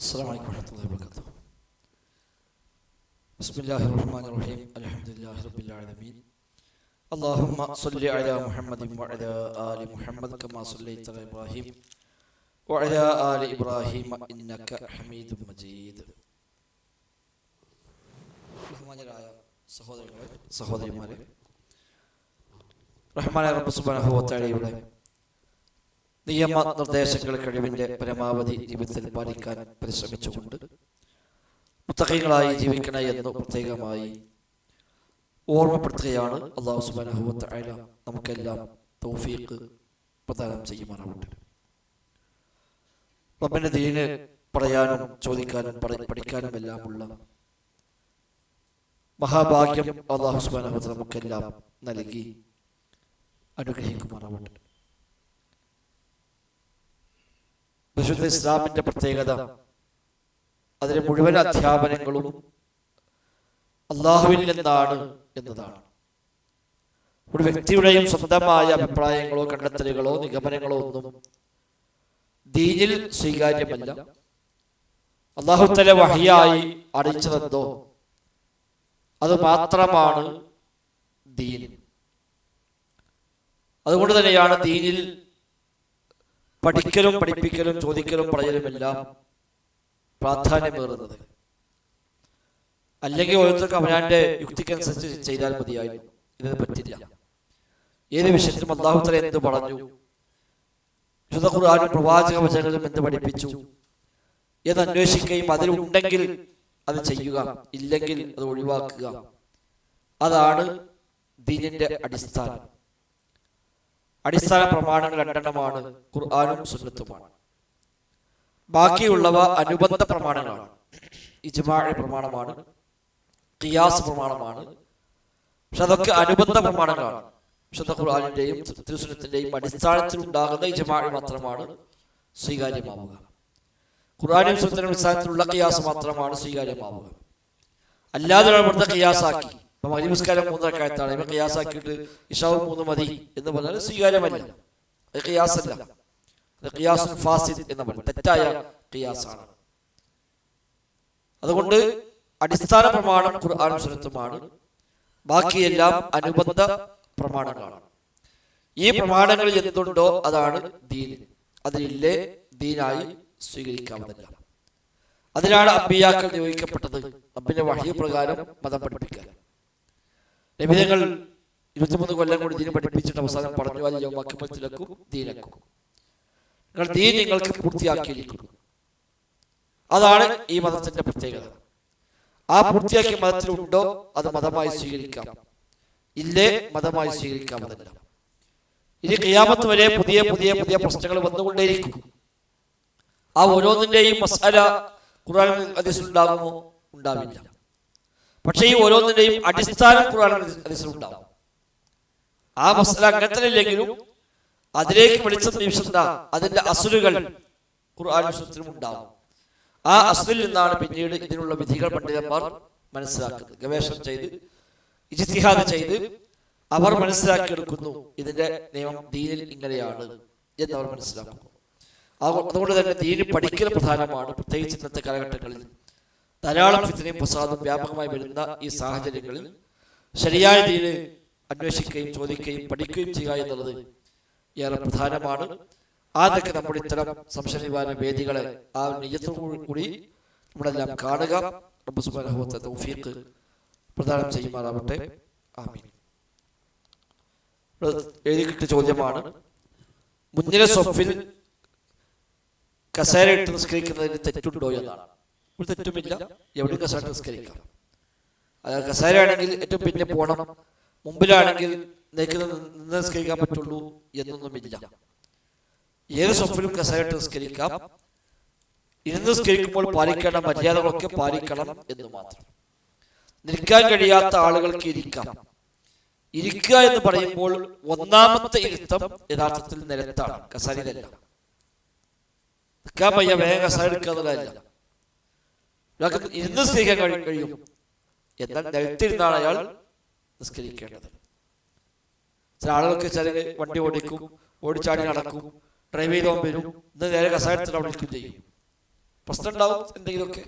السلام عليكم ورحمة الله وبركاته. بسم الله الرحمن الرحيم. الحمد لله رب العالمين. اللهم صل على محمد وعلى آل محمد كما صليت على إبراهيم وعلى آل إبراهيم إنك حميد مجيد. ബഹുമാന്യരായ സഹോദരങ്ങളെ സഹോദരിമാരെ, റഹ്മാനായ റബ്ബ് സുബ്ഹാനഹു വ തആലയുടെ നിയമ നിർദ്ദേശങ്ങൾ കഴിവിൻ്റെ പരമാവധി ജീവിതത്തിൽ പാലിക്കാൻ പരിശ്രമിച്ചുകൊണ്ട് മുത്തഖീകളായി ജീവിക്കണേ എന്ന് പ്രത്യേകമായി ഓർമ്മപ്പെടുത്തുകയാണ്. അല്ലാഹു സുബ്ഹാനഹു വ തആല നമുക്കെല്ലാം തൗഫീഖ് പ്രദാനം ചെയ്യുമാറാവട്ടെ. റബ്ബിന്റെ ദീന് പറയാനും ചോദിക്കാനും പഠിക്കാനും എല്ലാമുള്ള മഹാഭാഗ്യം അല്ലാഹു സുബ്ഹാനഹു വ തആല നമുക്കെല്ലാം നൽകി അനുഗ്രഹിക്കുമാറാവട്ടെ. വിശുദ്ധ ഇസ്ലാമിന്റെ പ്രത്യേകത അതിലെ മുഴുവൻ അധ്യാപനങ്ങളും അള്ളാഹുവിൽ നിന്നാണ് എന്നതാണ്. ഒരു വ്യക്തിയുടെയും സ്വന്തമായ അഭിപ്രായങ്ങളോ കണ്ടെത്തലുകളോ നിഗമനങ്ങളോ ഒന്നും ദീനിൽ സ്വീകാര്യമല്ല. അല്ലാഹു തആല വഹ്യായി അറിയിച്ചതെന്തോ അത് മാത്രമാണ് ദീൻ. അതുകൊണ്ട് തന്നെയാണ് ദീനിൽ പഠിക്കലും പഠിപ്പിക്കലും ചോദിക്കലും പറയലുമെല്ലാം പ്രാധാന്യമേറുന്നത്. അല്ലെങ്കിൽ ഓരോരുത്തർക്ക് അവനാന്റെ യുക്തിക്കനുസരിച്ച് ചെയ്താൽ മതിയായിരുന്നു. ഇതിനെ പറ്റില്ല. ഏത് വിഷയത്തിലും അല്ലാഹു തആല എന്ത് പറഞ്ഞു, വിശുദ്ധ ഖുർആനും പ്രവാചക വചനങ്ങളും എന്ത് പഠിപ്പിച്ചു എന്ന് അന്വേഷിക്കുകയും അതിലുണ്ടെങ്കിൽ അത് ചെയ്യുക, ഇല്ലെങ്കിൽ അത് ഒഴിവാക്കുക. അതാണ് ദീനിന്റെ അടിസ്ഥാനം. അടിസ്ഥാന പ്രമാണങ്ങൾ രണ്ടെണ്ണമാണ്, ഖുർആനും സുന്നത്തുമാണ്. ബാക്കിയുള്ളവ അനുബന്ധ പ്രമാണങ്ങളാണ്. ഇജ്മാഇ പ്രമാണമാണ്, ഖിയാസ് പ്രമാണമാണ്. പക്ഷെ അതൊക്കെ അനുബന്ധ പ്രമാണങ്ങളാണ്. വിശുദ്ധ ഖുർആനിന്റെയും തിരുസുന്നത്തിന്റെയും അടിസ്ഥാനത്തിൽ ഉണ്ടാകുന്ന ഇജ്മാഇ മാത്രമാണ് സ്വീകാര്യമാവുക. ഖുർആനും സുന്നത്തിനും അടിസ്ഥാനത്തിലുള്ള ഖിയാസ് മാത്രമാണ് സ്വീകാര്യമാവുക. അല്ലാതെ വെറുതെ ഖിയാസാക്കി, ഇപ്പൊ മഗ്‌രിബ് 3 റക്അത്താണ്, ഇവ ഖിയാസാക്കിയിട്ട് ഇശാവ് 3 മതി എന്ന് പറഞ്ഞാൽ സ്വീകാര്യമല്ല. അത് ഖിയാസല്ല, അത് ഖിയാസുൻ ഫാസിദ് എന്ന് പറയും, തെറ്റായ ഖിയാസാണ്. അതുകൊണ്ട് അടിസ്ഥാന പ്രമാണം ഖുർആനും സുന്നത്തുമാണ്. ബാക്കിയെല്ലാം അനുബന്ധ പ്രമാണങ്ങളാണ്. ഈ പ്രമാണങ്ങളിൽ എന്തുണ്ടോ അതാണ് ദീൻ. അതിലില്ലേ ദീനായി സ്വീകരിക്കാവുന്നതല്ല. അതിനാണ് അമ്പിയാക്കൾ നിയോഗിക്കപ്പെട്ടത്, റബ്ബിന്റെ വഹ്യ് പ്രകാരം മതം പഠിപ്പിക്കാൻ. നബിതങ്ങൾ 23 കൊല്ലം കൂടി ദീൻ പഠിപ്പിച്ചിട്ട് അവസാനം പറഞ്ഞു, അൽ-യൗമ അക്മൽതു ലക്കും ദീനക്കും, നിങ്ങൾ ദീൻ നിങ്ങൾക്ക് പൂർത്തിയാക്കിയിരിക്കുന്നു. അതാണ് ഈ മതത്തിന്റെ പ്രത്യേകത. ആ പൂർത്തിയാക്കിയ മതത്തിലുണ്ടോ അത് മതമായി സ്വീകരിക്കാം, ഇല്ലേ മതമായി സ്വീകരിക്കാവുന്നതല്ല. ഇനി ഖിയാമത്ത് വരെ പുതിയ പുതിയ പുതിയ പ്രശ്നങ്ങൾ വന്നുകൊണ്ടേയിരിക്കും. ആ ഓരോന്നിന്റെയും മസാല ഖുർആനിൽ ഹദീസിൽ ഉണ്ടാകുമോ? ഉണ്ടാവില്ല. പക്ഷേ ഈ ഓരോന്നിന്റെയും അടിസ്ഥാനം ഖുർആനിൽ ഹദീസിൽ ഉണ്ടാവും. ആ മസാല അങ്ങനത്തിലെങ്കിലും അതിലേക്ക് വെളിച്ചം വീശുന്ന അതിന്റെ അസ്ലുകൾ ഖുർആനിലും സുന്നത്തിലും ഉണ്ടാവും. ആ അസ്ലിൽ നിന്നാണ് പിന്നീട് ഇതിനുള്ള വിധികൾ പണ്ഡിതന്മാർ മനസ്സിലാക്കുന്നത്. ഗവേഷണം ചെയ്ത് ഇജ്തിഹാദ് ചെയ്ത് അവർ മനസ്സിലാക്കിയെടുക്കുന്നു, ഇതിന്റെ നിയമം ദീനിൽ ഇങ്ങനെയാണ് എന്നവർ മനസ്സിലാക്കുന്നു. അതുകൊണ്ട് തന്നെ ദീന് പഠിക്കൽ പ്രധാനമാണ്. പ്രത്യേകിച്ച് ഇന്നത്തെ കാലഘട്ടങ്ങളിൽ ധാരാളം ഫിത്നയും ഫസാദും വ്യാപകമായി വരുന്ന ഈ സാഹചര്യങ്ങളിൽ ശരിയായ ദീന് അന്വേഷിക്കുകയും ചോദിക്കുകയും പഠിക്കുകയും ചെയ്യുക എന്നുള്ളത് ഏറെ പ്രധാനമാണ്. അതൊക്കെ നമ്മുടെ ഇത്തരം സംശയ നിവാരണ വേദികളെ ആ നിയ്യത്തോടു കൂടി നമ്മളെല്ലാം കാണുക. റബ്ബ് സുബ്ഹാനഹു വ തആല തൗഫീഖ് പ്രദാനം ചെയ്യുമാറാവട്ടെ. ആമീൻ. എഴുതി കിട്ടിയ ചോദ്യമാണ്, മുന്നിലെ സ്വഫിൽ കസേര ഇട്ട് നിസ്കരിക്കുന്നതിന് തെറ്റുണ്ടോ എന്നാണ്. ഒരു തെറ്റുമില്ല, എവിടെയും കസേര നിസ്കരിക്കാം. അതായത് കസേര ആണെങ്കിൽ ഏറ്റവും പിന്നെ പോകണം, മുമ്പിലാണെങ്കിൽ നിന്ന് നിസ്കരിക്കാൻ പറ്റുള്ളൂ എന്നൊന്നുമില്ല. ഏത് സ്വഫിലും കസേര ഇട്ട് നിസ്കരിക്കാം. ഇരുന്ന് നിസ്കരിക്കുമ്പോൾ പാലിക്കേണ്ട മര്യാദകളൊക്കെ പാലിക്കണം എന്ന് മാത്രം. നിൽക്കാൻ കഴിയാത്ത ആളുകൾക്ക് ഇരിക്കാം. ഇരിക്കുക എന്ന് പറയുമ്പോൾ ഒന്നാമത്തെ ഇരുത്തം യഥാർത്ഥത്തിൽ നിലത്താണ്, കസേരയിലല്ല. നിൽക്കാൻ വയ്യ, വേഗം കസേര എടുക്കുക എന്നുള്ളതല്ല. ഇരുന്ന് നിസ്കരിക്കാൻ കഴിയും, എന്നാൽ നിലത്തിരുന്നാണ് അയാൾ നിസ്കരിക്കേണ്ടത്. ചില ആളുകൾക്ക് ചില വണ്ടി ഓടിക്കും, ഓടിച്ചാടി നടക്കും, ഡ്രൈവ് ചെയ്തോ വരും, ഇന്ന് നേരെ കസേരത്തിൽ അവിടെ നിൽക്കുകയും ചെയ്യും. പ്രശ്നം ഉണ്ടാവും. എന്തെങ്കിലുമൊക്കെ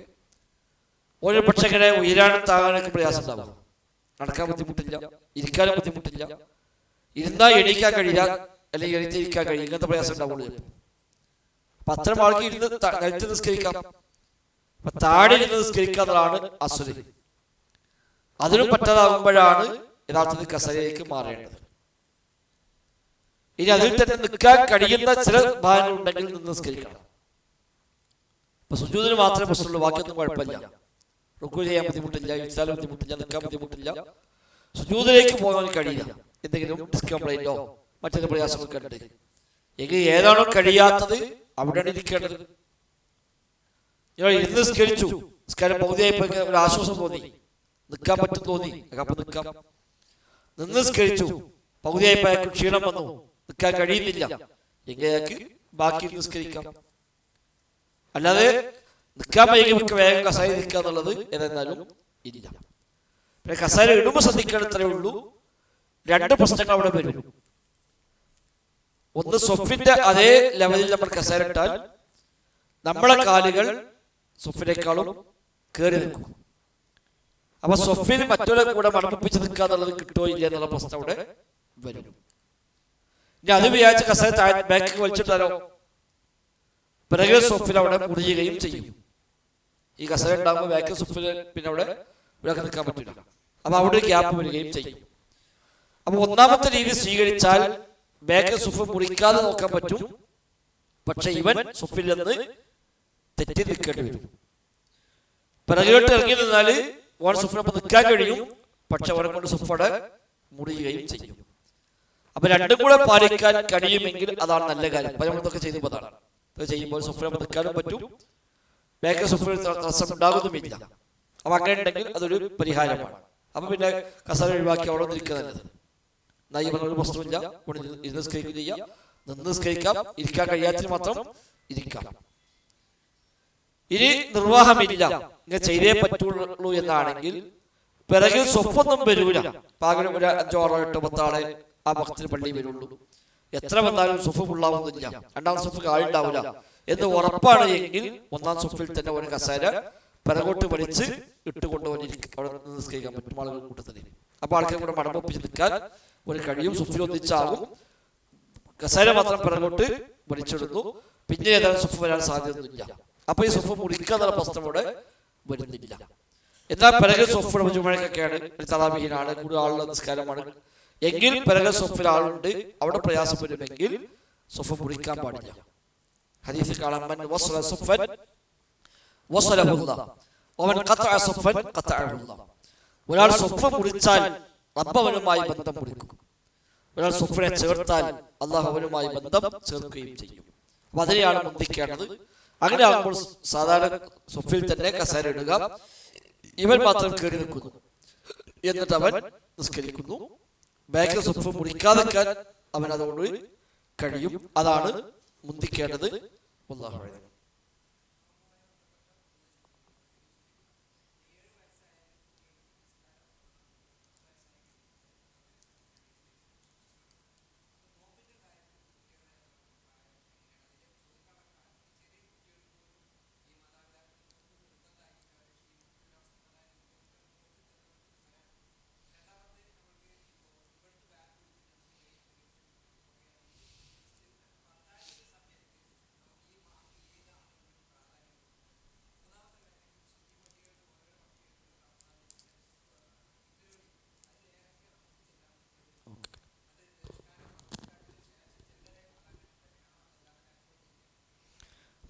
ഒരു പക്ഷെ ഇങ്ങനെ ഉയരാനും താങ്ങാനൊക്കെ പ്രയാസം ഉണ്ടാവും. നടക്കാൻ ബുദ്ധിമുട്ടില്ല, ഇരിക്കാനും ബുദ്ധിമുട്ടില്ല, ഇരുന്നാൽ എണീക്കാൻ കഴിയില്ല, അല്ലെങ്കിൽ എണീറ്റിരിക്കാൻ കഴിയും, ഇങ്ങനത്തെ പ്രയാസം ഉണ്ടാവുള്ളൂ. അപ്പൊ അത്തരം ആൾക്ക് ഇരുന്ന് നിലത്ത് നിസ്കരിക്കാം. അപ്പൊ താഴെ ഇരുന്ന് നിസ്കരിക്കാത്തതാണ് അസുരി. അതിനും പറ്റാതാകുമ്പോഴാണ് യഥാർത്ഥത്തിൽ കസരയിലേക്ക് മാറേണ്ടത്. ഇനി അതിൽ തന്നെ നിൽക്കാൻ കഴിയുന്ന ചില ഭാഗങ്ങളുണ്ടെങ്കിൽ നിന്ന് നിസ്കരിക്കണം. ഇപ്പൊ സുജൂദിന് മാത്രമേ പ്രശ്നമുള്ളൂ, ബാക്കിയൊന്നും കുഴപ്പമില്ല. റുക്കൂ ചെയ്യാൻ ബുദ്ധിമുട്ടില്ല, ഇൻസാലും ബുദ്ധിമുട്ടില്ല, നിൽക്കാൻ ബുദ്ധിമുട്ടില്ല. സുജൂദിലേക്ക് പോകാൻ കഴിയില്ല, എന്തെങ്കിലും ഡിസ്ക് കംപ്ലൈന്റോ മറ്റൊരു പ്രയാസമൊക്കെ ഉണ്ട് എങ്കിൽ ഏതാണോ കഴിയാത്തത് അവിടെയാണ് ഇരിക്കേണ്ടത്. ഞാൻ ഇരുന്ന് നിസ്കരിച്ചു, നിസ്കാരം പകുതിയായപ്പോ ഒരു ആശ്വാസം തോന്നി, നിൽക്കാൻ പറ്റും തോന്നി, അപ്പൊ നിൽക്കാം. നിന്ന് നിസ്കരിച്ചു, പകുതിയായപ്പോ അയാൾക്ക് ക്ഷീണം വന്നു, നിൽക്കാൻ കഴിയുന്നില്ല എങ്കിൽ അയാൾക്ക് ബാക്കി നിസ്കരിക്കാം. അല്ലാതെ നിൽക്കാൻ വൈകി വേഗം കസാര നിൽക്കുക എന്നുള്ളത് ഏതെന്നാലും ഇല്ല. പിന്നെ കസാര ഇടുമ്പോൾ ശ്രദ്ധിക്കേണ്ടത്രേ ഉള്ളൂ, രണ്ട് പ്രശ്നങ്ങൾ അവിടെ വരും. ഒന്ന്, സൊഫിന്റെ അതേ ലെവലിൽ നമ്മൾ കസാര ഇട്ടാൽ നമ്മളെ കാലുകൾ സൊഫിനേക്കാളും കയറി നിൽക്കും. അപ്പൊ സൊഫിന് മറ്റൊരു കൂടെ മടപ്പിച്ച് നിൽക്കുക എന്നുള്ളത് കിട്ടുമോ ഇല്ല എന്നുള്ള പ്രശ്നം അവിടെ വരും. ഇനി അത് വിചാരിച്ച കസാര താഴെ ബാക്ക് വലിച്ചിട്ടാലോ പിറകെ സൊഫിൽ അവിടെ മുറിയുകയും ചെയ്യും. ഈ കസര ഉണ്ടാകുമ്പോൾ ബാക്ക് സൊഫിൽ പിന്നെ അവിടെ ഒരാൾക്ക് നിൽക്കാൻ പറ്റില്ല. അപ്പൊ അവിടെ ഗ്യാപ്പ് വരികയും ചെയ്യും. അപ്പൊ ഒന്നാമത്തെ രീതി സ്വീകരിച്ചാൽ ബാക്ക് സുഫ് മുറിക്കാതെ നോക്കാൻ പറ്റും. പക്ഷെ ഇവൻ സുഫിൽ നിന്ന് തെറ്റി നിൽക്കേണ്ടി വരും. പിറകിലോട്ട് ഇറങ്ങി നിന്നാല് ഓൺ സുഫിനൊപ്പം നിൽക്കാൻ കഴിയും, പക്ഷെ അവരെ കൊണ്ട് സുഫടെ മുറിയുകയും ചെയ്യും. അപ്പൊ രണ്ടും കൂടെ പാലിക്കാൻ കഴിയുമെങ്കിൽ അതാണ് നല്ല കാര്യം. അപ്പൊ നമ്മളിതൊക്കെ ചെയ്യുമ്പോൾ അതാണ്, ഇത് ചെയ്യുമ്പോൾ സുഫിനൊപ്പം നിൽക്കാനും പറ്റും, ബാക്ക് സുഫിൽ തടസ്സം ഉണ്ടാകുന്നുമില്ല. അപ്പൊ അങ്ങനെ ഉണ്ടെങ്കിൽ അതൊരു പരിഹാരമാണ്. അപ്പൊ പിന്നെ കസര ഒഴിവാക്കി അവിടെ നിൽക്കുക നല്ലത്. നായി പറഞ്ഞൊരു പ്രശ്നമില്ല, ഇരുന്ന് നിസ്കരിക്കുകയും ചെയ്യാം, നിന്ന് നിസ്കരിക്കാം, ഇരിക്കാൻ കഴിയാത്തതിന് മാത്രം ഇരിക്കാം. ഇനി നിർവാഹമില്ല, ഇങ്ങനെ ചെയ്തേ പറ്റുള്ളൂ എന്നാണെങ്കിൽ പിറകിൽ സ്വപ്പൊന്നും വരൂല. പാകരം ഒരു 5, 6, 8, 10 ആളെ ആ ഭക്തന് പള്ളി വരുള്ളൂ. എത്ര വന്നാലും സുഫ് ഫുള്ളാവുന്നില്ല, രണ്ടാം സുഫ് ആളുണ്ടാവില്ല എന്ന് ഉറപ്പാണ് എങ്കിൽ ഒന്നാം സുഫിൽ തന്നെ ഒരു കസേര പിറകോട്ട് വലിച്ച് ഇട്ടുകൊണ്ടുപോയി അവിടെ നിസ്കരിക്കാൻ പറ്റും ആളുകൾ കൂട്ടത്തിൽ. അപ്പൊ ആൾക്കാർ കൂടെ മടമൊപ്പിച്ച് നിൽക്കാൻ ഒരു കഴിയും. സുഫിൽ ഒന്നിച്ചാകും, കസേര മാത്രം പിറകോട്ട് വലിച്ചിടുന്നു. പിന്നെ ഏതായാലും സുഫ് വരാൻ സാധ്യതയൊന്നുമില്ല. അപ്പൊ ഈ സുഫ് മുറിക്കുക എന്നുള്ള പ്രശ്നം ഇവിടെ വരുന്നില്ല. എന്നാൽ പിറകെ സൊഫിയുടെ ജുമഴക്കൊക്കെയാണ്, തറാവീഹിനാണ്, കൂടുതൽ ആളുള്ള നിസ്കാരമാണ് എങ്കിൽ പിറകെ സൊഫിൽ ആളുണ്ട്, അവിടെ പ്രയാസം വരുമെങ്കിൽ സുഫ് മുറിക്കാൻ പാടില്ല. ഹദീസിൽ കാണാൻ ഒരാൾ സുഫ് മുറിച്ചാൽ റബ്ബ് അവനുമായി ബന്ധം മുറിക്കും, ഒരാൾ സുഫിനെ ചേർത്താൽ അള്ളാഹു അവനുമായി ബന്ധം ചേർക്കുകയും ചെയ്യും. അപ്പൊ അതിനെയാണ് മുന്തിക്കേണ്ടത്. അങ്ങനെ ആകുമ്പോൾ സാധാരണ സുഫിൽ തന്നെ കസേര ഇടുക, ഇവൻ മാത്രം കയറി നിൽക്കുന്നു, എന്നിട്ട് അവൻ നിസ്കരിക്കുന്നു. ബാക്കിൽ സുഫ് മുറിക്കാതിരിക്കാൻ അവൻ അതുകൊണ്ട് കഴിയും. അതാണ് മുന്തിക്കേണ്ടത്. അല്ലാഹു അഅലം.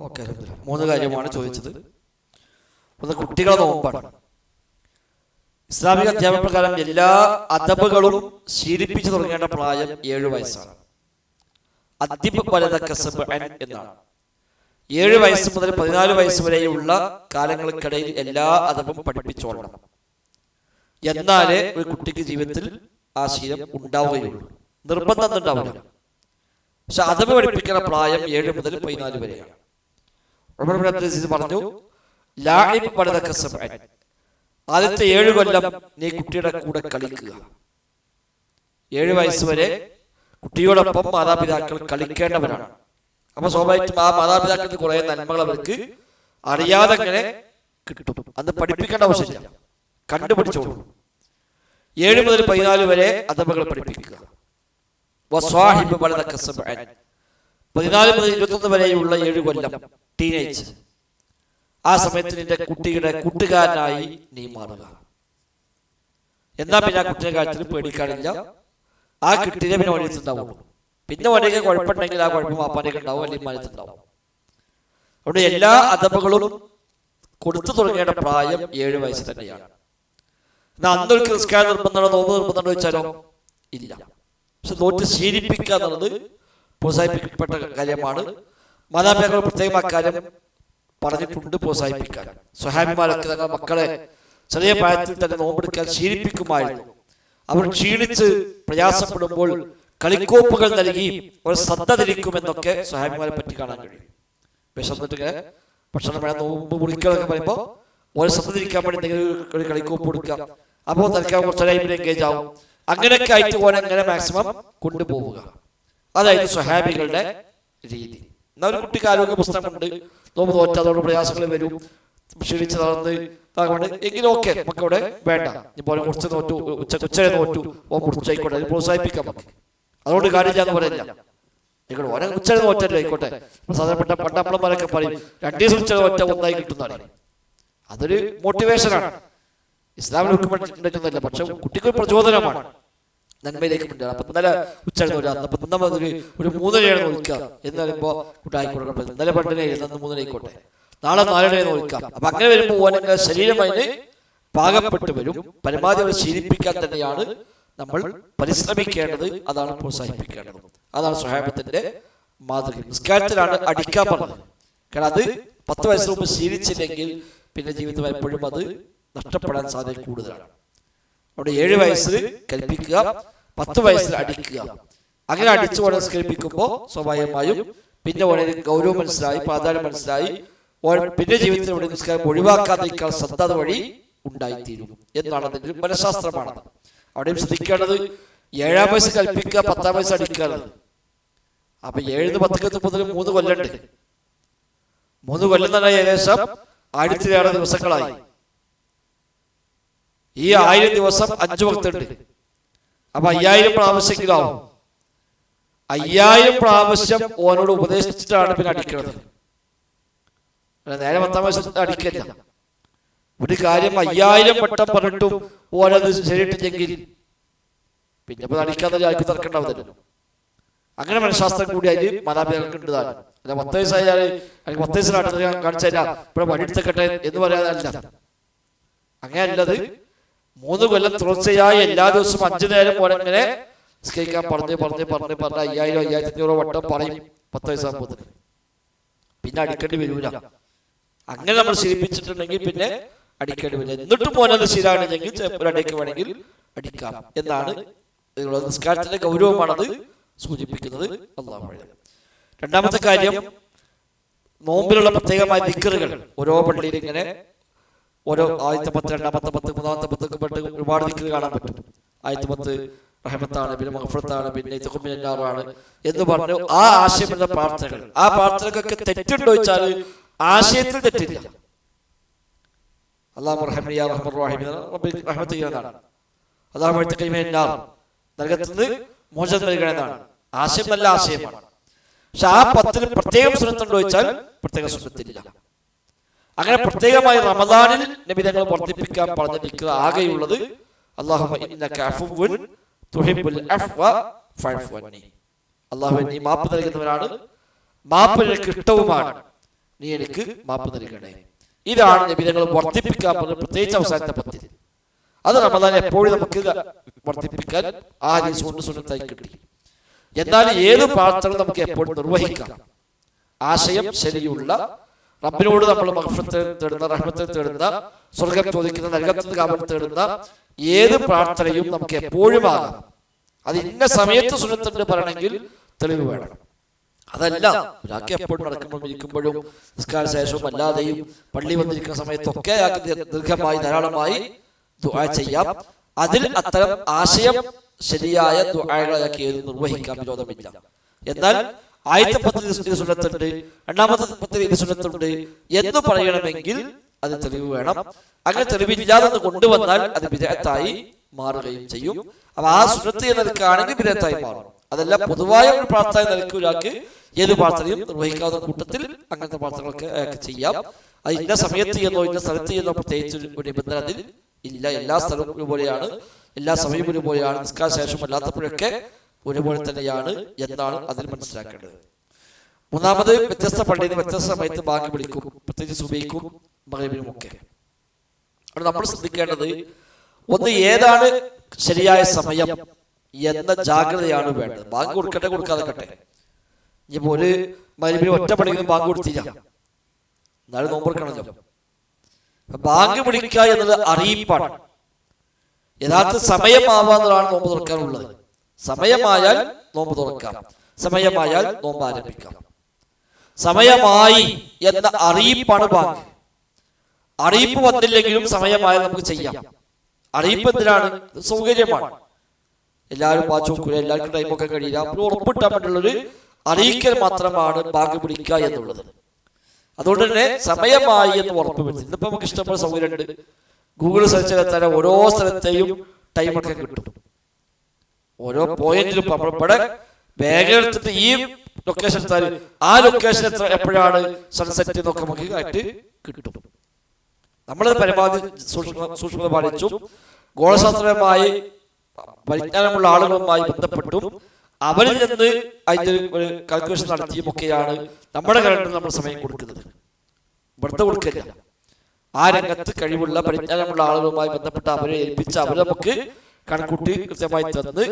ഓക്കെ, 3 കാര്യമാണ് ചോദിച്ചത്. ഒന്ന്, കുട്ടികളെ നോമ്പാണ്. ഇസ്ലാമിക അധ്യാപന പ്രകാരം എല്ലാ അദബുകളും ശീലിപ്പിച്ചു തുടങ്ങേണ്ട പ്രായം 7 വയസ്സാണ്. അദ്ദിബ് വലദക സബ്അൻ എന്നാണ്. 7 വയസ്സ് മുതൽ 14 വയസ്സ് വരെയുള്ള കാലങ്ങൾക്കിടയിൽ എല്ലാ അദബും പഠിപ്പിച്ചോളണം. എന്നാലേ ഒരു കുട്ടിക്ക് ജീവിതത്തിൽ ആ ശീലം ഉണ്ടാവുകയുള്ളൂ. നിർബന്ധം ഉണ്ടാവില്ല. പക്ഷെ അദബ് പഠിപ്പിക്കുന്ന പ്രായം 7 മുതൽ 14 വരെയാണ്. ഉമർ ഇബ്നു അബ്ദുൽ അസീസ് പറഞ്ഞു, ലാഇബ് വലദക സബ്അൻ, ആദ്യത്തെ 7 കൊല്ലം നീ കുട്ടിയുടെ കൂടെ കളിക്കുക. 7 വയസ്സ് വരെ കുട്ടിയോടൊപ്പം മാതാപിതാക്കൾ കളിക്കേണ്ടവരാണ്. അപ്പൊ സ്വാഭാവികമായിട്ടും ആ മാതാപിതാക്കൾക്ക് കുറെ നന്മകൾ അവർക്ക് അറിയാതെ അങ്ങനെ കിട്ടും. അന്ന് പഠിപ്പിക്കേണ്ട ആവശ്യമില്ല, കണ്ടുപിടിച്ചോളൂ. 7 മുതൽ 14 വരെ അദബുകൾ പഠിപ്പിക്കുക. 14 മുതൽ 21 വരെയുള്ള 7 കൊല്ലം ടീനേജ്. ആ സമയത്ത് നിന്റെ കുട്ടിയുടെ കൂട്ടുകാരനായി നീ മാറുക. എന്നാ പിന്നെ ആ കുട്ടിയുടെ കാര്യത്തിൽ പേടിക്കാനില്ല. ആ കുട്ടിയെ പിന്നെ വഴിയിട്ടുണ്ടാവുള്ളൂ. പിന്നെ വഴിയൊക്കെ കുഴപ്പമുണ്ടെങ്കിൽ ആ കുഴപ്പം വാപ്പാനൊക്കെ ഉണ്ടാവും, അല്ലെങ്കിൽ മനസ്സിലുണ്ടാവും. അവിടെ എല്ലാ അദബുകളും കൊടുത്തു തുടങ്ങേണ്ട പ്രായം 7 വയസ്സ് തന്നെയാണ്. എന്നാൽ അന്നൊരു നിസ്കാരം നിർബന്ധമുണ്ടോ, നോമ്പ് നിർബന്ധമുണ്ടോ ചോദിച്ചാലോ ഇല്ല. പക്ഷെ നോട്ട് ശീലിപ്പിക്കുക എന്നുള്ളത് പ്രോത്സാഹിപ്പിക്കപ്പെട്ട കാര്യമാണ്. മാതാപിതാക്കൾ പ്രത്യേകം അക്കാര്യം പറഞ്ഞിട്ടുണ്ട്, പ്രോത്സാഹിപ്പിക്കാൻ. സ്വഹാബിമാരൊക്കെ തങ്ങളുടെ മക്കളെ ചെറിയ പ്രായത്തിൽ തന്നെ നോമ്പെടുക്കാൻ ശീലിപ്പിക്കുമായിരുന്നു. അവർ ക്ഷീണിച്ച് പ്രയാസപ്പെടുമ്പോൾ കളിക്കോപ്പുകൾ നൽകി ഒരു ശ്രദ്ധ തിരിക്കുമെന്നൊക്കെ സ്വഹാബിമാരെ പറ്റി കാണാൻ കഴിയും. വിശന്നിട്ട് ഭക്ഷണം വേണം, നോമ്പ് മുറികളൊക്കെ പറയുമ്പോൾ ഓരോ ശ്രദ്ധ തിരിക്കാൻ വേണ്ടി എന്തെങ്കിലും ഒരു കളിക്കോപ്പ് കൊടുക്കാം. അപ്പോൾ തൽക്കാലം കുറച്ച് ടൈമിൽ എൻഗേജ് ആവും. അങ്ങനെയൊക്കെ ആയിട്ട് ഓനെ അങ്ങനെ മാക്സിമം കൊണ്ടുപോവുക. അതായത് സ്വഹാബികളുടെ രീതി. എന്നാൽ ഒരു കുട്ടിക്ക് ആരോഗ്യ പുസ്തകമുണ്ട്, നോമ്പ് തോറ്റ അതോട് പ്രയാസങ്ങൾ വരും, ക്ഷീണിച്ച് നടന്ന് എങ്കിലും ഓക്കെ നമുക്കവിടെ വേണ്ട, ഇപ്പോൾ കുറച്ച് നോറ്റു, ഉച്ചരെ നോറ്റു, ഓ മുറിച്ചായിക്കോട്ടെ, അത് പ്രോത്സാഹിപ്പിക്കാം നമുക്ക്. അതുകൊണ്ട് കാര്യമില്ല എന്ന് പറയില്ല. ആയിക്കോട്ടെ, ഓരോ ഉച്ചരെ നോറ്റല്ലോ ആയിക്കോട്ടെ. സാധാരണപ്പെട്ട പണ്ടമ്മളന്മാരൊക്കെ പറയും 2 ദിവസം ഉച്ചരെ നോറ്റ ഒന്നായി കിട്ടുന്നതാണ്. അതൊരു മോട്ടിവേഷനാണ്, ഇസ്ലാമിൽ ഉൾക്കൊണ്ടിട്ടുന്നില്ല. പക്ഷെ കുട്ടിക്ക് ഒരു പ്രചോദനമാണ്, നന്മയിലേക്ക് മുന്നേറാം. അപ്പൊ ഇന്നലെ ഉച്ചരെ നോക്കാം, ഇന്നലെ ഒരു 3:30 നോക്കാം എന്ന് പറയുമ്പോൾ കുട്ടായിക്കോട്ടെ, ഇന്നലെ 2:00 3:00 നാളെ 4:00 നോക്കാം. അപ്പൊ അങ്ങനെ വരുമ്പോൾ ഓനൊക്കെ ശരീരം അതിന് പാകപ്പെട്ട് വരും. പരമാവധി അവരെ ശീലിപ്പിക്കാൻ തന്നെയാണ് നമ്മൾ പരിശ്രമിക്കേണ്ടത്. അതാണ് പ്രോത്സാഹിപ്പിക്കേണ്ടത്. അതാണ് സ്വഹാബത്തിന്റെ മാതൃക. നിസ്കാരത്തിലാണ് അടിക്കാൻ പറഞ്ഞത്. കാരണം അത് 10 വയസ്സിന് മുമ്പ് ശീലിച്ചില്ലെങ്കിൽ പിന്നെ ജീവിതത്തിൽ എപ്പോഴും അത് നഷ്ടപ്പെടാൻ സാധ്യത കൂടുതലാണ്. അവിടെ 7 വയസ്സിൽ കൽപ്പിക്കുക, 10 വയസ്സിൽ അടിക്കുക. അങ്ങനെ അടിച്ചു പോലെ നിസ്കരിപ്പിക്കുമ്പോൾ സ്വാഭാവികമായും പിന്നെ വളരെ ഗൗരവം മനസ്സിലായി, പ്രാധാന്യം മനസ്സിലായി. പിന്നെ ജീവിതത്തിൽ ഇവിടെ നിസ്കാരം ഒഴിവാക്കാതിരിക്കാൻ ശ്രദ്ധ വഴി ഉണ്ടായിത്തീരും എന്നാണ് അതിന്റെ ഒരു മനഃശാസ്ത്രമാണ്. അവിടെയും ശ്രദ്ധിക്കേണ്ടത് 7-ാം വയസ്സ് കൽപ്പിക്കുക, 10-ാം വയസ്സ് അടിക്കാറ്. അപ്പൊ 7 10 മുതൽ 3 കൊല്ലണ്ട്. 3 കൊല്ലം തന്നെ ഏകദേശം 1000 ദിവസങ്ങളായി. ഈ 1000 ദിവസം 5 വക്തുണ്ട്. അപ്പൊ 5000 പ്രാവശ്യത്തിലാവും. 5000 പ്രാവശ്യം ഓനോട് ഉപദേശിച്ചിട്ടാണ് പിന്നെ അടിക്കുന്നത്. നേരെ 10-ാം വയസ്സ് അടിക്കില്ല. ഒരു കാര്യം 5000 വട്ടം പറഞ്ഞിട്ടും ഓനത് ശരിയിട്ടില്ലെങ്കിൽ പിന്നെ ഇപ്പൊ അടിക്കാതെ ആർക്കും തർക്കണ്ടാവുന്നല്ലോ. അങ്ങനെ മനഃശാസ്ത്രം കൂടി അതിന് മാതാപിതാക്കൾക്ക് ഉണ്ടതാണ്. അല്ല 10 വയസ്സായാൽ 10 വയസ്സിലാണ് കാണിച്ചു തരാം ഇവിടെ വടിയെടുത്തക്കട്ടെ എന്ന് പറയാനല്ല. അങ്ങനെയല്ലത്. 3 കൊല്ലം തുടർച്ചയായി എല്ലാ ദിവസവും 5 നേരം ഓരങ്ങനെ നിസ്കരിക്കാൻ പറഞ്ഞ് 5000 5500 വട്ടം പറയും 10 വയസ്സാകുമ്പോൾ. പിന്നെ അടിക്കേണ്ടി വരൂല. അങ്ങനെ നമ്മൾ ശീലിപ്പിച്ചിട്ടുണ്ടെങ്കിൽ പിന്നെ അടിക്കേണ്ടി വരില്ല. എന്നിട്ടും മോനത് ശീലാണെങ്കിൽ ചിലപ്പോൾ അടിക്ക് വേണമെങ്കിൽ അടിക്കാം എന്നാണ് നിസ്കാരത്തിന്റെ ഗൗരവമാണത് സൂചിപ്പിക്കുന്നത്. അല്ലാഹു അഅലം. രണ്ടാമത്തെ കാര്യം, നോമ്പിലുള്ള പ്രത്യേകമായ ദിക്റുകൾ. ഓരോ പള്ളിയിൽ ഇങ്ങനെ ഓരോ ആദ്യത്തെ 10, രണ്ടാമത്തെ 10, മൂന്നാമത്തെ 10 പെട്ട് ഒരുപാട് ദിക്റ് കാണാൻ പറ്റും. ആദ്യത്തെ 10 റഹ്മത്താണ്, പിന്നെ മഗ്ഫിറത്താണ്, പിന്നെ ഇത്ഖുമിനാറാണ് എന്ന് പറഞ്ഞു ആ ആശയമുള്ള പ്രാർത്ഥനകൾ. ആ പ്രാർത്ഥനകൾക്ക് തെറ്റുണ്ടോ ചോദിച്ചാൽ ആശയത്തിൽ തെറ്റില്ല. അല്ലാഹു റഹ്മനി യാ റഹ്മർ റഹീം റഹ്മത്ത് ചെയ്യുന്നതാണ്. അല്ലാഹു ഇത്ഖിമിനാർ നരകത്തിൽ മോചനം നൽകണമെന്നാണ്. ആശയം നല്ല ആശയമാണ്. പക്ഷെ ആ 10 പ്രത്യേകം സുന്നത്തുണ്ടോ ചോദിച്ചാൽ പ്രത്യേക സുന്നത്തില്ല. അങ്ങനെ പ്രത്യേകമായി റമദാനിൽ നബി തങ്ങൾ വർദ്ധിപ്പിക്കാൻ പറഞ്ഞിരിക്കുക ആകെയുള്ളത് അല്ലാഹുമ്മ ഇന്നക അഫ്വുൻ തുഹിബ്ബുൽ അഫ്വ ഫഅഫു അന്നി. അല്ലാഹുവേ, നീ മാപ്പ് നൽകുന്നവനാണ്, മാപ്പ് നിനക്ക് ഇഷ്ടവുമാണ്, നീ എനിക്ക് മാപ്പ് നൽകണേ. ഇതാണ് നബി തങ്ങൾ വർദ്ധിപ്പിക്കാൻ പറഞ്ഞത്, പ്രത്യേകിച്ച് അവസാനത്തെ 10. അത് റമദാൻ എപ്പോഴും നമുക്ക് വർദ്ധിപ്പിക്കാൻ ആ ഹദീസ് കൊണ്ട് സുന്നത്തായി കിട്ടി. എന്നാൽ ഏത് പ്രാർത്ഥന നമുക്ക് എപ്പോഴും നിർവഹിക്കാം. ആശയം ശരിയുള്ള, റബ്ബിനോട് നമ്മൾ മഗ്ഫിറത്ത് തേടുന്ന, റഹ്മത്ത് തേടുന്ന, സ്വർഗം ചോദിക്കുന്ന, നരകത്തിന് കാവൽ തേടുന്ന ഏത് പ്രാർത്ഥനയും നമുക്ക് എപ്പോഴും ആകാം. അത് ഇന്ന സമയത്ത് സുന്നത്തുണ്ട് പറയണമെങ്കിൽ തെളിവ് വേണം. അതല്ല ഒരാൾക്ക് എപ്പോഴും നടക്കുമ്പോഴും ഇരിക്കുമ്പോഴും നിസ്കാര ശേഷവും അല്ലാതെയും പള്ളി വന്നിരിക്കുന്ന സമയത്തൊക്കെ അയാൾക്ക് ദീർഘമായി ധാരാളമായി ദുആ ചെയ്യാം. അതിൽ അത്തരം ആശയം ശരിയായ ദുആകൾ അയാൾക്ക് ഏത് നിർവഹിക്കാൻ വിരോധമില്ല. എന്നാൽ ആദ്യത്തെ 10 സുന്നത്തുണ്ട്, രണ്ടാമത്തെ 10 സുന്നത്തുണ്ട് എന്ന് പറയണമെങ്കിൽ അത് തെളിവ് വേണം. അങ്ങനെ തെളിവില്ലാതെ കൊണ്ടുവന്നാൽ അത് ബിദ്അത്തായി മാറുകയും ചെയ്യും. അപ്പൊ ആ സുന്നത്ത് നിലക്കാണെങ്കിൽ ബിദ്അത്തായി മാറും. അതല്ല പൊതുവായ ഒരു പ്രാർത്ഥന നിലയ്ക്ക് ഒരാൾക്ക് ഏത് പ്രാർത്ഥനയും നിർവഹിക്കാവുന്ന കൂട്ടത്തിൽ അങ്ങനത്തെ പ്രാർത്ഥനകളൊക്കെ അയാൾക്ക് ചെയ്യാം. അത് ഇന്ന സമയത്ത് ചെയ്യുന്നോ ഇന്ന സ്ഥലത്ത് ചെയ്യുന്നോ പ്രത്യേകിച്ച് ഒരു നിബന്ധന അതിൽ ഇല്ല. എല്ലാ സ്ഥലവും ഒരുപോലെയാണ്, എല്ലാ സമയവും ഒരുപോലെയാണ്, നിസ്കാര ശേഷം അല്ലാത്തപ്പോഴൊക്കെ ഒരുപോലെ തന്നെയാണ് എന്നാണ് അതിൽ മനസ്സിലാക്കേണ്ടത്. മൂന്നാമത്, വ്യത്യസ്ത പള്ളിയിൽ നിന്ന് വ്യത്യസ്ത സമയത്ത് ബാങ്ക് വിളിക്കും, പ്രത്യേകിച്ച് സുബഹിക്കും മഗ്‌രിബിനും ഒക്കെ. അവിടെ നമ്മൾ ശ്രദ്ധിക്കേണ്ടത് ഒന്ന്, ഏതാണ് ശരിയായ സമയം എന്ന ജാഗ്രതയാണ് വേണ്ടത്. ബാങ്ക് കൊടുക്കട്ടെ കൊടുക്കാതെ ഇനിയിപ്പോ ഒരു മഗ്‌രിബിന് ഒറ്റ പള്ളിയിൽ ബാങ്ക് കൊടുത്തില്ല, എന്നാലും നോമ്പെടുക്കണമല്ലോ. ബാങ്ക് വിളിക്കുക എന്നത് അറിയിപ്പാണ്. യഥാർത്ഥ സമയമാവാന്നതാണ് നോമ്പ് തുറക്കാനുള്ളത്. സമയമായാൽ നോമ്പ് തുറക്കാം, സമയമായാൽ നോമ്പ് ആരംഭിക്കാം. സമയമായി എന്ന അറിയിപ്പാണ് ബാങ്ക്. അറിയിപ്പ് വന്നില്ലെങ്കിലും സമയമായാൽ നമുക്ക് ചെയ്യാം. അറിയിപ്പ് എന്തിനാണ്? സൗകര്യമാണ്. എല്ലാവരും വാച്ച് നോക്കൂല, എല്ലാവർക്കും ടൈമൊക്കെ കഴിയില്ല. അപ്പോൾ ഉറപ്പിട്ടാൻ വേണ്ടിയുള്ളൊരു അറിയിക്കൽ മാത്രമാണ് ബാങ്ക് വിളിക്കുക എന്നുള്ളത്. അതുകൊണ്ട് തന്നെ സമയമായി എന്ന് ഉറപ്പ് വരുത്തി. ഇന്നിപ്പോ നമുക്ക് ഇഷ്ടംപോലെ സൗകര്യമുണ്ട്. ഗൂഗിൾ സെർച്ച് ചെയ്താൽ ഓരോ സ്ഥലത്തെയും ടൈമൊക്കെ കിട്ടും. ഓരോ പോയിന്റിലും നമ്മളിവിടെ വേഗം എടുത്തിട്ട് ഈ ലൊക്കേഷൻ എടുത്താൽ ആ ലൊക്കേഷൻ എപ്പോഴാണ് സൺസെറ്റ് എന്നൊക്കെ നമുക്ക് ആയിട്ട് കിട്ടും. നമ്മളത് പരമാവധി സൂക്ഷ്മത പാലിച്ചും ഗോളശാസ്ത്രപരമായി പരിജ്ഞാനമുള്ള ആളുകളുമായി ബന്ധപ്പെട്ടും അവരിൽ നിന്ന് അതിന്റെ ഒരു കാൽക്കുലേഷൻ നടത്തിയും ഒക്കെയാണ് നമ്മുടെ കലണ്ടറിൽ നമ്മൾ സമയം കൊടുക്കുന്നത്. വെറുതെ കൊടുക്കില്ല. ആ രംഗത്ത് കഴിവുള്ള പരിജ്ഞാനമുള്ള ആളുകളുമായി ബന്ധപ്പെട്ട് അവരെ ഏൽപ്പിച്ച് അവർ നമുക്ക് കണക്കൂട്ടി കൃത്യമായി തന്ന്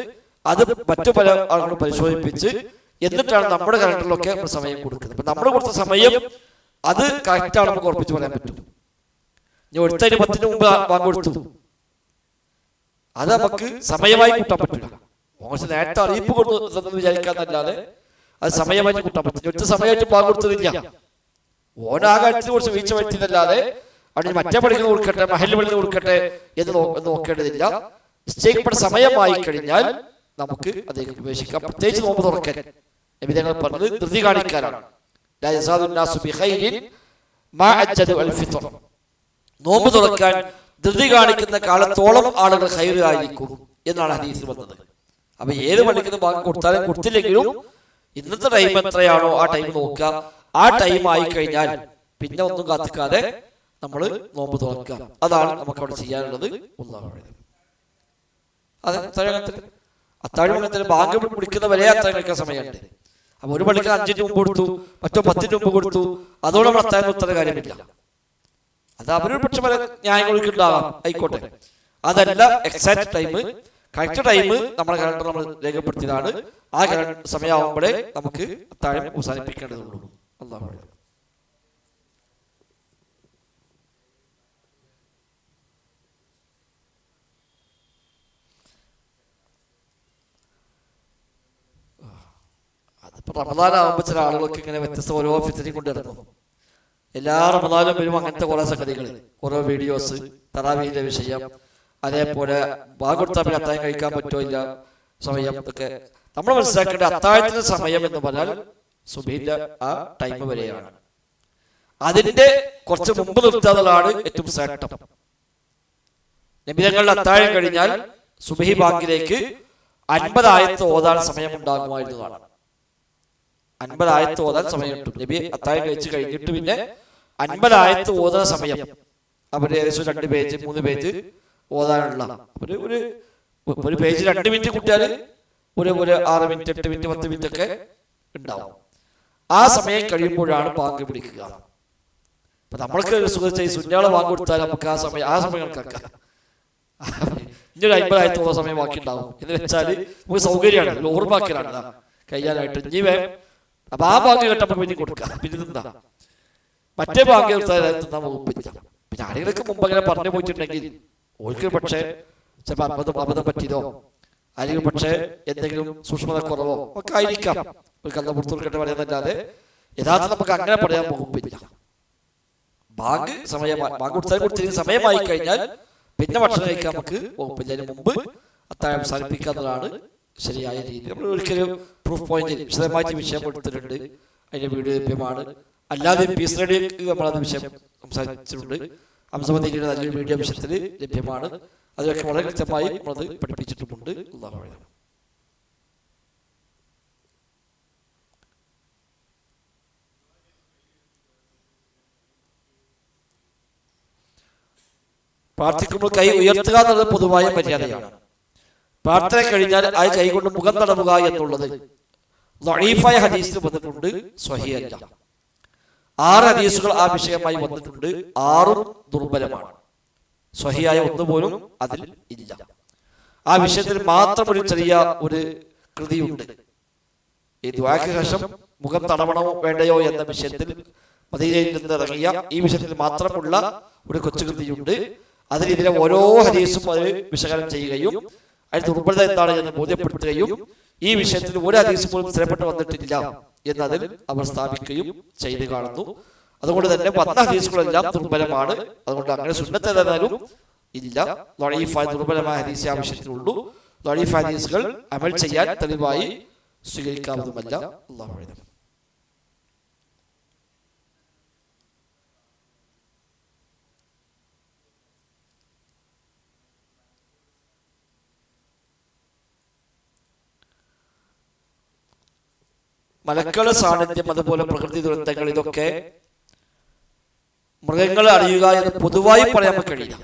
അത് മറ്റു പല ആളുകളും പരിശോധിപ്പിച്ച് എന്നിട്ടാണ് നമ്മുടെ കലണ്ടറിലൊക്കെ നമ്മൾ സമയം കൊടുക്കുന്നത്. അപ്പൊ നമ്മൾ കൊടുത്ത സമയം അത് കറക്റ്റാണ് നമുക്ക് ഉറപ്പിച്ച് പറയാൻ പറ്റും. ഞാൻ എടുത്തതിന് 10 മുമ്പ് ബാങ്ക് കൊടുത്തു, അത് നമുക്ക് സമയമായി കൂട്ടാൻ പറ്റില്ല. മോശം നേരത്തെ അറിയിപ്പ് കൊണ്ടുവന്നു വിചാരിക്കാന്നല്ലാതെ അത് സമയമായിട്ട് കൂട്ടാൻ പറ്റില്ല. ഒറ്റ സമയമായിട്ട് ബാങ്ക് കൊടുത്തതില്ല. ഓനാ കാര്യത്തിൽ കുറച്ച് വീഴ്ച വരുത്തിയതല്ലാതെ അവിടെ മറ്റേ പള്ളിയിൽ കൊടുക്കട്ടെ മഹല്ല് പള്ളിയിൽ കൊടുക്കട്ടെ എന്ന് നോക്കേണ്ടതില്ല. നിശ്ചയിക്കപ്പെട്ട സമയമായി കഴിഞ്ഞാൽ നമുക്ക് അതിലേക്ക് പ്രവേശിക്കാം. പ്രത്യേകിച്ച് നോമ്പ് തുറക്കാൻ നബി തങ്ങൾ പറഞ്ഞത് ധൃതി കാണിക്കാനാണ്. നോമ്പ് തുറക്കാൻ ധൃതി കാണിക്കുന്ന കാലത്തോളം ആളുകൾ ഖൈറായിരിക്കും എന്നാണ് ഹദീസിൽ വന്നത്. അപ്പൊ ഏത് പള്ളിക്കുന്ന ബാങ്ക് കൊടുത്താലും കൊടുത്തില്ലെങ്കിലും ഇന്നത്തെ ടൈം എത്രയാണോ ആ ടൈം നോക്കുക. ആ ടൈം ആയി കഴിഞ്ഞാൽ പിന്നെ ഒന്നും കാത്തിക്കാതെ നമ്മൾ നോമ്പ് തുറക്കുക. അതാണ് നമുക്ക് അവിടെ ചെയ്യാനുള്ളത്. അതെ, അത്താഴത്തിന് ബാങ്ക് വിളിക്കുന്നവരെ അത്താഴം കഴിക്കാൻ സമയമുണ്ട്. അപ്പൊ ഒരു പള്ളിക്ക് 5 മുമ്പ് കൊടുത്തു, മറ്റോ 10 മുമ്പ് കൊടുത്തു, അതോടെ നമ്മൾ അത്താഴം നിർത്തേണ്ട കാര്യമില്ല. അത് അവരൊരു പക്ഷെ പല ന്യായങ്ങൾക്ക് ഉണ്ടാവാം, ആയിക്കോട്ടെ. അതല്ല എക്സാക്ട് ടൈം, കറക്റ്റ് ടൈം നമ്മുടെ കലണ്ടർ നമ്മൾ രേഖപ്പെടുത്തിയതാണ്. ആ സമയമാകുമ്പോഴേ നമുക്ക് അത്താഴം അവസാനിപ്പിക്കേണ്ടതുള്ളൂ. അല്ലാഹു അക്ബർ. അതിപ്പോ റമദാനാകുമ്പോൾ ചില ആളുകൾക്ക് ഇങ്ങനെ വ്യത്യസ്ത ഓരോ ഫിത്നയും കൊണ്ടിരുന്നു. എല്ലാ റമദാനും വരും അങ്ങനത്തെ കുറെ സംഗതികൾ, ഓരോ വീഡിയോസ്, തറാവീഹിന്റെ വിഷയം, അതേപോലെ ബാങ്കൊടുത്താൽ പിന്നെ അത്താഴം കഴിക്കാൻ പറ്റോ ഇല്ല സമയം ഒക്കെ. നമ്മൾ മനസ്സിലാക്കേണ്ട അത്താഴത്തിന്റെ സമയം എന്ന് പറഞ്ഞാൽ സുബഹിന്റെ ആ ടൈം വരെയാണ്. അതിന്റെ കുറച്ച് മുമ്പ് നിർത്താനുള്ളതാണ് ഏറ്റവും ശ്രേഷ്ഠം. നബിതങ്ങളുടെ അത്താഴം കഴിഞ്ഞാൽ സുബഹി ബാങ്കിലേക്ക് 50 ആയത്ത് ഓതാൻ സമയം ഉണ്ടാകുമായിരുന്നതാണ്. 50 ആയത്ത് ഓതാൻ സമയം കിട്ടും. നബി അത്താഴം കഴിച്ച് കഴിഞ്ഞിട്ട് പിന്നെ 50 ആയത്ത് ഓതുന്ന സമയം അവര് ഏകദേശം 2 പേജ് 3 പേജ് ഓതാനുള്ള ഒരു പേജ് 2 മിനിറ്റ് കൂട്ടിയാൽ ഒരു 6 മിനിറ്റ് 8 മിനിറ്റ് 10 മിനിറ്റ് ഒക്കെ ഉണ്ടാവും. ആ സമയം കഴിയുമ്പോഴാണ് ബാങ്ക് പിടിക്കുക. അപ്പൊ നമ്മൾക്ക് സുഖം സുന്നാളെ ബാങ്ക് കൊടുത്താൽ നമുക്ക് ആ സമയം കണക്കാക്കാം. ഇനി 50 ആയത്ത് ഓരോ സമയം ബാക്കി ഉണ്ടാവും എന്ന് വെച്ചാല് നമുക്ക് സൗകര്യമാണ്, ഓർമ്മാക്കലാണ് കഴിയാനായിട്ട്. ഇനി അപ്പൊ ആ ബാങ്ക് കേട്ടപ്പോ പിന്നെ കൊടുക്കാം, പിന്നെ തിന്നാ. മറ്റേ ബാങ്ക് തിന്നാൻ വകുപ്പില്ല. പിന്നെ ആരെങ്കിലൊക്കെ മുമ്പ് അങ്ങനെ പറഞ്ഞു പോയിട്ടുണ്ടെങ്കിൽ ഓർക്ക് പക്ഷേ ചിലപ്പോൾ അബദ്ധം പറ്റിയതോ അല്ലെങ്കിൽ പക്ഷേ എന്തെങ്കിലും സൂക്ഷ്മത കുറവോ ഒക്കെ ആയിരിക്കാം. ഒരു കള്ള പുറത്തുകൊടുക്കട്ടെ പറയുന്നല്ലാതെ യഥാർത്ഥം നമുക്ക് അങ്ങനെ പറയാൻ വകുപ്പില്ല. ബാങ്ക് കൊടുത്തതിന് സമയമായി കഴിഞ്ഞാൽ പിന്നെ ഭക്ഷണം കഴിക്കാൻ നമുക്ക് വകുപ്പില്ല. അതിന് മുമ്പ് അത്താഴം അവസാനിപ്പിക്കാവുന്നതാണ് ശരിയായ രീതി. നമ്മൾ ഒരിക്കലും പ്രൂഫ് പോയിന്റിൽ വിശദമായിട്ട് വിഷയം എടുത്തിട്ടുണ്ട്, അതിൻ്റെ വീഡിയോ ലഭ്യമാണ്. അല്ലാതെ പീസ് റേഡിയോക്ക് നമ്മളത് വിഷയം സംസാരിച്ചിട്ടുണ്ട്. അംസമതിയുടെ നല്ലൊരു വീഡിയോ വിഷയത്തിൽ ലഭ്യമാണ്. അതിലൊക്കെ വളരെ കൃത്യമായി നമ്മളത് പഠിപ്പിച്ചിട്ടുമുണ്ട്. അല്ലാഹു അഅലം. പ്രാർത്ഥിക്കുമ്പോൾ കൈ ഉയർത്തുക എന്നുള്ളത് പൊതുവായ മര്യാദയാണ്. പ്രാർത്ഥന കഴിഞ്ഞാൽ ആ കൈ കൊണ്ട് മുഖം തടവുക എന്നുള്ളത് ദഈഫായ ഹദീസിൽ വന്നിട്ടുണ്ട്, സ്വഹീഹല്ല. 6 ഹദീസുകൾ ആ വിഷയമായി വന്നിട്ടുണ്ട്, 6ഉം ദുർബലമാണ്. സ്വഹീഹായ ഒന്നുപോലും അതിൽ ഇല്ല. ആ വിഷയത്തിൽ മാത്രം ഒരു ചെറിയ ഒരു കൃതിയുണ്ട്. ഈ ദുആക്ക് ശേഷം മുഖം തടവണമോ വേണ്ടയോ എന്ന വിഷയത്തിൽ മദീനയിൽ നിന്ന് ഇറങ്ങിയ ഈ വിഷയത്തിൽ മാത്രമുള്ള ഒരു കൊച്ചുകൃതിയുണ്ട്. അതിനെതിരെ ഓരോ ഹദീസും അത് വിശകലനം ചെയ്യുകയും അതിന് ദുർബലത എന്താണ് എന്ന് ബോധ്യപ്പെടുത്തുകയും ഈ വിഷയത്തിൽ ഒരു ഹദീസ് പോലും സ്ഥിരപ്പെട്ട് വന്നിട്ടില്ല എന്നതിൽ അവർ സ്ഥാപിക്കുകയും ചെയ്ത് കാണുന്നു. അതുകൊണ്ട് തന്നെ വന്ന ഹദീസുകളെല്ലാം ദുർബലമാണ്. അതുകൊണ്ട് അങ്ങനെ സുന്നത്ത് ഏതായാലും ഇല്ല. ദഈഫായ ദുർബലമായ ഹദീസ് ആ വിഷയത്തിലുള്ളൂ. ദഈഫ് ഹദീസുകൾ അമൽ ചെയ്യാൻ തെളിവായി സ്വീകരിക്കാവുന്നതുമല്ല. അല്ലാഹു അഅലം. മലക്കളുടെ സാന്നിധ്യം, അതുപോലെ പ്രകൃതി ദുരന്തങ്ങൾ, ഇതൊക്കെ മൃഗങ്ങളെ അറിയുക എന്ന് പൊതുവായി പറയാൻ കഴിയില്ല.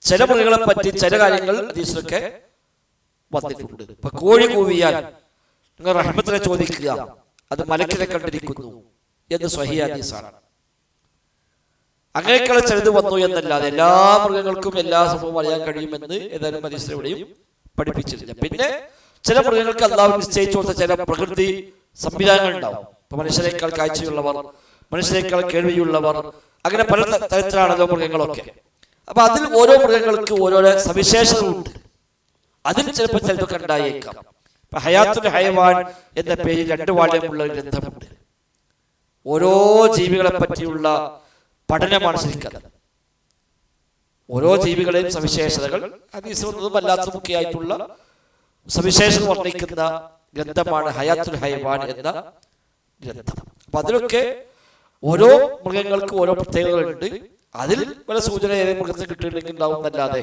ചില മൃഗങ്ങളെ പറ്റി ചില കാര്യങ്ങൾ ഹദീസിലൊക്കെ വന്നിട്ടുണ്ട്. ഇപ്പൊ കോഴി കൂവിയാൽ നിങ്ങൾ റഹ്മത്തിനെ ചോദിക്കുക, അത് മലക്കിനെ കണ്ടിരിക്കുന്നു എന്ന് സ്വഹീഹ് ഹദീസാണ്. അങ്ങനെയൊക്കെയുള്ള ചിലത് വന്നു എന്നല്ലാതെ എല്ലാ മൃഗങ്ങൾക്കും എല്ലാ സംഭവവും അറിയാൻ കഴിയുമെന്ന് ഏതായാലും ഹദീസിലെവിടെയും പഠിപ്പിച്ചിട്ടില്ല. പിന്നെ ചില മൃഗങ്ങൾക്ക് അല്ലാഹു നിശ്ചയിച്ചു കൊടുത്ത ചില പ്രകൃതി സംവിധാനങ്ങൾ ഉണ്ടാവും. ഇപ്പൊ മനുഷ്യരെക്കാൾ കാഴ്ചയുള്ളവർ, മനുഷ്യരെക്കാൾ കേൾവിയുള്ളവർ, അങ്ങനെ പല തരത്തിലാണല്ലോ മൃഗങ്ങളൊക്കെ. അപ്പൊ അതിൽ ഓരോ മൃഗങ്ങൾക്ക് ഓരോരോ സവിശേഷത ഉണ്ട്. അതിൽ ചിലപ്പോൾ ചിലതൊക്കെ ഉണ്ടായേക്കാം. ഇപ്പൊ ഹയാത്തുൽ ഹയവാൻ എന്ന പേരിൽ 2 വാള്യമുള്ള ഒരു ഗ്രന്ഥമുണ്ട്. ഓരോ ജീവികളെ പറ്റിയുള്ള പഠനമാണ് ശരിക്കത്. ഓരോ ജീവികളെയും സവിശേഷതകൾ ഹദീസും അല്ലാത്തതുമൊക്കെ ആയിട്ടുള്ള സവിശേഷത വർണ്ണിക്കുന്ന ഗ്രന്ഥമാണ് ഹയാത്തുൽ ഹയവാൻ എന്ന ഗ്രന്ഥം. അപ്പൊ അതിലൊക്കെ ഓരോ മൃഗങ്ങൾക്ക് ഓരോ പ്രത്യേകതകളുണ്ട്. അതിൽ പല സൂചന ഏതെങ്കിലും മൃഗത്തിൽ കിട്ടിയിട്ടുണ്ടെങ്കിൽ ഉണ്ടാവും എന്നല്ലാതെ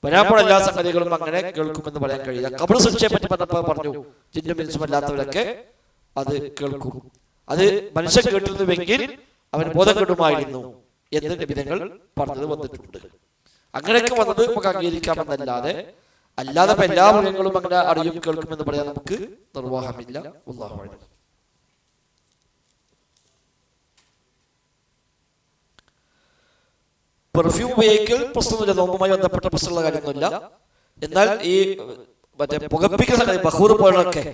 വരാപ്പോൾ എല്ലാ സംഗതികളും അങ്ങനെ കേൾക്കുമെന്ന് പറയാൻ കഴിയില്ല. ഖബർ ശിക്ഷയെ പറ്റി പറഞ്ഞപ്പോൾ പറഞ്ഞു, ജിന്നും ഇൻസും അല്ലാത്തവരൊക്കെ അത് കേൾക്കും. അത് മനുഷ്യൻ കേട്ടിരുന്നുവെങ്കിൽ അവൻ ബോധം കെടുമായിരുന്നു എന്ന് നിബിധങ്ങൾ പറഞ്ഞത് വന്നിട്ടുണ്ട്. അങ്ങനെയൊക്കെ വന്നത് നമുക്ക് അംഗീകരിക്കാമെന്നല്ലാതെ അല്ലാതെ എല്ലാ മൃഗങ്ങളും അങ്ങനെ അറിയും കേൾക്കുമെന്ന് പറയാൻ നമുക്ക് നിർവാഹമില്ല. അല്ലാഹു അഅലം. പെർഫ്യൂം ഉപയോഗിക്കൽ പ്രശ്നമില്ല, നോമ്പുമായി ബന്ധപ്പെട്ട പ്രശ്നമുള്ള കാര്യമൊന്നുമില്ല. എന്നാൽ ഈ മറ്റേ പുകപ്പിക്കുന്ന ബഹൂർ പോലൊക്കെ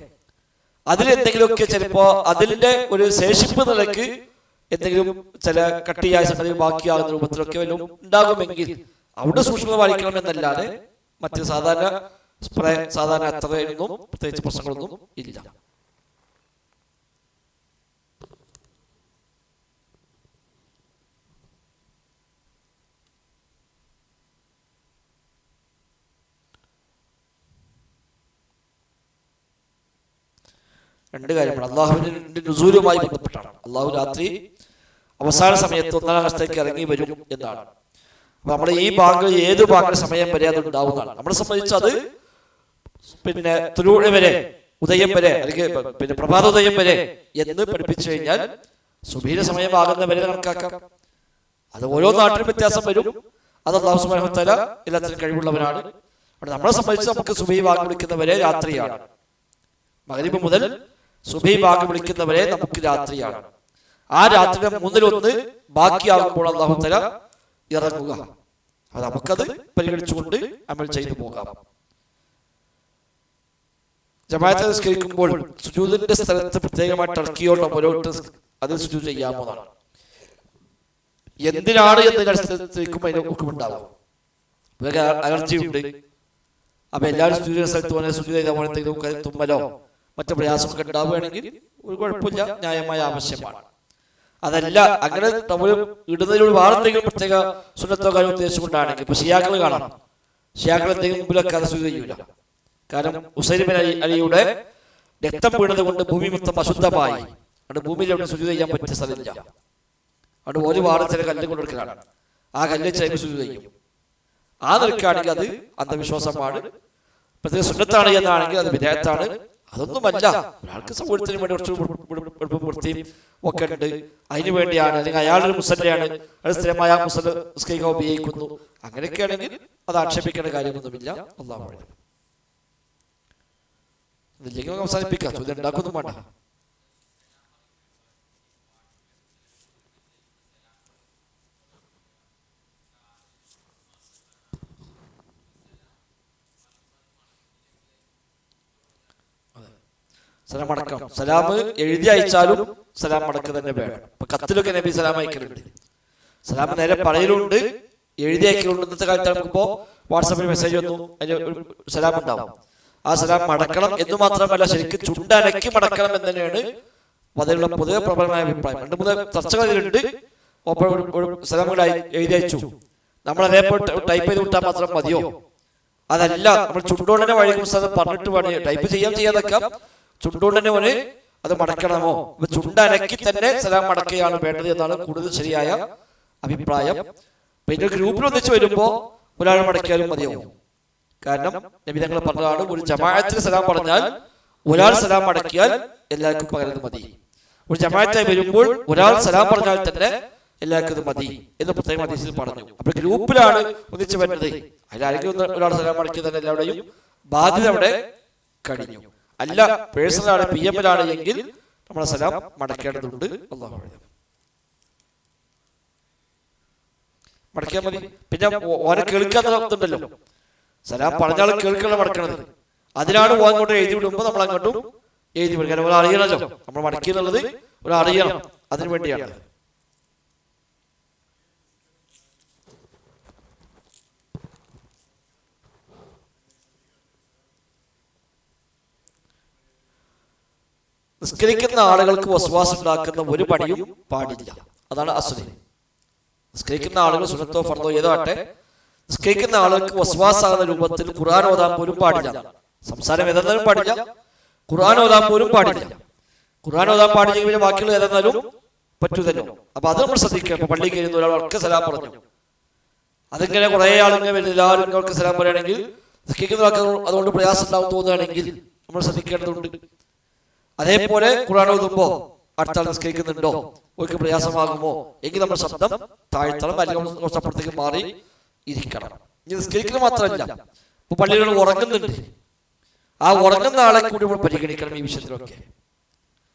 അതിലെന്തെങ്കിലുമൊക്കെ ചിലപ്പോ അതിന്റെ ഒരു ശേഷിപ്പ് നിലയ്ക്ക് എന്തെങ്കിലും ചില കട്ടിയായ സംഗതി ബാക്കിയാകുന്ന രൂപത്തിലൊക്കെ വല്ലതും ഉണ്ടാകുമെങ്കിൽ അവിടെ സൂക്ഷ്മത പാലിക്കണമെന്നല്ലാതെ മറ്റ് സാധാരണ സ്പ്രേ സാധാരണ അത്രയൊന്നും പ്രത്യേകിച്ച് പ്രശ്നങ്ങളൊന്നും ഇല്ല. രണ്ട് കാര്യമാണ്. അള്ളാഹുവിന്റെ നുസൂലുമായി ബന്ധപ്പെട്ടാണ്. അള്ളാഹു രാത്രി അവസാന സമയത്ത് 1-ാം ആകാശത്തേക്ക് ഇറങ്ങി വരും എന്നാണ്. അപ്പൊ നമ്മുടെ ഈ ബാങ്ക് ഏത് ബാങ്കിന്റെ സമയം വരെ അത് ഉണ്ടാവുന്നതാണ്. നമ്മളെ സംബന്ധിച്ച് അത് പിന്നെ തുലൂഴ് വരെ, ഉദയം വരെ, അല്ലെങ്കിൽ പിന്നെ പ്രഭാതോദയം വരെ എന്ന് പഠിപ്പിച്ചു കഴിഞ്ഞാൽ സുബഹിയുടെ സമയമാകുന്ന വരെ കണക്കാക്കാം. അത് ഓരോ നാട്ടിലും വ്യത്യാസം വരും. അത് അല്ലാഹു സുബ്ഹാനഹു വ തആല എല്ലാത്തിനും കഴിവുള്ളവനാണ്. അവിടെ നമ്മളെ സംബന്ധിച്ച് നമുക്ക് സുബഹി ബാങ്ക് വിളിക്കുന്നവരെ രാത്രിയാണ്. മഗ്രിബ് മുതൽ സുബഹി ബാങ്ക് വിളിക്കുന്നവരെ നമുക്ക് രാത്രിയാണ്. ആ രാത്രിയുടെ 1/3 ബാക്കിയാകുമ്പോൾ അല്ലാഹു തആല ഇറങ്ങുക. അത് നമുക്കത് പരിഗണിച്ചുകൊണ്ട് അമൽ ചെയ്തു പോകാം. ജമാഅത്ത് നിസ്കരിക്കുമ്പോൾ സുജൂദിന്റെ സ്ഥലത്ത് പ്രത്യേകമായി ടർക്കിയോട്ടോ പൊരോട്ട് അതിൽ സുജൂദ് ചെയ്യാവുന്നതാണ്. എന്തിനാണ് എന്നതിന്റെ അടിസ്ഥാനത്തിലേക്കും അതിന്റെ ഹുക്മുണ്ടാവും. അലർജി ഉണ്ട്, അപ്പൊ എല്ലാവരും സുജൂദിന്റെ സ്ഥലത്ത് പോലെ സുജൂദ് ചെയ്ത പോലെ എന്തെങ്കിലും തുമ്മലോ മറ്റു പ്രയാസമൊക്കെ ഉണ്ടാവുകയാണെങ്കിൽ ഒരു കുഴപ്പമില്ല, ന്യായമായ ആവശ്യമാണ്. അതല്ല അങ്ങനെ നമ്മൾ ഇടുന്നതിലൂടെ വേറെ എന്തെങ്കിലും പ്രത്യേക സുന്നത്തോ കാര്യം ഉദ്ദേശിച്ചുകൊണ്ടാണെങ്കിൽ, ഇപ്പൊ ഷിയാക്കൾ കാണാം, ഷിയാക്കൾ എന്തെങ്കിലും മുമ്പിലൊക്കെ അത് സുജൂദ് ചെയ്യൂല. കാരണം ഹുസൈൻ ബിൻ അലിയുടെ രക്തം വീണത് കൊണ്ട് ഭൂമി മൊത്തം അശുദ്ധമായി. അവിടെ ഭൂമിയിൽ അവിടെ സുജൂദ് ചെയ്യാൻ പറ്റിയ സ്ഥലമില്ല. അവിടെ ഒരു വാറ ചില കല്ല് കൊണ്ടെടുക്കലാണ്. ആ കല്ല് ചില സുജൂദ് ചെയ്യും. ആ നിൽക്കുകയാണെങ്കിൽ അത് അന്ധവിശ്വാസമാണ്. പ്രത്യേക സുന്നത്താണ് എന്നാണെങ്കിൽ അത് വിദേഹത്താണ്. അതൊന്നുമല്ല. ഒരാൾക്ക് സൗകര്യത്തിന് വേണ്ടി കുറച്ച് എളുപ്പം വൃത്തിയും ഒക്കെ ഉണ്ട്. അതിനു വേണ്ടിയാണ്, അല്ലെങ്കിൽ അയാളൊരു മുസല്ലയാണ്, അയാൾ സ്ഥിരമായ മുസല്ല നിസ്കരിക്കാൻ ഉപയോഗിക്കുന്നു. അങ്ങനെയൊക്കെ ആണെങ്കിൽ അത് ആക്ഷേപിക്കേണ്ട കാര്യമൊന്നുമില്ല. അല്ലാഹു അഅലം. ഇതിലേക്ക് അവസാനിപ്പിക്കാം. ചോദ്യം ഉണ്ടാക്കൊന്നും വേണ്ട. സലാം മടക്കണം. സലാം എഴുതി അയച്ചാലും സലാം മടക്ക് തന്നെ വേണം. ഇപ്പൊ കത്തിലൊക്കെ നബി സലാം അയക്കലുണ്ട്. സലാം നേരെ പറയലുണ്ട്, എഴുതി അയക്കലുണ്ട്. ഇന്നത്തെ കാലത്ത് നമുക്കിപ്പോ വാട്സാപ്പിൽ മെസ്സേജ് വന്നു, അതിന് സലാം ഉണ്ടാവും. ആ സലാം മടക്കണം എന്ന് മാത്രമല്ല, ശരിക്കും ചുണ്ടനക്കി മടക്കണം എന്ന് തന്നെയാണ് അതിലുള്ള പൊതുവെ പ്രബലമായ അഭിപ്രായം. 2-3 ചർച്ചകളിലുണ്ട്. സലാമുകൾ എഴുതി അയച്ചു, നമ്മൾ അതേപോലെ ടൈപ്പ് ചെയ്ത് വിട്ടാൽ മാത്രം മതിയോ? അതല്ല, നമ്മൾ ചുണ്ടോണ്ടനെ വഴി പറഞ്ഞിട്ട് വേണം ടൈപ്പ് ചെയ്യാതൊക്കെ. ചുണ്ടോണ്ടനെ പോലെ അത് മടക്കണമോ? അപ്പൊ ചുണ്ടനക്കി തന്നെ സലാം മടക്കുകയാണ് വേണ്ടത് എന്നാണ് കൂടുതൽ ശരിയായ അഭിപ്രായം. പിന്നെ ഗ്രൂപ്പിൽ ഒന്നിച്ച് വരുമ്പോ ഒരാൾ മടക്കിയാലും മതിയാവും. കാരണം നബി തങ്ങൾ പറഞ്ഞതാണ്, ഒരു ജമാഅത്തിന് സലാം പറഞ്ഞാൽ ഒരാൾ സലാം മടക്കിയാൽ എല്ലാവർക്കും പകരുന്നത് മതി. ഒരു ജമാഅത്തായി വരുമ്പോൾ ഒരാൾ സലാം പറഞ്ഞാൽ തന്നെ എല്ലാവർക്കും ഇത് മതി എന്ന് പ്രത്യേകം ഹദീസിൽ പറഞ്ഞു. അപ്പൊ ഗ്രൂപ്പിലാണ് ഒന്നിച്ച് വരുന്നത്. അതിലാരെങ്കിലും ഒരാൾ സലാം മടക്കി തന്നെ എല്ലാവരുടെയും ബാധ്യത അവിടെ കഴിഞ്ഞു. അല്ല, പേഴ്സണലാണ്, PM ലാണ് എങ്കിൽ നമ്മളെ സലാം മടക്കേണ്ടതുണ്ട്. അല്ലാഹു അഅലം. മടക്കിയാൽ മതി. പിന്നെ ഓനെ കേൾക്കാന്നുണ്ടല്ലോ, സലാം പറഞ്ഞാൽ കേൾക്കണം മടക്കണത്. അതിനാണ് അങ്ങോട്ട് എഴുതി വിടുമ്പോൾ നമ്മൾ അങ്ങോട്ടും എഴുതി വിടും. കാരണം ഒരറിയണല്ലോ നമ്മൾ മടക്കി എന്നുള്ളത്, ഒരറിയണം. അതിനു വേണ്ടിയാണ്. നിസ്കരിക്കുന്ന ആളുകൾക്ക് വസ്വാസ് ഉണ്ടാക്കുന്ന ഒരു പണിയും പാടില്ല. അതാണ് അസ്ലി. നിസ്കരിക്കുന്ന ആളുകൾ സുന്നത്തോ ഫർദോ ഏതോ ആട്ടെ, നിസ്കരിക്കുന്ന ആളുകൾക്ക് വസ്വാസാകുന്ന രൂപത്തിൽ ഖുർആൻ ഓതാൻ പോലും പാടില്ല. സംസാരം ഏതെന്നാലും പാടില്ല, ഖുർആൻ ഓതാൻ പോലും പാടില്ല. ഖുർആൻ ഓതാൻ പാടില്ലെങ്കിൽ പിന്നെ ബാക്കിയുള്ള ഏതെന്നാലും പറ്റൂതല്ലോ. അപ്പൊ അത് നമ്മൾ ശ്രദ്ധിക്കണം. ഇപ്പൊ പള്ളിയിൽ കയറുന്ന ഒരാൾക്ക് സലാം പറഞ്ഞു, അതിങ്ങനെ കുറെ ആളിങ്ങനെ വരുന്ന എല്ലാവരും അവർക്ക് സലാം പറയുകയാണെങ്കിൽ നിസ്കരിക്കുന്ന ആൾക്ക് അതുകൊണ്ട് പ്രയാസം ഉണ്ടാവും തോന്നുകയാണെങ്കിൽ നമ്മൾ ശ്രദ്ധിക്കേണ്ടതുണ്ട്. അതേപോലെ ഖുർആൻ ഓതുമ്പോ അടുത്ത ആൾ നിസ്കരിക്കുന്നുണ്ടോ, അവർക്ക് പ്രയാസമാകുമോ എങ്കിൽ നമ്മൾ ശബ്ദം താഴ്ത്തണം, അല്ലെങ്കിൽ കുറച്ചപ്പുറത്തേക്ക് മാറി ഇരിക്കണം. ഇനി നിസ്കരിക്കുന്നത് മാത്രമല്ല, ഇപ്പൊ പള്ളികൾ ഉറങ്ങുന്നുണ്ട്, ആ ഉറങ്ങുന്ന ആളെ കൂടി നമ്മൾ പരിഗണിക്കണം ഈ വിഷയത്തിലൊക്കെ.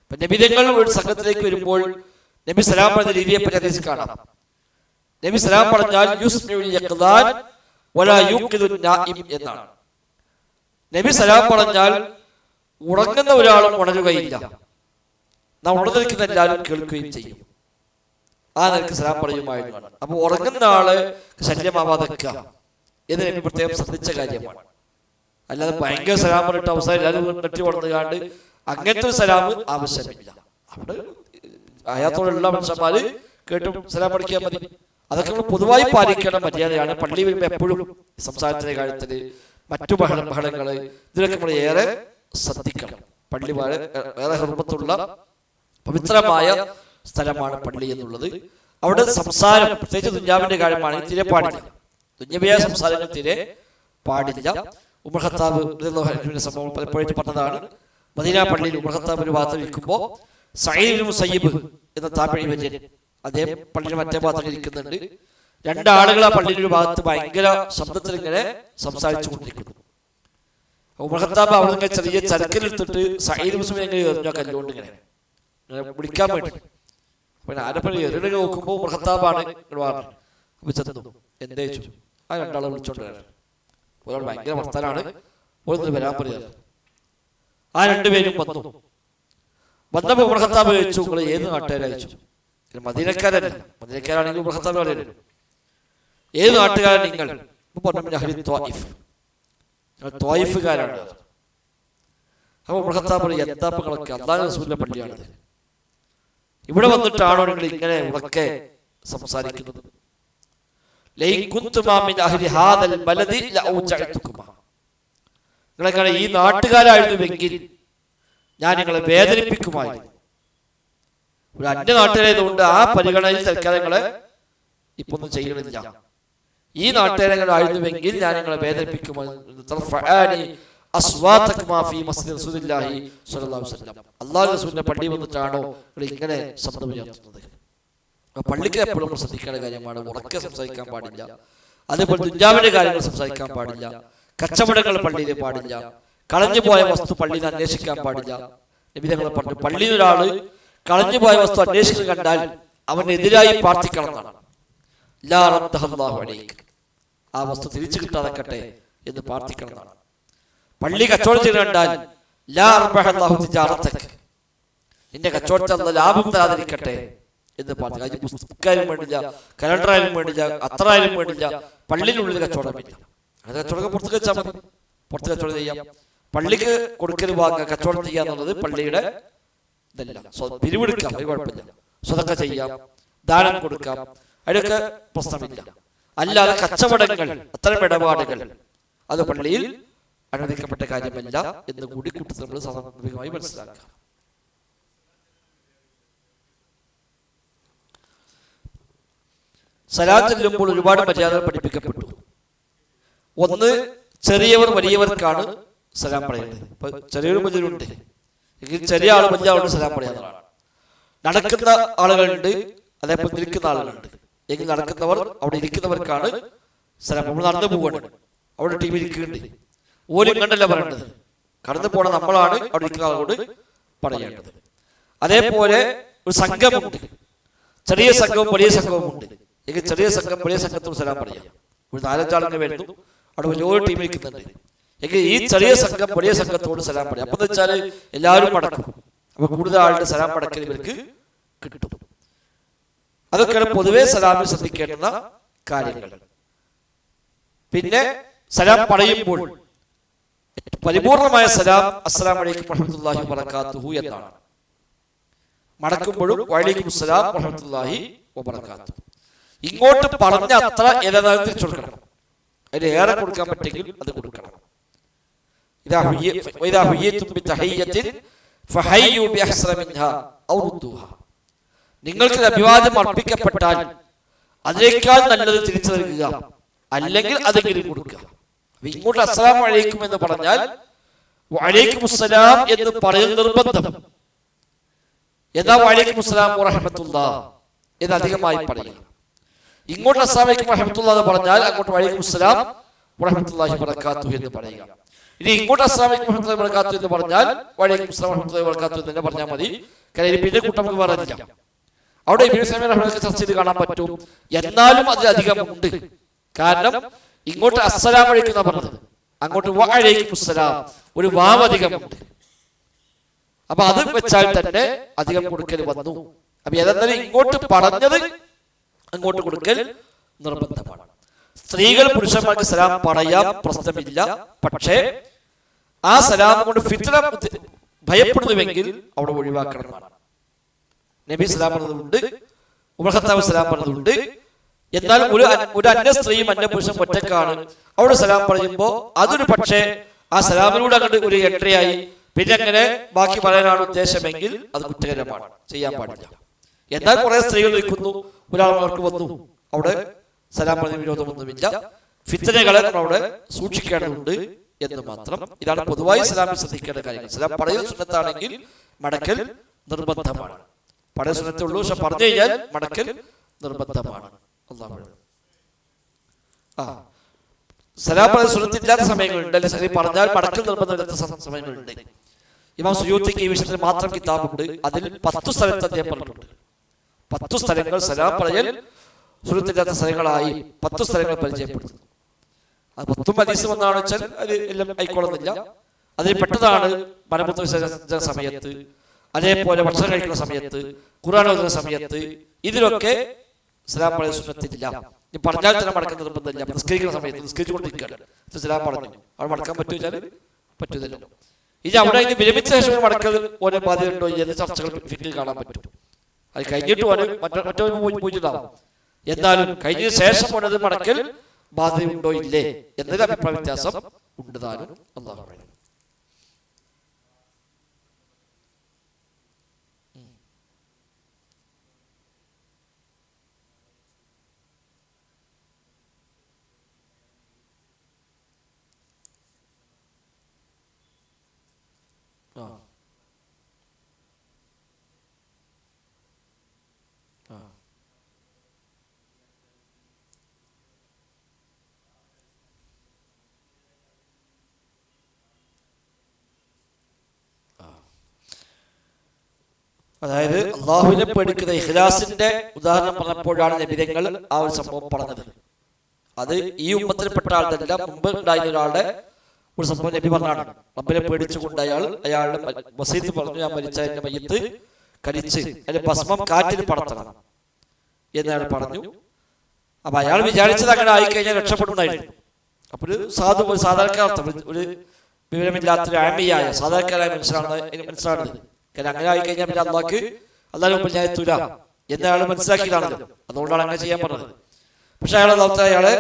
ഇപ്പൊ നബിതങ്ങൾ ഒരു സംഘത്തിലേക്ക് വരുമ്പോൾ നബി സലാം പറഞ്ഞ രീതിയെ പറ്റി ഹദീസിൽ കാണാം. നബി സലാം പറഞ്ഞാൽ എന്നാണ്. നബി സലാം പറഞ്ഞാൽ ഉറങ്ങുന്ന ഒരാളും ഉണരുകയില്ല, നാം ഉണർന്നിരിക്കുന്ന എല്ലാവരും കേൾക്കുകയും ചെയ്യും. ആ നിലക്ക് സലാം പറയുമായിരുന്നു. അപ്പൊ ഉറങ്ങുന്ന ആള് ശല്യമാവാതെക്കുക എന്ന് നബി പ്രത്യേകം ശ്രദ്ധിച്ച കാര്യമാണ്. അല്ലാതെ ഭയങ്കര സലാം പറഞ്ഞിട്ട് അവസാനം എല്ലാവരും നെറ്റി ഉണർന്നുകാണ്ട് അങ്ങനത്തെ ഒരു സലാം ആവശ്യമില്ല. അവിടെ ആയത്തോടുള്ള മനുഷ്യന്മാര് കേട്ടും സലാം പഠിക്കാൻ മതി. അതൊക്കെ നമ്മൾ പൊതുവായി പാലിക്കേണ്ട മര്യാദയാണ്. പള്ളി വരുമ്പോൾ എപ്പോഴും സംസാരത്തിന്റെ കാര്യത്തില് മറ്റു ബഹളങ്ങള് ഇതിലൊക്കെ നമ്മൾ ഏറെ ശ്രദ്ധിക്കണം. പള്ളി ഏറെ ഹുർമത്തുള്ള പവിത്രമായ സ്ഥലമാണ് പള്ളി എന്നുള്ളത്. അവിടെ സംസാരം, പ്രത്യേകിച്ച് ദുന്യാവിന്റെ കാര്യമാണെങ്കിൽ തീരെ പാടില്ല. ദുന്യവിയായ സംസാരങ്ങൾ തീരെ പാടില്ല. ഉമർ ഖത്താബ് സംഭവം പലപ്പോഴും പറഞ്ഞതാണ്. മദീന പള്ളിയിൽ ഉമർ ഖത്താബ് ഒരു ഭാഗത്ത് ഇരിക്കുമ്പോൾ സഈദ് ഇബ്നു മുസയ്യിബ് എന്ന താബിഈ വര്യൻ അദ്ദേഹം പള്ളിയുടെ മറ്റേ ഭാഗത്ത് ഇരിക്കുന്നുണ്ട്. രണ്ടാളുകൾ ആ പള്ളിയുടെ ഒരു ഭാഗത്ത് ഭയങ്കര ശബ്ദത്തിൽ ഇങ്ങനെ സംസാരിച്ചു കൊണ്ടിരിക്കുന്നു. ഉമർ ഖത്താബ് അവിടെ നിന്ന് ചെറിയ ചരക്കിലെടുത്തിട്ട് സഈദ് മുസ്ലിം എങ്ങനെ എറിഞ്ഞു, കല്ലുകൊണ്ട് ഇങ്ങനെ വിളിക്കാൻ വേണ്ടി. അപ്പൊ ആരെപ്പള്ളി എറിഞ്ഞ നോക്കുമ്പോൾ ഉമർ ഖത്താബാണ് ചെന്നു. എന്തേ ചോദിച്ചു. ആ രണ്ടാളെ വിളിച്ചോണ്ട് വരാൻ, ഒരാൾ ഭയങ്കര വർത്താനാണ്, ഓരോന്ന് വരാൻ പറയാറ്. ആ രണ്ടുപേരും വന്നു. വന്നപ്പോ ഉമർ ഖത്താബ് ചോദിച്ചു, നിങ്ങൾ ഏത് നാട്ടുകാരെ അയച്ചു? മദീനക്കാരല്ല, മദീനക്കാരാണെങ്കിൽ ഉമർ ഖത്താബ് പറയുന്നത് ഏത് നാട്ടുകാരൻ നിങ്ങൾ? ത്വായിഫുകാരാണ്. അപ്പൊ ഉമർ ഖത്താബ് പറയും, എന്താപ്പങ്ങളൊക്കെ അല്ലാഹു റസൂലിന്റെ പള്ളിയാണിത്, ഇവിടെ വന്നിട്ടാണോ നിങ്ങൾ ഇങ്ങനെ ഉറക്കെ സംസാരിക്കുന്നത്? നിങ്ങളെ ഈ നാട്ടുകാരായിരുന്നുവെങ്കിൽ ഞാൻ നിങ്ങളെ വേദനിപ്പിക്കുമായിരുന്നു. ഒരു അന്യ നാട്ടുകാരായതുകൊണ്ട് ആ പരിഗണനയിൽ തൽക്കാലം നിങ്ങളെ ഇപ്പൊ ഒന്നും ചെയ്യണില്ല. ഈ നാട്ടുകാരായിരുന്നുവെങ്കിൽ ഞാൻ നിങ്ങളെ വേദനിപ്പിക്കുമായിരുന്നു. അള്ളാഹു റസൂലിന്റെ പള്ളി വന്നിട്ടാണോ ഇങ്ങനെ ശബ്ദം ഉയർത്തുന്നത്? പള്ളിക്ക് എപ്പോഴും ശ്രദ്ധിക്കേണ്ട കാര്യമാണ്. ഉറക്കെ സംസാരിക്കാൻ പാടില്ല. അതേപോലെ ദുന്യാവിന്റെ കാര്യങ്ങൾ സംസാരിക്കാൻ പാടില്ല. കച്ചവടങ്ങൾ പള്ളിയിൽ പാടില്ല. കളഞ്ഞുപോയ വസ്തു പള്ളിയിൽ അന്വേഷിക്കാൻ പാടില്ല. നബി തങ്ങൾ പറഞ്ഞു, പള്ളിയിൽ ഒരാള് കളഞ്ഞുപോയ വസ്തു അന്വേഷിക്കുന്നത് കണ്ടാൽ അവനെതിരായി പ്രാർത്ഥിക്കണം എന്നാണ്. ആ വസ്തു തിരിച്ചു കിട്ടാതെക്കട്ടെ എന്ന് പ്രാർത്ഥിക്കണം എന്നാണ്. പള്ളി കച്ചവടം ചെയ്ത് കണ്ടാൽ നിന്റെ കച്ചവടത്തിൽ ലാഭം തരാതിരിക്കട്ടെ എന്ന് പ്രാർത്ഥിക്കാം. അത് പുസ്തകമായാലും വേണ്ടില്ല, കലണ്ടറായാലും വേണ്ടില്ല, അത്രയായാലും വേണ്ടില്ല, പള്ളിയിലുള്ളിൽ കച്ചവടമില്ല. അത് കച്ചവടം പുറത്ത് വെച്ചാൽ മതി, പുറത്ത് കച്ചവടം ചെയ്യാം. പള്ളിക്ക് കൊടുക്കൽ വാങ്ങുക, കച്ചവടം ചെയ്യുക എന്നുള്ളത് പള്ളിയുടെ ഇതല്ല. പിരിവെടുക്കാം, അത് കുഴപ്പമില്ല. സ്വതക്ക ചെയ്യാം, ദാനം കൊടുക്കാം, അതിനൊക്കെ പ്രശ്നമില്ല. അല്ലാതെ കച്ചവടങ്ങൾ, അത്തരം ഇടപാടുകൾ അത് പള്ളിയിൽ അനുവദിക്കപ്പെട്ട കാര്യമല്ല എന്ന് കൂടി കൂട്ടത്തിൽ നമ്മൾ സാധാരണമായി മനസ്സിലാക്കാം. സലാത്ത് ചൊല്ലുമ്പോൾ ഒരുപാട് മര്യാദകൾ പഠിപ്പിക്കപ്പെട്ടു. ഒന്ന്, ചെറിയവർ വലിയവർക്കാണ് സലാം പറയുന്നത്. ഇപ്പൊ ചെറിയൊരു വലിയവരുണ്ട്, എങ്കിൽ ചെറിയ ആൾ വലിയ ആളോട് സലാം പറയാവുന്നതാണ്. നടക്കുന്ന ആളുകളുണ്ട്, അതേപോലെ നിൽക്കുന്ന ആളുകളുണ്ട്. എങ്കിൽ നടക്കുന്നവർ അവിടെ ഇരിക്കുന്നവർക്കാണ് സലാം. നമ്മൾ നടന്നു പോവാണ്, അവിടെ ടീം ഇരിക്കുന്നുണ്ട്, ഓരും കണ്ടല്ല പറയേണ്ടത്. കടന്നു പോണ നമ്മളാണ് അവിടെ ഇരിക്കുന്ന ആളോട് പറയേണ്ടത്. അതേപോലെ ഒരു സംഘമുണ്ട്, ചെറിയ സംഘവും വലിയ സംഘവും ഉണ്ട്. എങ്കിൽ ചെറിയ സംഘം വലിയ സംഘത്തോട് സലാം പറയാം. ഒരു 4-5 ആളുകൾ വരുന്നു, അവിടെ വലിയൊരു ടീം ഇരിക്കുന്നുണ്ട്. എങ്കിൽ ഈ ചെറിയ സംഘം വലിയ സംഘത്തോട് സലാം പറയാം. അപ്പൊ എന്ന് വെച്ചാൽ എല്ലാവരും മടക്കും. അപ്പൊ കൂടുതൽ ആളുടെ സലാം മടക്കൽ ഇവർക്ക് കിട്ടും. അതൊക്കെയാണ് പൊതുവെ സലാമിൽ ശ്രദ്ധിക്കേണ്ടുന്ന കാര്യങ്ങൾ. പിന്നെ സലാം പറയുമ്പോൾ പരിപൂർണമായ സലാം അസ്സലാമു അലൈക്കും വറഹ്മത്തുള്ളാഹി വബറകാതുഹു എന്നാണ്. മടക്കുമ്പോഴും വഅലൈക്കും അസ്സലാം വറഹ്മത്തുള്ളാഹി വബറകാതുഹു. ഇങ്ങോട്ട് പറഞ്ഞ അത്ര ഏതായാലും തിരിച്ചു കൊടുക്കണം. അതിന് ഏറെ കൊടുക്കാൻ പറ്റെങ്കിൽ അത് കൊടുക്കണം. നിങ്ങൾക്ക് അഭിവാദ്യം അർപ്പിക്കപ്പെട്ടാൽ അതിനേക്കാൾ നല്ലത് തിരിച്ചു നൽകുക, അല്ലെങ്കിൽ അതെങ്കിലും കൊടുക്കുക. ഇങ്ങോട്ട് അസ്സലാമു അലൈക്കും എന്ന് പറഞ്ഞാൽ വഅലൈക്കും അസ്സലാം എന്ന് പറയുന്നത് നിർബന്ധം. എന്നാ വഅലൈക്കും അസ്സലാം വറഹ്മത്തുള്ളാഹി എന്ന് അധികമായി പറയുക. ഇങ്ങോട്ട് അസ്സലാമു അലൈക്കും വറഹ്മത്തുള്ളാഹി എന്ന് പറഞ്ഞാൽ അങ്ങോട്ട് വഅലൈക്കും അസ്സലാം വറഹ്മത്തുള്ളാഹി വബറകാതുഹു എന്ന് പറയുക. ഇനി ഇങ്ങോട്ട് അസ്സലാമു അലൈക്കും വറഹ്മത്തുള്ളാഹി വബറകാതുഹു എന്ന് പറഞ്ഞാൽ വഅലൈക്കും അസ്സലാം വറഹ്മത്തുള്ളാഹി വബറകാതുഹു എന്ന് തന്നെ പറഞ്ഞാൽ മതി. കാരണം പിന്നെ കൂട്ടം നമുക്ക് പറഞ്ഞില്ല. അവിടെ ഇബ്നു സൈമീൻ റഹ്മത്തുള്ളാഹി ചർച്ച ചെയ്ത് കാണാൻ പറ്റും. എന്നാലും അതിലധികം ഉണ്ട്. കാരണം ഇങ്ങോട്ട് അസ്സലാമു അലൈക്കും എന്നാ പറഞ്ഞത്, അങ്ങോട്ട് വഅലൈക്കും അസ്സലാം, ഒരു വാവ് അധികമുണ്ട്. അപ്പൊ അത് വെച്ചാൽ തന്നെ അധികം കൊടുക്കൽ വന്നു. അപ്പൊ ഏതെന്നാലും ഇങ്ങോട്ട് പറഞ്ഞത് അങ്ങോട്ട് കൊടുക്കൽ നിർബന്ധമാണ്. സ്ത്രീകൾ പുരുഷന്മാർക്ക് സലാം പറയാം, പ്രശ്നമില്ല. പക്ഷേ ആ സലാം കൊണ്ട് ഫിത്ന ഭയപ്പെടുന്നുവെങ്കിൽ അവിടെ ഒഴിവാക്കണമെന്നാണ്. നബി സലാം പറഞ്ഞതുണ്ട്, ഉമർ ഖത്താബ് സലാം പറഞ്ഞതുണ്ട്. എന്നാൽ ഒരു അന്യ സ്ത്രീയും അന്യ പുരുഷൻ ഒറ്റക്കാണ്, അവിടെ സലാം പറയുമ്പോൾ അതൊരു പക്ഷേ ആ സലാമിലൂടെ അങ്ങോട്ട് ഒരു എൻട്രിയായി പിന്നെ അങ്ങനെ ബാക്കി പറയാനാണ് ഉദ്ദേശമെങ്കിൽ അത് കുറ്റകരമാണ്, ചെയ്യാൻ പാടില്ല. എന്നാൽ കുറെ സ്ത്രീകൾ നിൽക്കുന്നു, ഒരാൾ അവർക്ക് വന്നു, അവിടെ സലാം പറഞ്ഞ വിരോധമൊന്നുമില്ല. ഫിത്നകളെ അവിടെ സൂക്ഷിക്കേണ്ടതുണ്ട് എന്ന് മാത്രം. ഇതാണ് പൊതുവായി സലാമിൽ ശ്രദ്ധിക്കേണ്ട കാര്യങ്ങൾ. സലാം പറയുന്ന സുന്നത്താണെങ്കിൽ മടക്കൽ നിർബന്ധമാണ്. പഴയ സുന്നത്തുള്ളൂ, പക്ഷെ പറഞ്ഞു കഴിഞ്ഞാൽ മടക്കൽ നിർബന്ധമാണ്. സലാം പറയുന്ന സുന്നത്തില്ലാത്ത സമയങ്ങളുണ്ട്, അല്ലെങ്കിൽ പറഞ്ഞാൽ മടക്കൽ നിർബന്ധമില്ലാത്ത സമയങ്ങളുണ്ട്. ഇമാം സുയൂത്തിക്ക് ഈ വിഷയത്തിൽ മാത്രം കിതാബുണ്ട്. അതിൽ 10 സ്ഥലത്ത് അദ്ദേഹം പറഞ്ഞിട്ടുണ്ട്. 10 സ്ഥലങ്ങൾ സലാം പറയൽ സുന്നത്തില്ലാത്ത സ്ഥലങ്ങളായി 10 സ്ഥലങ്ങൾ പരിചയപ്പെടുത്തുന്നു. അത് 10 ഹദീസ് വന്നാണ് വെച്ചാൽ അത് എല്ലാം ആയിക്കൊള്ളുന്നില്ല. അതിൽ പെട്ടതാണ് മലമൂത്ര വിസർജന സമയത്ത്, അതേപോലെ ഭക്ഷണം കഴിക്കുന്ന സമയത്ത്, ഖുർആൻ ഓതുന്ന സമയത്ത്. ഇതിലൊക്കെ സലാം പറയൽ സുന്നത്തില്ല. ഇനി പറഞ്ഞാൽ തന്നെ മടക്കാൻ നിർബന്ധമില്ല. നിസ്കരിക്കുന്ന സമയത്ത് നിസ്കരിച്ചുകൊണ്ടിരിക്കുകയാണ്, സലാം പറഞ്ഞു, അവിടെ മടക്കാൻ പറ്റുമോ വെച്ചാൽ പറ്റൂതല്ലോ. ഇനി അവിടെ ഇനി വിരമിച്ച ശേഷം മടക്കൽ ഓരോ ബാധ്യതയുണ്ടോ എന്ന് ചർച്ചകൾ ഫിറ്റിൽ കാണാൻ പറ്റും. അത് കഴിഞ്ഞിട്ട് ഓരോ മറ്റോ പോയിട്ടുണ്ടാവും. എന്നാലും കഴിഞ്ഞ ശേഷം ഓരോ മടക്കൽ ബാധ്യതയുണ്ടോ ഇല്ലേ എന്നൊരു അഭിപ്രായ വ്യത്യാസം ഉണ്ട് താനും. അല്ലാഹു അഅലം. അതായത് അള്ളാഹുവിനെ പേടിക്കുന്ന ഇഖ്ലാസിന്റെ ഉദാഹരണം പറഞ്ഞപ്പോഴാണ് നബിതങ്ങൾ ആ ഒരു സംഭവം പറഞ്ഞത്. അത് ഈ ഉമ്മത്തിൽപ്പെട്ട ആളുടെ മുമ്പ് ഉണ്ടായിരുന്ന ഒരാളുടെ ഒരു സംഭവം നബി പറഞ്ഞാണ്. റബ്ബിനെ പേടിച്ചുകൊണ്ട് അയാളുടെ വസീത്ത് പറഞ്ഞു, ഞാൻ മരിച്ച എന്റെ മയ്യത്ത് കരിച്ച് അതിന്റെ ഭസ്മം കാറ്റിൽ പടർത്തണം എന്നയാൾ പറഞ്ഞു. അപ്പൊ അയാൾ വിചാരിച്ചത് അങ്ങനെ ആയിക്കഴിഞ്ഞാൽ രക്ഷപ്പെടുന്നായിരുന്നു. അപ്പൊ ഒരു സാധാരണക്കാരർത്ഥം ഒരു വിവരമില്ലാത്തൊരു ആമിയായ സാധാരണക്കാരായ മനസ്സിലാണത്. കാരണം അങ്ങനെ ആയിക്കഴിഞ്ഞാൽ പിന്നെ അള്ളാഹ് മുമ്പിൽ ഞാൻ എത്തൂല എന്നയാൾ മനസ്സിലാക്കിയതാണല്ലോ. അതുകൊണ്ടാണ് അങ്ങനെ ചെയ്യാൻ പറഞ്ഞത്. പക്ഷെ അയാളെ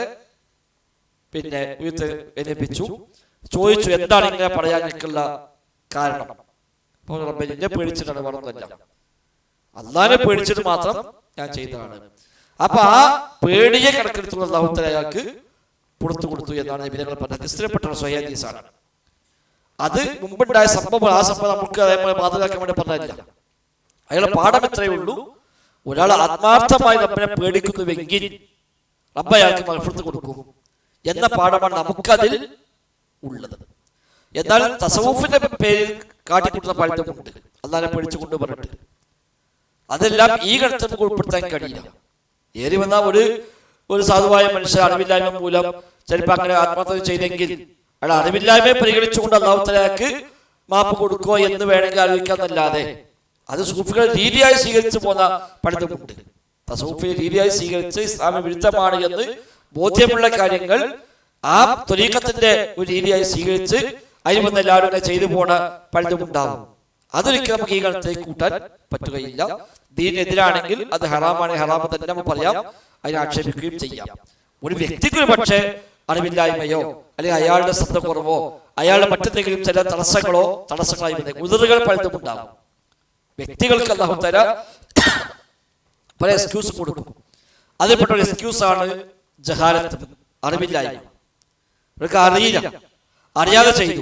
പിന്നെ വീട്ട് എന്നിപ്പിച്ചു, ചോദിച്ചു എന്താണ് ഇങ്ങനെ പറയാൻ എനിക്കുള്ള കാരണം. അപ്പോൾ റബ്ബേ എന്നെ പേടിച്ചിട്ടാണ് പറഞ്ഞതല്ല, അള്ളാഹിനെ പേടിച്ചിട്ട് മാത്രം ഞാൻ ചെയ്തതാണ്. അപ്പൊ ആ പേടിയെ കണക്കെടുത്തുള്ള അല്ലാഹു തആല അയാൾക്ക് പുറത്തു കൊടുത്തു എന്നാണ് നബിതങ്ങൾ പറഞ്ഞത്. സ്ഥിരപ്പെട്ട സ്വഹീഹ് ഹദീസാണ്. അത് മുമ്പുണ്ടായ സംഭവം, ആ സംഭവം നമുക്ക് അതേപോലെ മാതൃകാക്കാൻ വേണ്ടി പറഞ്ഞില്ല. അയാളുടെ പാഠം ഇത്രയേ ഉള്ളൂ, ഒരാൾ ആത്മാർത്ഥമായി റബ്ബിനെ പേടിക്കുന്നുവെങ്കിൽ റബ്ബ് അയാൾക്ക് മഗ്ഫിറത്ത് കൊടുക്കും എന്ന പാഠമാണ് നമുക്കതിൽ ഉള്ളത്. എന്നാൽ തസവൂഫിന്റെ പേരിൽ കാട്ടിക്കൂട്ടുന്ന പലതുമുണ്ട്, അല്ലാഹുവിനെ പേടിച്ചുകൊണ്ട് പറഞ്ഞിട്ട്. അതെല്ലാം ഈ ഘട്ടത്തിൽ നമുക്ക് ഉൾപ്പെടുത്താൻ കഴിയില്ല. ഏറി വന്ന ഒരു സാധുവായ മനുഷ്യർ അറിവില്ലായ്മ മൂലം ചിലപ്പോൾ അങ്ങനെ ആത്മാർത്ഥത ചെയ്തെങ്കിൽ അയാൾ അറിവില്ലായ്മയെ പരിഗണിച്ചുകൊണ്ട് അല്ലാഹു തആലക്ക് മാപ്പ് കൊടുക്കുക എന്ന് വേണമെങ്കിൽ ആലോചിക്കാന്നല്ലാതെ അത് സൂഫികൾ രീതിയായി സ്വീകരിച്ചു പോന്ന പലതുമുണ്ട്. തസവൂഫിനെ രീതിയായി സ്വീകരിച്ച് ഇസ്ലാമിക വിരുദ്ധമാണ് എന്ന് ബോധ്യമുള്ള കാര്യങ്ങൾ ആ ത്വരീഖത്തിന്റെ ഒരു രീതിയായി സ്വീകരിച്ച് അതിന് എല്ലാവരും ചെയ്തു പോണ പലതും ഉണ്ടാവും. അതൊരിക്കലും നമുക്ക് ഈ കാലത്തേക്ക് കൂട്ടാൻ പറ്റുകയില്ല. ദീനെതിരാണെങ്കിൽ അത് ഹറാമാണ്, ഹറാമ് തന്നെ നമുക്ക് പറയാം, അതിനെ ആക്ഷേപിക്കുകയും ചെയ്യാം. ഒരു വ്യക്തിക്ക് പക്ഷേ അറിവില്ലായ്മയോ അല്ലെങ്കിൽ അയാളുടെ ശ്രദ്ധക്കുറവോ അയാളുടെ മറ്റെന്തെങ്കിലും ചില തടസ്സങ്ങളായി ഉതിറുകൾ പലതും ഉണ്ടാകും. വ്യക്തികൾക്ക് അല്ലാഹു തആല പല എക്സ്ക്യൂസ് കൊടുക്കും. അതിൽപ്പെട്ട ഒരു എക്സ്ക്യൂസാണ് ജഹാലത്ത്, അറിവില്ലായ്മ. അവർക്ക് അറിയില്ല, അറിയാതെ ചെയ്തു,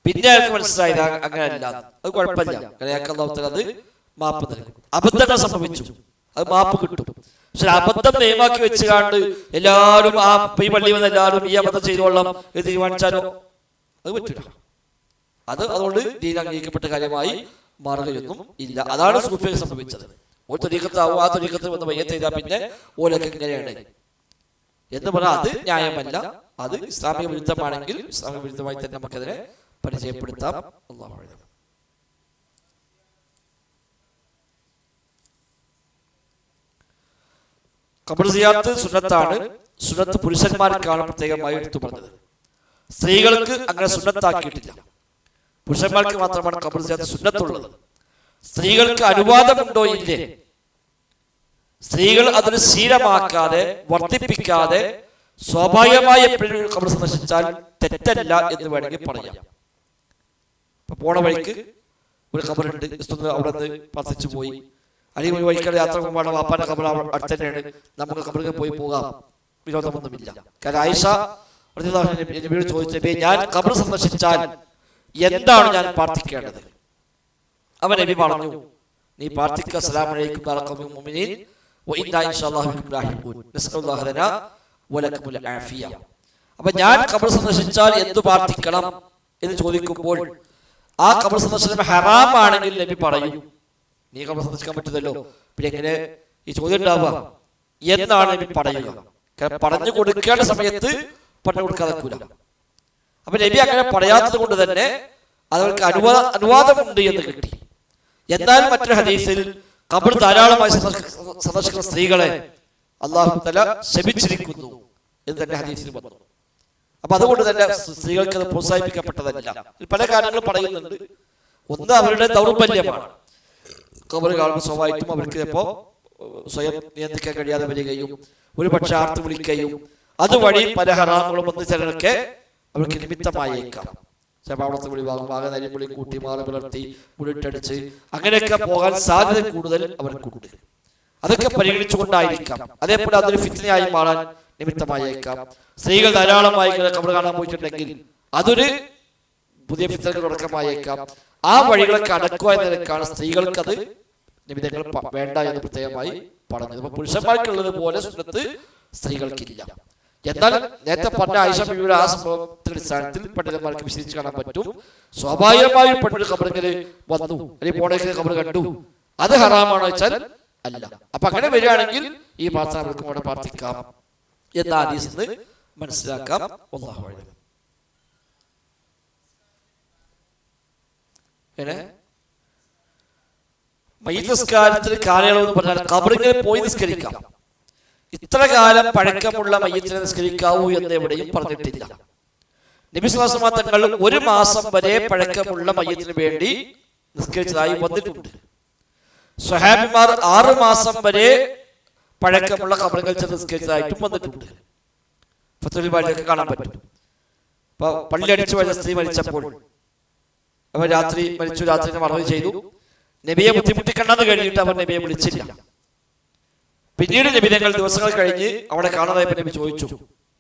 പിന്നെ അയാൾക്ക് മനസ്സിലായത് അങ്ങനെയല്ല, അത് കുഴപ്പമില്ല, അയാൾക്ക് അല്ലാഹു തആല അത് മാപ്പ് നൽകും. അബദ്ധങ്ങൾ സംഭവിച്ചു, അത് മാപ്പ് കിട്ടും. പക്ഷെ അബദ്ധം നിയമാക്കി വെച്ചുകൊണ്ട് എല്ലാവരും ഈ പള്ളി വന്ന എല്ലാവരും ഈ അബദ്ധം ചെയ്തോളാം എന്ന് തീരുമാനിച്ചാലോ അത് പറ്റില്ല. അതുകൊണ്ട് ദീൻ അംഗീകരിക്കപ്പെട്ട കാര്യമായി മാറുകയൊന്നും ഇല്ല. അതാണ് സൂഫിക്ക് സംഭവിച്ചത്. ഒരു ത്വരീഖത്താവും, ആ ത്വരീഖത്തിൽ വന്ന് മയ്യത്ത് ചെയ്താൽ പിന്നെ ഓലൊക്കെ ഇങ്ങനെയാണ് എന്ന് പറഞ്ഞാൽ അത് ന്യായമല്ല. അത് ഇസ്ലാമിക വിരുദ്ധമാണെങ്കിൽ ഇസ്ലാമിക വിരുദ്ധമായി തന്നെ നമുക്കതിനെ പരിചയപ്പെടുത്താം. അല്ലാഹു അഅലം. ഖബർ സിയാറത്ത് സുന്നത്താണ്. സുന്നത്ത് പുരുഷന്മാർക്കാണ് പ്രത്യേകമായി എടുത്തു പറഞ്ഞത്. സ്ത്രീകൾക്ക് അങ്ങനെ സുന്നത്താക്കിയിട്ടില്ല. പുരുഷന്മാർക്ക് മാത്രമാണ് ഖബർ സിയാറത്ത് സുന്നത്തുള്ളത്. സ്ത്രീകൾക്ക് അനുവാദമുണ്ടോ ഇല്ലേ? സ്ത്രീകൾ അതിന് ശീലമാക്കാതെ വർദ്ധിപ്പിക്കാതെ സ്വാഭാവികമായി എപ്പോഴും ഖബർ സന്ദർശിച്ചാൽ തെറ്റല്ല എന്ന് വേണമെങ്കിൽ പറയാം. ഇപ്പൊ പോണ വഴിക്ക് ഒരു ഖബറുണ്ട്, അവിടെ നിന്ന് പ്രാർത്ഥിച്ചു പോയി, അല്ലെങ്കിൽ ഒരു വഴിക്കുള്ള യാത്ര പോകുമ്പോൾ വാപ്പാന്റെ ഖബർ അടുത്ത് തന്നെയാണ്, നമുക്ക് ഖബറിൽ പോയി പോകാം, വിരോധമൊന്നുമില്ല. കാരണം ആയിഷ നബിയോട് ചോദിച്ചത്, ഞാൻ ഖബർ സന്ദർശിച്ചാൽ എന്താണ് ഞാൻ പ്രാർത്ഥിക്കേണ്ടത്? അവൻ നബി പറഞ്ഞു, നീ പ്രാർത്ഥിക്കുക, അസ്സലാമു അലൈക്കും വറഹ്മത്തുള്ളാഹി മുഅ്മിനീൻ വ ഇന്നാ ഇൻഷാഅല്ലാഹു ബിക്കും ലാഹിഖൂൻ നസ്അലുല്ലാഹ ലനാ വലക്കുമുൽ ആഫിയ. അപ്പൊ ഞാൻ ഖബർ സന്ദർശിച്ചാൽ എന്തു പ്രാർത്ഥിക്കണം എന്ന് ചോദിക്കുമ്പോൾ ആ ഖബർ സന്ദർശനം ഹറാമാണെങ്കിൽ നബി പറയും, നീ ഖബർ സന്ദർശിക്കാൻ പറ്റുന്നല്ലോ, പിന്നെ എങ്ങനെ ഈ ചോദ്യം ഉണ്ടാവുക എന്നാണ് നബി പറയുക. പറഞ്ഞു കൊടുക്കേണ്ട സമയത്ത് പറഞ്ഞു കൊടുക്കാതെക്കൂല. അപ്പൊ നബി അങ്ങനെ പറയാത്തത് കൊണ്ട് തന്നെ അവർക്ക് അനുവാദമുണ്ട് എന്ന് കിട്ടി. എന്നാൽ മറ്റൊരു ഹദീസിൽ ഖബർ ധാരാളമായി സന്ദർശിക്കുന്ന സ്ത്രീകളെ അല്ലാഹു തആല ശപിച്ചിരിക്കുന്നു എന്ന് തന്നെ ഹദീസിൽ വന്നു. അപ്പൊ അതുകൊണ്ട് തന്നെ സ്ത്രീകൾക്ക് അത് പ്രോത്സാഹിപ്പിക്കപ്പെട്ടതല്ല. പല കാര്യങ്ങളും പറയുന്നുണ്ട്. ഒന്ന് അവരുടെ ദൗർബല്യമാണ്. ഖബർ കാണുമ്പോൾ സ്വാഭാവികമായിട്ടും അവർക്ക് ചിലപ്പോൾ സ്വയം നിയന്ത്രിക്കാൻ കഴിയാതെ വരികയും ഒരു പക്ഷെ ആർത്ത് വിളിക്കുകയും അതുവഴി പല ഹറാമുകളും വന്ന് ചിലരൊക്കെ അവർക്ക് നിമിത്തമായേക്കാം. ചിലപ്പോൾ വിളി വാങ്ങാൻ വിളി കൂട്ടി മാറി പുലർത്തി മുടിട്ടടിച്ച് അങ്ങനെയൊക്കെ പോകാൻ സാധ്യത കൂടുതൽ അവർക്കുണ്ട്. അതൊക്കെ പരിഗണിച്ചുകൊണ്ടായിരിക്കാം. അതേപോലെ അതൊരു ഫിത്നയായി മാറാൻ നിമിത്തമായേക്കാം. സ്ത്രീകൾ ധാരാളമായി ഖബർ കാണാൻ പോയിട്ടുണ്ടെങ്കിൽ അതൊരു പുതിയ ഫിത്തനകൾ തുടക്കമായേക്കാം. ആ വഴികളൊക്കെ അടക്കുക എന്ന നിലക്കാണ് സ്ത്രീകൾക്കത് നിമിതങ്ങൾ വേണ്ട എന്ന് പ്രത്യേകമായി പറഞ്ഞത്. അപ്പൊ പുരുഷന്മാർക്കുള്ളത് പോലെ സുന്നത്ത് സ്ത്രീകൾക്കില്ല. എന്നാൽ നേരത്തെ പറഞ്ഞ ആയിഷ ബീവിയുടെ ആ സംഭവത്തിന്റെ അടിസ്ഥാനത്തിൽ പണ്ഡിതന്മാർക്ക് വിശദീകരിച്ച് കാണാൻ പറ്റും. സ്വാഭാവികമായും പെണ്ണൊരു ഖബറിങ്ങനെ വന്നു അല്ലെങ്കിൽ പോണേക്ക് ഖബർ കണ്ടു, അത് ഹറാമാണോ വെച്ചാൽ അല്ല. അപ്പൊ അങ്ങനെ വരികയാണെങ്കിൽ ഈ പ്രാർത്ഥന അവർക്കും അവിടെ പ്രാർത്ഥിക്കാം എന്ന ഹദീസിൽ നിന്ന് മനസ്സിലാക്കാം. അല്ലാഹു അഅലം. മയ്യിത്ത് നിസ്കാരത്തിന് കാലയളവ് എന്ന് പറഞ്ഞാൽ ഖബറിങ്ങനെ പോയി നിസ്കരിക്കാം. ഇത്ര കാലം പഴക്കമുള്ള മയ്യിത്തിനെ നിസ്കരിക്കാവൂ എന്ന് എവിടെയും പറഞ്ഞിട്ടില്ല. നബി സ്വല്ലല്ലാഹു അലൈഹി വസല്ലം തങ്ങൾ 1 മാസം വരെ പഴക്കമുള്ള മയ്യിത്തിന് വേണ്ടി നിസ്കരിച്ചതായി വന്നിട്ടുണ്ട്. സ്വഹാബിമാർ 6 മാസം വരെ പഴക്കമുള്ള ഖബറുകൾ ചെന്ന് നിസ്കരിച്ചതായിട്ടും വന്നിട്ടുണ്ട്. ഫത്ഹുൽ ബാരിയിലൊക്കെ കാണാൻ പറ്റും. അപ്പൊ പള്ളി അടിച്ചു പോയ സ്ത്രീ മരിച്ചപ്പോൾ അവർ രാത്രി മരിച്ചു, രാത്രി മറവ് ചെയ്തു. നബിയെ ബുദ്ധിമുട്ടിക്കണ്ടെന്ന് കഴിഞ്ഞിട്ട് അവർ നബിയെ വിളിച്ചില്ല. പിന്നീട് നബി ഞങ്ങൾ ദിവസങ്ങൾ കഴിഞ്ഞ് അവിടെ കാണാതായപ്പോൾ നബി ചോദിച്ചു,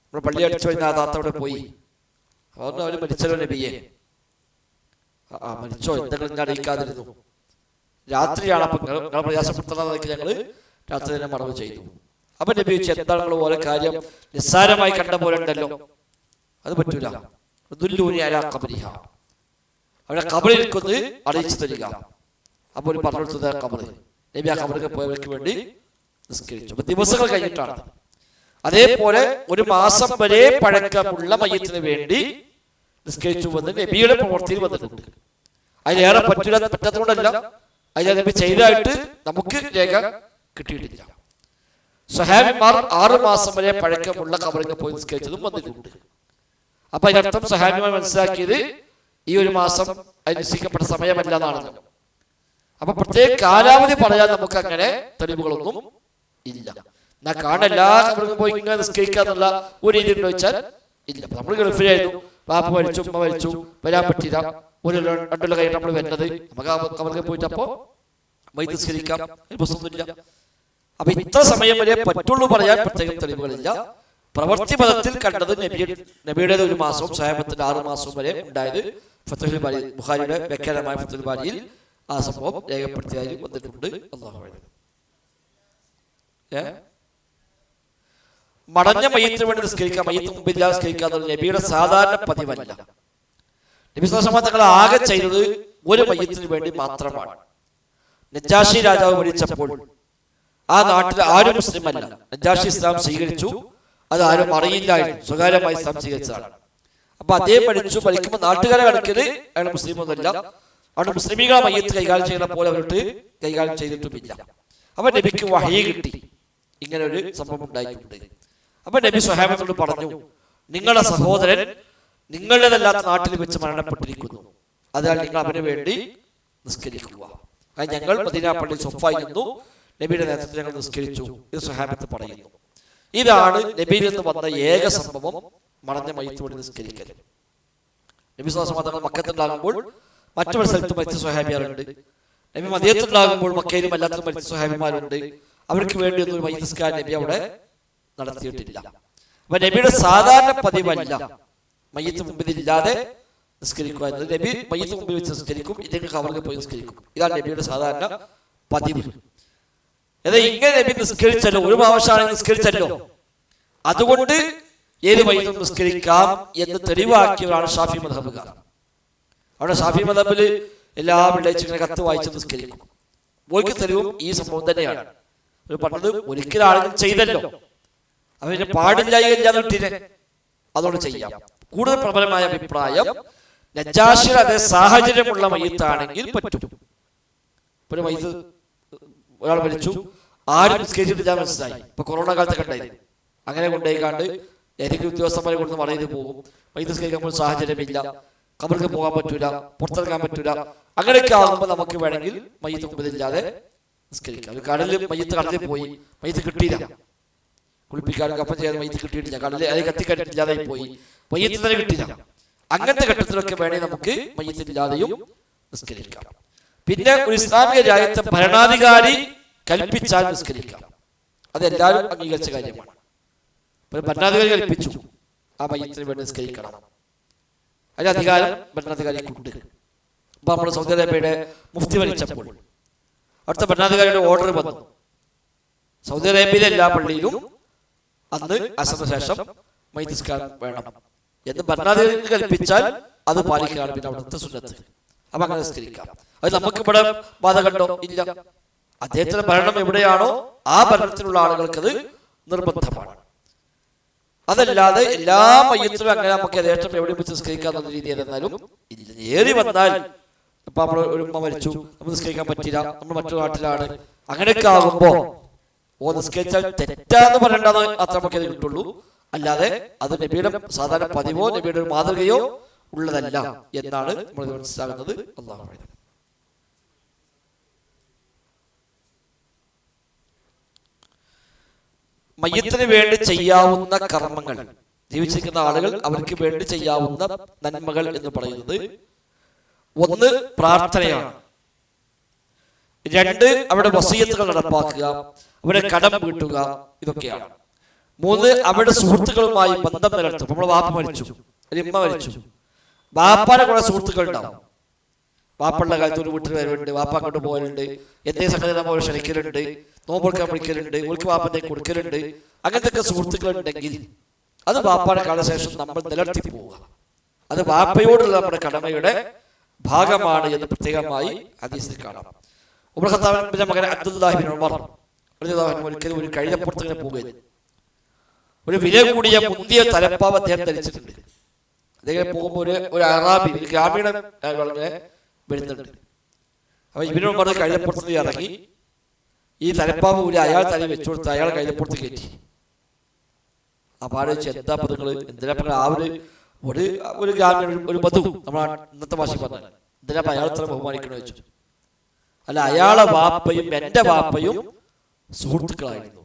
നമ്മുടെ പള്ളി അടിച്ചു കഴിഞ്ഞ ആ താത്ത അവിടെ പോയി. അതുകൊണ്ട് അവർ മരിച്ചല്ലോ നബിയെ. മരിച്ചോ, എന്തെങ്കിലും അറിയിക്കാതിരുന്നു, രാത്രിയാണ്, അപ്പൊ നിങ്ങൾ പ്രയാസപ്പെടുത്തണമെന്നൊക്കെ ഞങ്ങള് രാത്രി തന്നെ മറവ് ചെയ്തു. അപ്പൊ നബി ചോദിച്ചു, എന്താണ് നിങ്ങൾ ഓരോ കാര്യം നിസ്സാരമായി കണ്ട പോലെ ഉണ്ടല്ലോ, അത് പറ്റൂല. അവിടെ ഖബറിരിക്കുന്നത് അറിയിച്ചു തരിക. അപ്പൊ ഒരു പറഞ്ഞെടുത്തത് ഖബറ്. നബി ആ ഖബറിൽ പോയവർക്ക് വേണ്ടി നിസ്കരിച്ചു. അപ്പൊ ദിവസങ്ങൾ കഴിഞ്ഞിട്ടാണ്. അതേപോലെ 1 മാസം വരെ പഴക്കമുള്ള മയ്യിത്തിന് വേണ്ടി നിസ്കരിച്ചു വന്ന് നബിയുടെ പ്രവൃത്തിയിൽ വന്നിട്ടുണ്ട്. അതിലേറെ പറ്റാത്തതുകൊണ്ടല്ല, അതിൽ നബി ചെയ്തതായിട്ട് നമുക്ക് രേഖ കിട്ടിയിട്ടില്ല. സ്വഹാബിമാർ 6 മാസം വരെ പഴക്കമുള്ള ഖബറിൽ പോയി നിസ്കരിച്ചതും വന്നിട്ടുണ്ട്. അപ്പൊ അതിനർത്ഥം സ്വഹാബിമാർ മനസ്സിലാക്കിയത് ഈ 1 മാസം അത് നിശ്ചയിക്കപ്പെട്ട സമയമല്ല എന്നാണല്ലോ. അപ്പൊ പ്രത്യേക കാലാവധി പറയാൻ നമുക്ക് അങ്ങനെ തെളിവുകളൊന്നും ഇല്ല. എന്നാ കാണല്ലാ ഖബറിൽ പോയി ഇങ്ങനെ നിസ്കരിക്കാന്നുള്ള ഒരു രീതി ഉണ്ടോ ചോദിച്ചാൽ ഇല്ല. അപ്പൊ നമ്മൾ ഗൾഫിലായിരുന്നു, പാപ്പ മരിച്ചു, ഉമ്മ മരിച്ചു, വരാൻ പറ്റില്ല, 1-2 കഴിഞ്ഞ് നമ്മൾ വരുന്നത്, നമുക്ക് ആ ഖബറിൽ പോയിട്ട് അപ്പോ മയ്യിത്ത് നിസ്കരിക്കാം, പ്രശ്നമൊന്നുമില്ല. അപ്പൊ ഇത്ര സമയം വരെ പറ്റുള്ളൂ പറയാൻ പ്രത്യേകം തെളിവുകളില്ല. പ്രവൃത്തി പദത്തിൽ കണ്ടത് നബിയുടെ 1 മാസവും സ്വഹാബത്തിന്റെ 6 മാസവും വരെ ഉണ്ടായത് ഫത്ഹുൽ ബാരി, ബുഖാരിയുടെ വ്യാഖ്യാനമായ ഫത്ഹുൽ ബാരിയിൽ ആ സംഭവം രേഖപ്പെടുത്തിയായി വന്നിട്ടുണ്ട്. അല്ലാഹു അഅലം. മടഞ്ഞ മയ്യിത്തിന് വേണ്ടി നിസ്കരിക്കാം, മയ്യിത്ത് മുമ്പില്ലാതെ നിസ്കരിക്കുക എന്നത് നബിയുടെ സാധാരണ പതിവല്ല. നബി സ്വല്ലല്ലാഹു അലൈഹി വസല്ലം തങ്ങൾ ആകെ ചെയ്തത് 1 മയ്യിത്തിന് വേണ്ടി മാത്രമാണ്. നജാഷി രാജാവ് മരിച്ചപ്പോൾ ആ നാട്ടിൽ ആരും മുസ്ലിം അല്ല. നജാഷി ഇസ്ലാം സ്വീകരിച്ചു, അത് ആരും അറിയില്ലായിരുന്നു, സ്വകാര്യമായി ഇസ്ലാം സ്വീകരിച്ചതാണ്. അപ്പൊ അദ്ദേഹം മരിക്കുമ്പോൾ നാട്ടുകാരെ കണക്കില് അയാൾ മുസ്ലിം ഒന്നുമല്ല. അവിടെ മുസ്ലിമീകളെ മയ്യിത്ത് കൈകാര്യം ചെയ്യുന്ന പോലെ അവർക്ക് കൈകാര്യം ചെയ്തിട്ടുമില്ല. അപ്പൊ നബിക്ക് വഹയി കിട്ടി, ഇങ്ങനെ ഒരു സംഭവം ഉണ്ടായിട്ടുണ്ട്. അപ്പൊ നബി സ്വഹാബത്തോട് പറഞ്ഞു, നിങ്ങളുടെ സഹോദരൻ നിങ്ങളുടേതല്ലാത്ത നാട്ടിൽ വെച്ച് മരണപ്പെട്ടിരിക്കുന്നു, അതിനാൽ നിങ്ങൾ അവന് വേണ്ടി നിസ്കരിക്കുക. ഞങ്ങൾ മദീന പള്ളിയിൽ സ്വഫായി നിന്നു, നബിയുടെ നേതൃത്വത്തിൽ ഞങ്ങൾ നിസ്കരിച്ചു. ഇത് സ്വഹാബത്ത് പറയുന്നു. ഇതാണ് നബിയിൽ നിന്ന് വന്ന ഏക സംഭവം, മടഞ്ഞ മയ്യിത്ത് വേണ്ടി നിസ്കരിക്കൽ. നബി സ്വല്ലല്ലാഹു അലൈഹി വസല്ലം മക്കത്തുണ്ടാകുമ്പോൾ മറ്റൊരു സ്ഥലത്ത് മരിച്ച സ്വഹാബിമാരുണ്ട്. നബി മദീനത്തുണ്ടാകുമ്പോൾ മക്കയിലും അല്ലാത്ത മരിച്ച സ്വഹാബിമാരുണ്ട്. അവർക്ക് വേണ്ടി ഒന്നും മയ്യിത്ത് നിസ്കാരം നബി അവിടെ നടത്തിയിട്ടില്ല. അപ്പൊ നബിയുടെ സാധാരണ പതിവല്ല മയ്യിത്ത് മുമ്പിൽ ഇല്ലാതെ നിസ്കരിക്കുക എന്നത്. നബി മയ്യിത്ത് മുമ്പിൽ വെച്ച് നിസ്കരിക്കും, ഇല്ലെങ്കിൽ ഖബറിൽ പോയി നിസ്കരിക്കും. ഇതാണ് നബിയുടെ സാധാരണ പതിവ്. ഇങ്ങനെ നബി നിസ്കരിച്ചല്ലോ, 1 പ്രാവശ്യമാണ് നിസ്കരിച്ചല്ലോ, അതുകൊണ്ട് ഏത് മയ്യിത്തും നിസ്കരിക്കാം എന്ന് തെളിവാക്കിയവരാണ് ഷാഫി മദ്ഹബുകാർ. അവിടെ ഷാഫി മദ്ഹബില് എല്ലാ വെള്ളിയാഴ്ച ഇങ്ങനെ കത്ത് വായിച്ച് നിസ്കരിക്കും. ഓർക്ക് തെളിവും ഈ സംഭവം തന്നെയാണ്. പറഞ്ഞത് ഒരിക്കലും ആളുകൾ ചെയ്തല്ലോ, അവന് പാടില്ലായില്ലാതെ വിട്ടിനെ, അതുകൊണ്ട് ചെയ്യാം. കൂടുതൽ പ്രബലമായ അഭിപ്രായം നജാഷിയുടെ അതേ സാഹചര്യമുള്ള മയ്യിത്താണെങ്കിൽ പറ്റും. ഒരു മയ്യിത്ത് ഒരാൾ മരിച്ചു, ആരും നിസ്കരിച്ചിട്ട് ഞാൻ മനസ്സിലായി. ഇപ്പൊ കൊറോണ കാലത്തൊക്കെ ഉണ്ടായിരുന്നു, അങ്ങനെ കൊണ്ടുപോയിക്കാണ്ട് ഏതെങ്കിലും ഉദ്യോഗസ്ഥന്മാരെ കൊണ്ട് മറയത് പോകും. മയ്യിത്ത് നിസ്കരിക്കുമ്പോൾ സാഹചര്യമില്ല, ഖബറിൽ പോകാൻ പറ്റൂല, പുറത്തിറങ്ങാൻ പറ്റൂല. അങ്ങനെയൊക്കെ ആകുമ്പോൾ നമുക്ക് വേണമെങ്കിൽ മയ്യിത്ത് മുമ്പിലില്ലാതെ നിസ്കരിക്കാം. കടലിൽ മയ്യിത്ത് കടലിൽ പോയി, മയ്യിത്ത് കിട്ടിയില്ല, കുളിപ്പിക്കാനും കപ്പം ചെയ്യാൻ മയ്യിത്ത് കിട്ടിയിട്ടില്ല, കടലിൽ അത് കത്തിക്കട്ടില്ലാതെ പോയി, മയ്യിത്ത് തന്നെ കിട്ടില്ല. അങ്ങനത്തെ ഘട്ടത്തിലൊക്കെ വേണമെങ്കിൽ നമുക്ക് മയ്യിത്തില്ലാതെയും നിസ്കരിക്കാം. പിന്നെ ഒരു ഇസ്ലാമിക രാജ്യത്തെ ഭരണാധികാരി കൽപ്പിച്ചാൽ നിസ്കരിക്കാം, അതെല്ലാവരും അംഗീകരിച്ച കാര്യമാണ്. ഭരണാധികാരി കൽപ്പിച്ചു ആ മയ്യിത്തിന് വേണ്ടി നിസ്കരിക്കണം, അതിന് അധികാരം ഭരണാധികാരിക്കുണ്ട്. അപ്പൊ നമ്മൾ സൗദി അറേബ്യയുടെ മുഫ്തി ഭരിച്ചപ്പോൾ അടുത്ത ഭരണാധികാരിയുടെ ഓർഡർ വന്നു, സൗദി അറേബ്യയിലെ എല്ലാ പള്ളിയിലും അന്ന് അസറിന് ശേഷം മയ്യിത്ത് നിസ്കാരം വേണം എന്ന് ഭരണാധികാരി കൽപ്പിച്ചാൽ അത് പാലിക്കുകയാണ് പിന്നെ അവിടുത്തെ സുന്നത്ത്. അപ്പൊ അങ്ങനെ നിസ്കരിക്കാം. അത് നമുക്ക് ഇവിടെ ബാധകണ്ടോ? ഇല്ല. അദ്ദേഹത്തിന്റെ ഭരണം എവിടെയാണോ ആ ഭരണത്തിലുള്ള ആളുകൾക്ക് അത് നിർബന്ധമാണ്. അതല്ലാതെ എല്ലാ മയ്യത്തിലും അങ്ങനെ നമുക്ക് യഥേഷ്ടം എവിടെ വെച്ച് നിസ്കരിക്കാന്നുള്ള രീതി ഏതെന്നാലും ഇല്ല. ഏറി വന്നാൽ ഇപ്പൊ നമ്മൾ ഒരു ഉമ്മ മരിച്ചു, നമ്മൾ നിസ്കരിക്കാൻ പറ്റില്ല, നമ്മൾ മറ്റൊരു നാട്ടിലാണ്, അങ്ങനെയൊക്കെ ആകുമ്പോ നിസ്കരിച്ചാൽ തെറ്റാന്ന് പറയേണ്ടത് അത്ര നമുക്ക് അത് കിട്ടുള്ളൂ. അല്ലാതെ അത് നബിയുടെ സാധാരണ പതിവോ നബിയുടെ ഒരു മാതൃകയോ ഉള്ളതല്ല എന്നാണ് നമ്മൾ മനസ്സിലാകുന്നത്. അല്ലാഹു അക്ബർ. മയ്യത്തിന് വേണ്ടി ചെയ്യാവുന്ന കർമ്മങ്ങൾ, ജീവിച്ചിരിക്കുന്ന ആളുകൾ അവർക്ക് വേണ്ടി ചെയ്യാവുന്ന നന്മകൾ എന്ന് പറയുന്നത് 1 പ്രാർത്ഥനയാണ്, 2 അവരുടെ വസിയത്തുകൾ നടപ്പാക്കുക, അവരെ കടം വീട്ടുക, ഇതൊക്കെയാണ്. 3 അവരുടെ സുഹൃത്തുക്കളുമായി ബന്ധം നിലനിർത്തും. നമ്മൾ വാപ്പ മരിച്ചു, ഇമ്മ മരിച്ചു, വാപ്പാനെ കുറെ സുഹൃത്തുക്കൾ ഉണ്ടാവും. വാപ്പുള്ള കാലത്ത് ഒരു വീട്ടിൽ വരുന്നുണ്ട്, വാപ്പ അങ്ങോട്ട് പോകലുണ്ട്, എന്തേ സംഗതി നമ്മൾ ക്ഷണിക്കലുണ്ട്, നോമ്പെടുക്കാൻ വിളിക്കലുണ്ട്, ഓർക്ക് വാപ്പത്തെ കൊടുക്കലുണ്ട്. അങ്ങനത്തെ ഒക്കെ സുഹൃത്തുക്കൾ ഉണ്ടെങ്കിൽ അത് വാപ്പാടെ കാലശേഷം നമ്മൾ നിലനിർത്തി പോവുക. അത് വാപ്പയോടുള്ള നമ്മുടെ കടമയുടെ ഭാഗമാണ് എന്ന് പ്രത്യേകമായി ഹദീസിൽ കാണാം. ഉമർ ഖത്താബിന്റെ മകൻ അബ്ദുല്ലാഹി ബിൻ ഉമർ ഒരിക്കലും ഒരു കഴുതപ്പുറത്തിങ്ങനെ പോകുകയും ഒരു വില കൂടിയ മുന്തിയ തലപ്പാവ് അദ്ദേഹം ധരിച്ചിട്ടുണ്ട്. അദ്ദേഹം പോകുമ്പോൾ ഒരു അറാബി, ഒരു ഗ്രാമീണ വളരെ വരുന്നുണ്ട്. അപ്പൊ ഇബിനു ഉമർ കഴുതപ്പുറത്ത് ഇറങ്ങി ഈ തലപ്പാവ് കൂടി അയാൾ തലയിൽ വെച്ചു കൊടുത്ത് അയാൾ കഴുതപ്പുറത്ത് കയറ്റി. അപ്പൊ ആലോചിച്ച് എന്താ പദങ്ങള്, എന്തിനാ ആ ഒരു ഗ്രാമീണ ഒരു മധു നമ്മൾ ഇന്നത്തെ ഭാഷ പറഞ്ഞാൽ എന്തിനാ അയാൾ ഇത്ര ബഹുമാനിക്കണോ വെച്ചു. അല്ല, അയാളെ വാപ്പയും എന്റെ വാപ്പയും സുഹൃത്തുക്കളായിരുന്നു.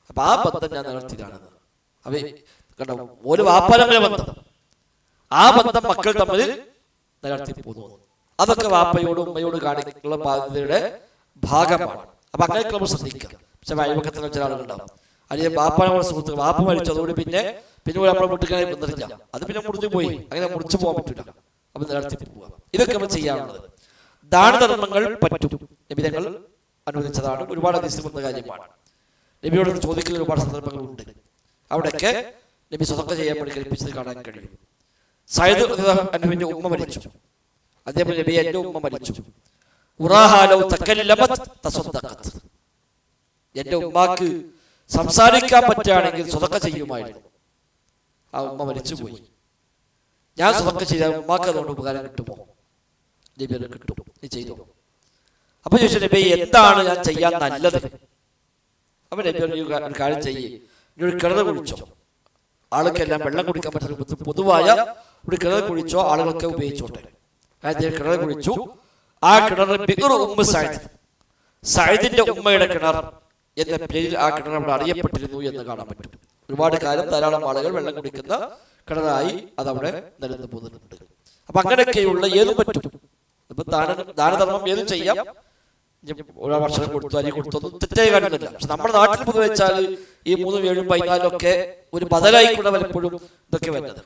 അപ്പൊ ആ ബന്ധം ഞാൻ നിലനിർത്തിയതാണ്. അവ കണ്ടോ, ഒരു വാപ്പനമ്മ ബന്ധം, ആ ബന്ധം മക്കൾ തമ്മിൽ നിലനിർത്തി പോകുന്നു. അതൊക്കെ വാപ്പയോടും ഉമ്മയോടും കാണിക്കുന്ന ബാധ്യതയുടെ ഭാഗമാണ്. അപ്പൊ അങ്ങനെയൊക്കെ നമ്മൾ ശ്രദ്ധിക്കുക. പക്ഷെ അയൽപക്കത്തിൽ ചില ആളുകളുണ്ടാവും, അല്ലെങ്കിൽ വാപ്പനോട് സുഹൃത്തുക്കൾ, വാപ്പ മരിച്ചു, അതുകൊണ്ട് പിന്നെ നമ്മളെ വീട്ടുകാരെ ബന്ധില്ല, അത് പിന്നെ മുറിച്ചു പോയി, അങ്ങനെ മുറിച്ചു പോകാൻ പറ്റില്ല. അപ്പൊ നിലനിർത്തി പോവുക. ഇതൊക്കെ നമ്മൾ ചെയ്യാറുള്ളത്. ദാനധർമ്മങ്ങൾ പറ്റും, നബിതങ്ങൾ അനുവദിച്ചതാണ്, ഒരുപാട് ഹദീസിൽ വന്ന കാര്യമാണ്. നബിയോട് ചോദിക്കുന്ന ഒരുപാട് സന്ദർഭങ്ങളുണ്ട്. അവിടെയൊക്കെ നബി സ്വതക്ക ചെയ്യാൻ വേണ്ടി കൽപ്പിച്ചത് കാണാൻ കഴിയും. സയ്യിദ് അനുവിന്റെ ഉമ്മ മരിച്ചു, അതേപോലെ നബി എന്റെ ഉമ്മ മരിച്ചു. എന്റെ ഉമ്മാക്ക് സംസാരിക്കാൻ പറ്റുകയാണെങ്കിൽ സ്വതക്ക ചെയ്യുമായിരുന്നു. ആ ഉമ്മ മരിച്ചുപോയി, ഞാൻ സ്വതക്ക ചെയ്താൽ ഉമ്മാക്ക് അതുകൊണ്ട് ഉപകാരം കിട്ടുമോ? നബി അത് കിട്ടും, നീ ചെയ്തോ. അപ്പൊ ചോദിച്ചു, നബി എന്താണ് ഞാൻ ചെയ്യാൻ നല്ലത്? അപ്പൊ നബി ഒരു കാര്യം ചെയ്യേ, ഒരു കിണർ കുഴിച്ചോ, ആൾക്കെല്ലാം വെള്ളം കുടിക്കാൻ പറ്റുന്ന പൊതുവായ ഒരു കിണർ കുഴിച്ചോ, ആളുകളൊക്കെ ഉപയോഗിച്ചോട്ടെ. കിണർ കുഴിച്ചു. ആ കിണർ സയ്യിദിന്റെ ഉമ്മയുടെ കിണർ എന്ന പേരിൽ ആ കിണർ അവിടെ അറിയപ്പെട്ടിരുന്നു എന്ന് കാണാൻ പറ്റും. ഒരുപാട് കാലം ധാരാളം ആളുകൾ വെള്ളം കുടിക്കുന്ന കിണറായി അതവിടെ നിലനിന്ന് പോകുന്നുണ്ട്. അപ്പൊ അങ്ങനെയൊക്കെയുള്ള ഏതും പറ്റും. ഇപ്പൊ ദാനധർമ്മം ഏതും ചെയ്യാം. ഒരാൾ ഭക്ഷണം കൊടുത്തു, അരി കൊടുത്തൊന്നും തെറ്റായി കാണുന്നില്ല. പക്ഷെ നമ്മുടെ നാട്ടിൽ പൊതുവെ വെച്ചാൽ ഈ 3, 7, 14 ഒക്കെ ഒരു ബദലായിക്കൂടെ പലപ്പോഴും ഇതൊക്കെ വരുന്നത്.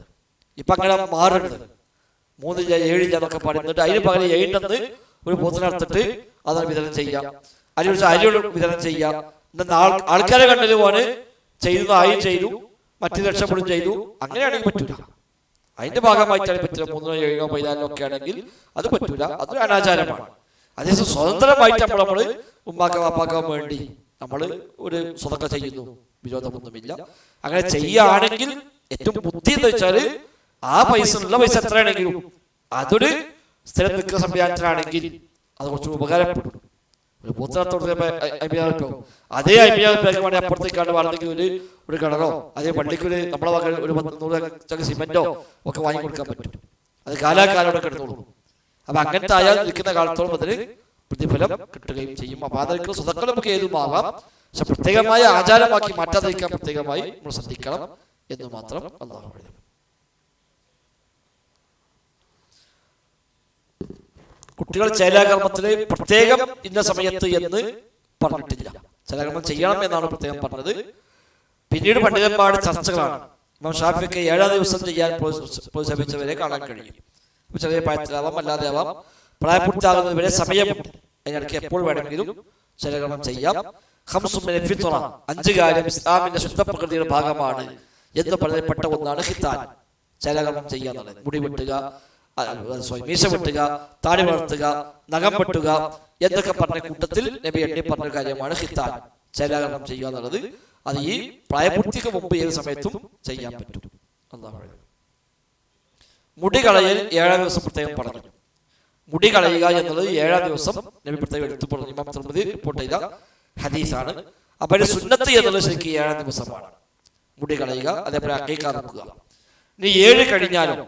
ഇപ്പൊ അങ്ങനെ മാറുന്നത് 3, 7 എന്നൊക്കെ പറയുന്നുണ്ട്. അതിന് പകരം 7 ഒരു പോത്തിനടുത്തിട്ട് അതാണ് വിതരണം ചെയ്യാം, അരി അരിയോട് വിതരണം ചെയ്യാം. ആൾക്കാരെ കണ്ടത് പോലെ ചെയ്തതായും ചെയ്തു, മറ്റു രക്ഷപ്പെടും ചെയ്തു. അങ്ങനെയാണെങ്കിൽ പറ്റൂല. അതിന്റെ ഭാഗമായിട്ടാണ് പറ്റില്ല. 3, 7, 14 ഒക്കെ ആണെങ്കിൽ അത് പറ്റൂല, അതൊരു അനാചാരമാണ്. അതേസമയം സ്വതന്ത്രമായിട്ട് നമ്മൾ ഉമ്മാക്ക വാപ്പാക്കാൻ വേണ്ടി നമ്മൾ ഒരു സ്വതക്ക ചെയ്യുന്നു, വിരോധമൊന്നുമില്ല. അങ്ങനെ ചെയ്യുകയാണെങ്കിൽ ഏറ്റവും ബുദ്ധി എന്ന് വെച്ചാൽ ആ പൈസ എത്രയാണെങ്കിലും അതൊരു സ്ഥിരം നിൽക്കുന്ന സംവിധാനത്തിലാണെങ്കിൽ അത് കുറച്ച് ഉപകാരപ്പെടും. ഒരു പൂത്തത്തോട് 50,000 അതേ 50,000 വേണ്ടി അപ്പുറത്തേക്കാണ്ട് വളർന്നെങ്കിൽ ഒരു കിണറോ അതേ പള്ളിക്ക് നമ്മളെ ഒരു 100 സിമെന്റോ ഒക്കെ വാങ്ങിക്കൊടുക്കാൻ പറ്റും. അത് കാലാകാലോടെ കിടന്നോളൂ. അപ്പൊ അങ്ങനത്തെ ആയാൽ നിൽക്കുന്ന കാലത്തോളം അതിന് പ്രതിഫലം കിട്ടുകയും ചെയ്യും. അപ്പൊ അതൊക്കെ സ്വതക്ക നമുക്ക് ഏതുമാവാം, പക്ഷെ പ്രത്യേകമായ ആചാരമാക്കി മാറ്റാതിരിക്കാൻ പ്രത്യേകമായി നമ്മൾ ശ്രദ്ധിക്കണം എന്ന് മാത്രം അല്ലാഹു അഅലം. കുട്ടികൾ ചേലാകർമ്മത്തിന് പ്രത്യേകം ഇന്ന സമയത്ത് എന്ന് പറഞ്ഞിട്ടില്ല. ചേലാകർമ്മം ചെയ്യണം എന്നാണ് പ്രത്യേകം പറഞ്ഞത്. പിന്നീട് പണ്ഡിതന്മാരുടെ ചർച്ചകളാണ് ഇമാം ഷാഫിക്ക് 7 ദിവസം ചെയ്യാൻ പ്രോത്സാഹിപ്പിച്ചവരെ കാണാൻ കഴിയും. അപ്പോൾ ചെറിയ പ്രായത്തിലാവാം, അല്ലാതെ ആവാം. പ്രായപൂർത്തിയാകുന്നതുവരെ സമയമുണ്ട്. അതിനിടയ്ക്ക് എപ്പോൾ വേണമെങ്കിലും ശരീരകർമ്മം ചെയ്യാം. 5 കാര്യം ഇസ്ലാമിന്റെ ശുദ്ധ പ്രകൃതിയുടെ ഭാഗമാണ് എന്ന് പറയപ്പെട്ട ഒന്നാണ് ഖിത്താൻ, ശരീരകർമ്മം ചെയ്യുക എന്നുള്ളത്. മുടി വെട്ടുക, മീശ വെട്ടുക, താടി വളർത്തുക, നഖം വെട്ടുക എന്നൊക്കെ പറഞ്ഞ കൂട്ടത്തിൽ നബി എണ്ണി പറഞ്ഞ കാര്യമാണ് ഖിത്താൻ, ശരീരകർമ്മം ചെയ്യുക എന്നുള്ളത്. അത് ഈ പ്രായപൂർത്തിക്ക് മുമ്പ് ഏത് സമയത്തും ചെയ്യാൻ പറ്റും. മുടി കളയൽ 7 ദിവസം പ്രത്യേകം പറഞ്ഞു. മുടി കളയുക എന്നുള്ളത് 7 ദിവസം നബി പ്രത്യേകം എടുത്തു പറഞ്ഞു. ഇമാം തിർമിദി റിപ്പോർട്ട് ചെയ്ത ഹദീസാണ്. അപ്പോൾ സുന്നത്ത് എന്നുള്ളത് ശരിക്കും 7 ദിവസമാണ് മുടി കളയുക, അതേപോലെ അഖീഖ അറുക്കുക. ഇനി 7 കഴിഞ്ഞാലും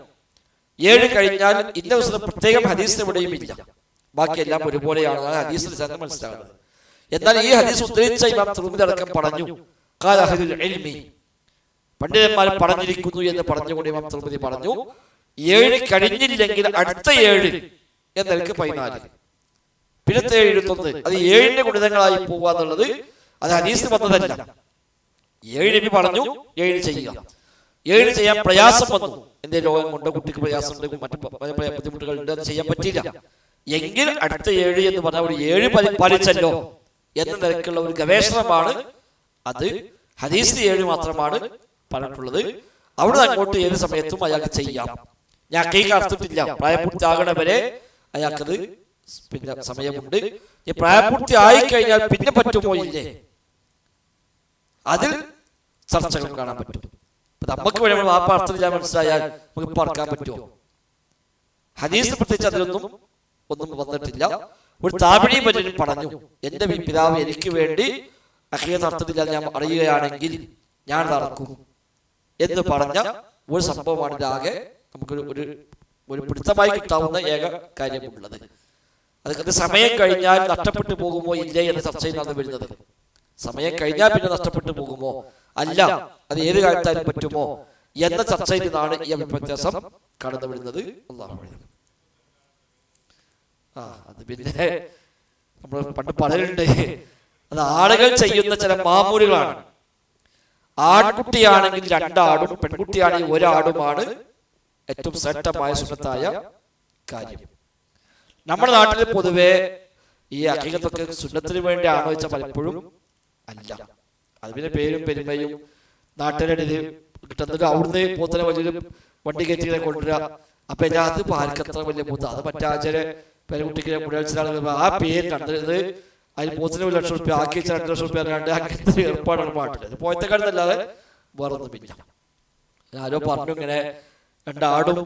7 കഴിഞ്ഞാൽ ഇന്ന ദിവസം പ്രത്യേകം ഹദീസിന് എവിടെയും ഇല്ല, ബാക്കിയെല്ലാം ഒരുപോലെയാണ് ഹദീസിൽ ചെന്ന് മനസ്സിലാകുന്നത്. എന്നാൽ ഈ ഹദീസ് ഉദ്ധരിച്ച ഇമാം തിർമിദി അടക്കം പറഞ്ഞു, ഖാല അഹ്ലുൽ ഇൽമി, പണ്ഡിതന്മാർ പറഞ്ഞിരിക്കുന്നു എന്ന് പറഞ്ഞുകൊണ്ട് ഇമാം തിർമിദി പറഞ്ഞു 7 കഴിഞ്ഞില്ലെങ്കിൽ അടുത്ത 7 എന്നതിലേക്ക് 14, പിന്നത്തെ 71, അത് 7ന്റെ ഗുണിതങ്ങളായി പോവുക എന്നുള്ളത് അത് ഹദീസിൽ വന്നതല്ല. 7 നബി പറഞ്ഞു 7 ചെയ്യുക. 7 ചെയ്യാൻ പ്രയാസം വന്നു, എന്തേ രോഗം കൊണ്ട് കുട്ടിക്ക് പ്രയാസമുണ്ട്, മറ്റു ബുദ്ധിമുട്ടുകളുണ്ട്, അത് ചെയ്യാൻ പറ്റില്ല എങ്കിൽ അടുത്ത 7 എന്ന് പറഞ്ഞാൽ ഒരു 7 പാലിച്ചല്ലോ എന്ന നിലക്കുള്ള ഒരു ഗവേഷണമാണ് അത്. ഹദീസിൽ 7 മാത്രമാണ് പറഞ്ഞിട്ടുള്ളത്. അവിടെ അങ്ങോട്ട് ഏത് സമയത്തും അയാൾക്ക് ചെയ്യാം. ഞാൻ അഖീഖ അറുത്തിട്ടില്ല, പ്രായപൂർത്തിയാകണ വരെ അയാൾക്കത് പിന്നെ സമയമുണ്ട്. ഈ പ്രായപൂർത്തി ആയിക്കഴിഞ്ഞാൽ പിന്നെ പറ്റുമോ ഇല്ലേ, അതിൽ ചർച്ചകൾ കാണാൻ പറ്റും. നമുക്ക് വേണ്ടി വാപ്പ അർത്ഥമില്ല മനസ്സിലായാൽ നമുക്ക് ഇപ്പൊ അറക്കാൻ പറ്റുമോ? ഹദീസ് പ്രത്യേകിച്ച് അതിലൊന്നും വന്നിട്ടില്ല. ഒരു താബിഈ പലരും പറഞ്ഞു, എന്റെ പിതാവ് എനിക്ക് വേണ്ടി അഖീഖ അർത്ഥത്തില്ല ഞാൻ അറിയുകയാണെങ്കിൽ ഞാൻ അറക്കും എന്ന് പറഞ്ഞ ഒരു സംഭവമാണ് ഇതാകെ നമുക്കൊരു ഒരു പിടുത്തമായി കിട്ടാവുന്ന ഏക കാര്യമുള്ളത്. അതൊക്കെ സമയം കഴിഞ്ഞാൽ നഷ്ടപ്പെട്ടു പോകുമോ ഇല്ലേ എന്ന ചർച്ചയിലാണ് വരുന്നത്. സമയം കഴിഞ്ഞാൽ പിന്നെ നഷ്ടപ്പെട്ടു പോകുമോ, അല്ല അത് ഏത് കാലത്തായാലും പറ്റുമോ എന്ന ചർച്ചയിൽ നിന്നാണ് ഈ വ്യത്യാസം കടന്നു വരുന്നത്. അത് പിന്നെ നമ്മൾ പണ്ട് പറയലുണ്ട്, അത് ആളുകൾ ചെയ്യുന്ന ചില മാമൂലുകളാണ്. ആൺകുട്ടിയാണെങ്കിൽ 2 ആടും, പെൺകുട്ടിയാണെങ്കിൽ 1 ആടുമാണ് ഏറ്റവും ശ്രേഷ്ഠമായ സുന്നത്തായ കാര്യം. നമ്മുടെ നാട്ടിൽ പൊതുവെ ഈ അഖീഖത്തൊക്കെ സുന്നത്തിന് വേണ്ടിയാണോ വെച്ചാൽ പലപ്പോഴും അല്ല. അത് പിന്നെ പേരും പെരുമയും നാട്ടിലെ ഇത് കിട്ടുന്നത്. അവിടുന്ന് പോത്തനെ വലിയൊരു വണ്ടി കയറ്റികളെ കൊണ്ടുവരിക. അപ്പൊ അതിനകത്ത് പാൽക്കത്ര വലിയ പോത്ത, അത് മറ്റാചാര്യ പേരക്കുട്ടിക്ക് മുടിയാഴ്ച ആ പേര് കണ്ടത് അതിന് പോത്തിന് 1 ലക്ഷം റുപ്യ ആക്കി 2 ലക്ഷം റുപ്യ കണ്ട് അങ്ങനത്തെ ഏർപ്പാടാണ് പാട്ടില്ല. ഇത് പോയത്തെ കാലത്തല്ലാതെ വേറൊന്നുമില്ല. ആരോ പറഞ്ഞു ഇങ്ങനെ 2 ആടും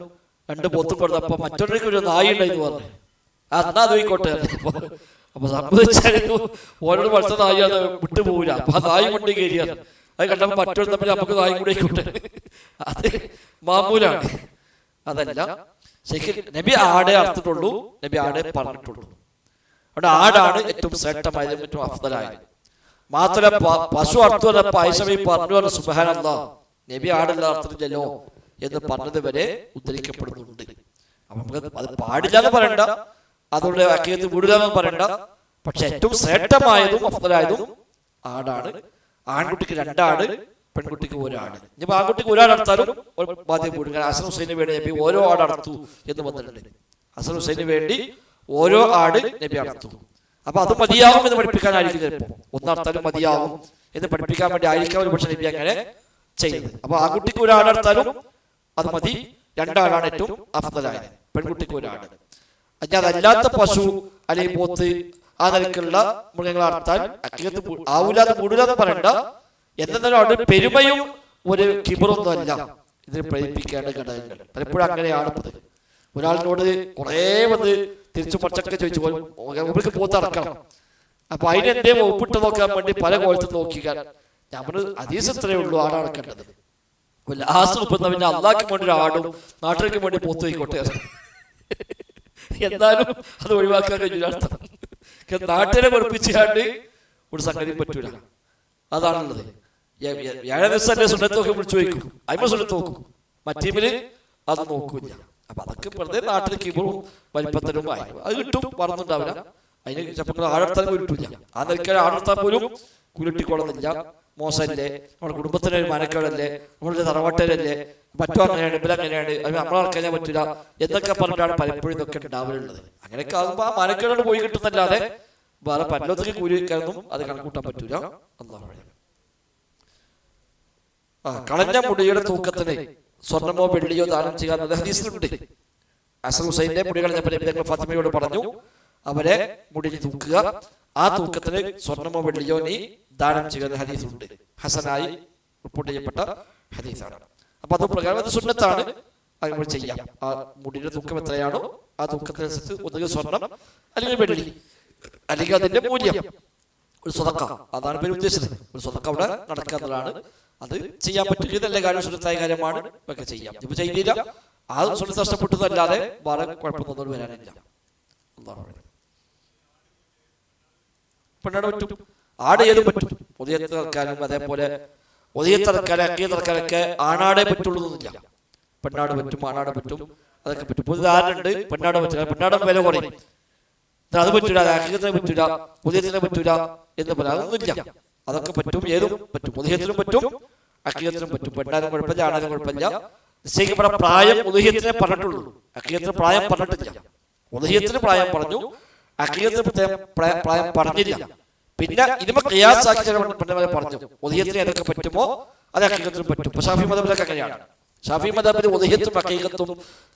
2 പോത്തും കൊടുത്തപ്പോ മറ്റൊരു ഒരു നായി ഉണ്ടായിരുന്നു പറഞ്ഞു, എന്നാ അത് പോയിക്കോട്ടെ. അപ്പൊ സംഭവിച്ചാൽ ഓരോട് വളർത്ത നായി അത് വിട്ടുപോകില്ല. അപ്പൊ ആ നായി കൊണ്ട് കയറിയാണ്. അത് കണ്ടപ്പോ മറ്റൊരു തമ്മിൽ നമുക്ക് നായി കൂടെ ആയിക്കോട്ടെ, അത് മാമൂലാണ്. അതല്ല, ശരിക്കും നബി ആടെ അർത്ഥിട്ടുള്ളൂ, നബി ആടെ പറഞ്ഞിട്ടുള്ളൂ. അവിടെ ആടാണ് ഏറ്റവും ശ്രേഷ്ഠമായത്, ഏറ്റവും അഫ്ദലായത്. മാത്രമല്ല പശു അർത്ഥം ആയിഷബി പറഞ്ഞു സുബ്ഹാനല്ലാഹ്, നബി ആടല്ല അർത്ഥത്തില്ലല്ലോ എന്ന് പറഞ്ഞത് വരെ ഉദ്ധരിക്കപ്പെടുന്നുണ്ട്. അപ്പൊ നമുക്ക് അത് പാടില്ല എന്ന് പറയണ്ട, അതുകൊണ്ട് അഖീഖത്ത് വിടില്ല എന്ന് പറയണ്ട. പക്ഷെ ഏറ്റവും ശ്രേഷ്ഠമായതും അഫ്ദലായതും ആടാണ്. ആൺകുട്ടിക്ക് 2 ആട്, പെൺകുട്ടിക്ക് 1 ആട്. ഇനിയിപ്പോ ആൺകുട്ടിക്ക് 1 ആട് അടത്താലും ബാധ്യത കൂടും. കാരണം ഹസൻ ഹുസൈന് വേണ്ടി നബി ഓരോ ആട് അടത്തു എന്ന് വന്നിട്ടുണ്ട്. ഹസൻ ഹുസൈന് വേണ്ടി ഓരോ ആട് നബി അടത്തു. അപ്പൊ അത് മതിയാകും എന്ന് പഠിപ്പിക്കാനായിരിക്കും ചിലപ്പോൾ. 1 അടത്താലും മതിയാകും എന്ന് പഠിപ്പിക്കാൻ വേണ്ടി ആയിരിക്കാം ഒരു പക്ഷെ നബി അങ്ങനെ ചെയ്യുന്നത്. അപ്പൊ ആൺകുട്ടിക്ക് 1 ആട് അടത്താലും അത് മതി. 2 ആടാണ് ഏറ്റവും അഫ്ദലായത്, പെൺകുട്ടിക്ക് 1 ആട്. അതല്ലാത്ത പശു അല്ലെങ്കിൽ പോത്ത് ആ നിലക്കുള്ള മൃഗങ്ങൾ അടത്താൻ അഖീഖത്ത് ആവൂലാതെ കൂടൂലെന്ന് പറയണ്ട. എന്നാലും അവിടെ പെരുമയും ഒരു കിബറൊന്നും അല്ല ഇതിന് പ്രേരിപ്പിക്കേണ്ട ഘടകങ്ങൾ. പലപ്പോഴും അങ്ങനെയാണ്. ഒരാളിനോട് കുറെ വന്ന് തിരിച്ചു പച്ചക്കെ ചോദിച്ചു അവർക്ക് പോത്തടക്കണം. അപ്പൊ അതിനെന്തേ ഒപ്പിട്ട് നോക്കാൻ വേണ്ടി പല കോലത്തും നോക്കിക്കാൻ നമ്മൾ ഹദീസ് ഇത്രയേ ഉള്ളൂ ആട് അടക്കേണ്ടത്. ലാസ്റ്റ് ഒപ്പം പിന്നെ അള്ളാഹ്ക്ക് വേണ്ടി ഒരു ആടും നാട്ടിലേക്ക് വേണ്ടി പോത്ത് പോയിക്കോട്ടെ. എന്തായാലും അത് ഒഴിവാക്കാൻ കഴിഞ്ഞ നാട്ടിനെ പഠിപ്പിച്ചാണ്ട് ഒരു സംഗതി പറ്റൂല. അതാണുള്ളത്. 7 ദിവസം സുന്നത്തൊക്കെ വിളിച്ചു വയ്ക്കും, അയ്മ സുന്നത്ത് നോക്കും, മറ്റീമില് അത് നോക്കൂല. അപ്പൊ അതൊക്കെ വെറുതെ നാട്ടിൽ കിബറും വലിപ്പത്തലും ആയി അത് കിട്ടും, പറഞ്ഞിട്ടുണ്ടാവില്ല. അതിന് ചിലപ്പോൾ ആടർത്താൻ കിട്ടില്ല. ആ നിൽക്കാൻ ആടർത്താൻ പോലും കുരുട്ടിക്കൊള്ളുന്നില്ല. മോശമല്ലേ, നമ്മുടെ കുടുംബത്തിൻ്റെ ഒരു മനക്കേടല്ലേ, നമ്മളുടെ തറവാട്ടേരല്ലേ, മറ്റോ അങ്ങനെയാണ്, ഇവരങ്ങനെയാണ്, അത് നമ്മളാർക്കഴിഞ്ഞാൽ പറ്റില്ല എന്നൊക്കെ പറഞ്ഞിട്ടാണ് പലപ്പോഴും ഇതൊക്കെ ഉണ്ടാവാറുള്ളത്. അങ്ങനെയൊക്കെ ആകുമ്പോൾ ആ മനക്കേടോട് പോയി കിട്ടുന്നല്ലാതെ വേറെ പല്ലൊത്തിരി കൂലി വയ്ക്കാനൊന്നും അത് കണക്കൂട്ടാൻ പറ്റൂല. അല്ലാഹു അഅലം. കളഞ്ഞ മുടിയുടെ തൂക്കത്തിന് സ്വർണ്ണമോ വെള്ളിയോ ദാനം ചെയ്യാൻ ഹദീസിലുണ്ട്. ഹസൻ ഹുസൈന്റെ മുടി കളഞ്ഞപ്പോൾ ഫാത്തിമയോട് പറഞ്ഞു, അവരെ മുടി തൂക്കുക, ആ തൂക്കത്തിന് സ്വർണ്ണമോ വെള്ളിയോ നീ ദാനം ചെയ്യുന്ന ഹദീസുണ്ട്. ഹസനായി റിപ്പോർട്ട് ചെയ്യപ്പെട്ട ഹദീസാണ്. അപ്പൊ അത് പ്രകാരം അത് സുന്നത്താണ്, അത് ചെയ്യാം. ആ മുടിയുടെ തൂക്കം എത്രയാണോ ആ തൂക്കത്തിനനുസരിച്ച് ഒന്നുകിൽ സ്വർണം അല്ലെങ്കിൽ വെള്ളി അല്ലെങ്കിൽ അതിന്റെ മൂല്യം ഒരു സ്വതക്ക, അതാണ് പേര് ഉദ്ദേശിച്ചത്. ഒരു സ്വതക്ക അവിടെ നടക്കാത്തതാണ്. അത് ചെയ്യാൻ പറ്റുക നല്ല കാര്യം, സുന്നത്തായ കാര്യമാണ്, ഒക്കെ ചെയ്യാം. ഇപ്പൊ ചെയ്തില്ല, ആ സുന്നത്ത് നഷ്ടപ്പെട്ടതല്ലാതെ വേറെ കുഴപ്പമൊന്നും വരാനില്ല. പെണ്ണാട് പറ്റും, ആട് ഏതും പറ്റും. ഉദയത്ത് ഇറക്കാനും അതേപോലെ ഉദയത്ത് ഇറക്കാനും അക്കീത്ത് ഇറക്കാനൊക്കെ ആണാടേ പറ്റുള്ളൂന്നില്ല. പെണ്ണാട് പറ്റും, ആണാട് പറ്റും, അതൊക്കെ പറ്റും. പുതിയ ആടുണ്ട്, പെണ്ണാട് പറ്റില്ല, പെണ്ണാടും വില കുറയും. അത് പറ്റൂല, അക്കീത്തിനെ പറ്റൂല, ഉദയത്തിനെ പറ്റൂല എന്ന് പറയാം. അതൊന്നുമില്ല, അതൊക്കെ പറ്റും, ഏതും പറ്റും. ഉദയത്തിനും പറ്റും, അക്കീത്തിനും പറ്റും. പെണ്ണാനും കുഴപ്പമില്ല, ആണാനും കുഴപ്പമില്ല. നിശ്ചയിക്കപ്പെട്ട പ്രായം ഉദയത്തിനെ പറഞ്ഞിട്ടുള്ളൂ, അക്കീത്തിന് പ്രായം പറഞ്ഞിട്ടില്ല. ഉദയത്തിന് പ്രായം പറഞ്ഞു, അക്കീത്തിന് പ്രത്യേകം പ്രായം പറഞ്ഞില്ല. പിന്നെ ഇതിമ ഖിയാസാക്കി ചില പണ്ഡിതന്മാരെ പറഞ്ഞു, ഉദയത്തിന് ഏതൊക്കെ പറ്റുമോ അത് അക്കീകത്തിനും പറ്റും. ഇപ്പൊ ഷാഫി മദ്ഹബിലൊക്കെ അങ്ങനെയാണ്. ഷാഫി മദ്ഹബിൽ ഉദയത്തും അക്കീകത്തും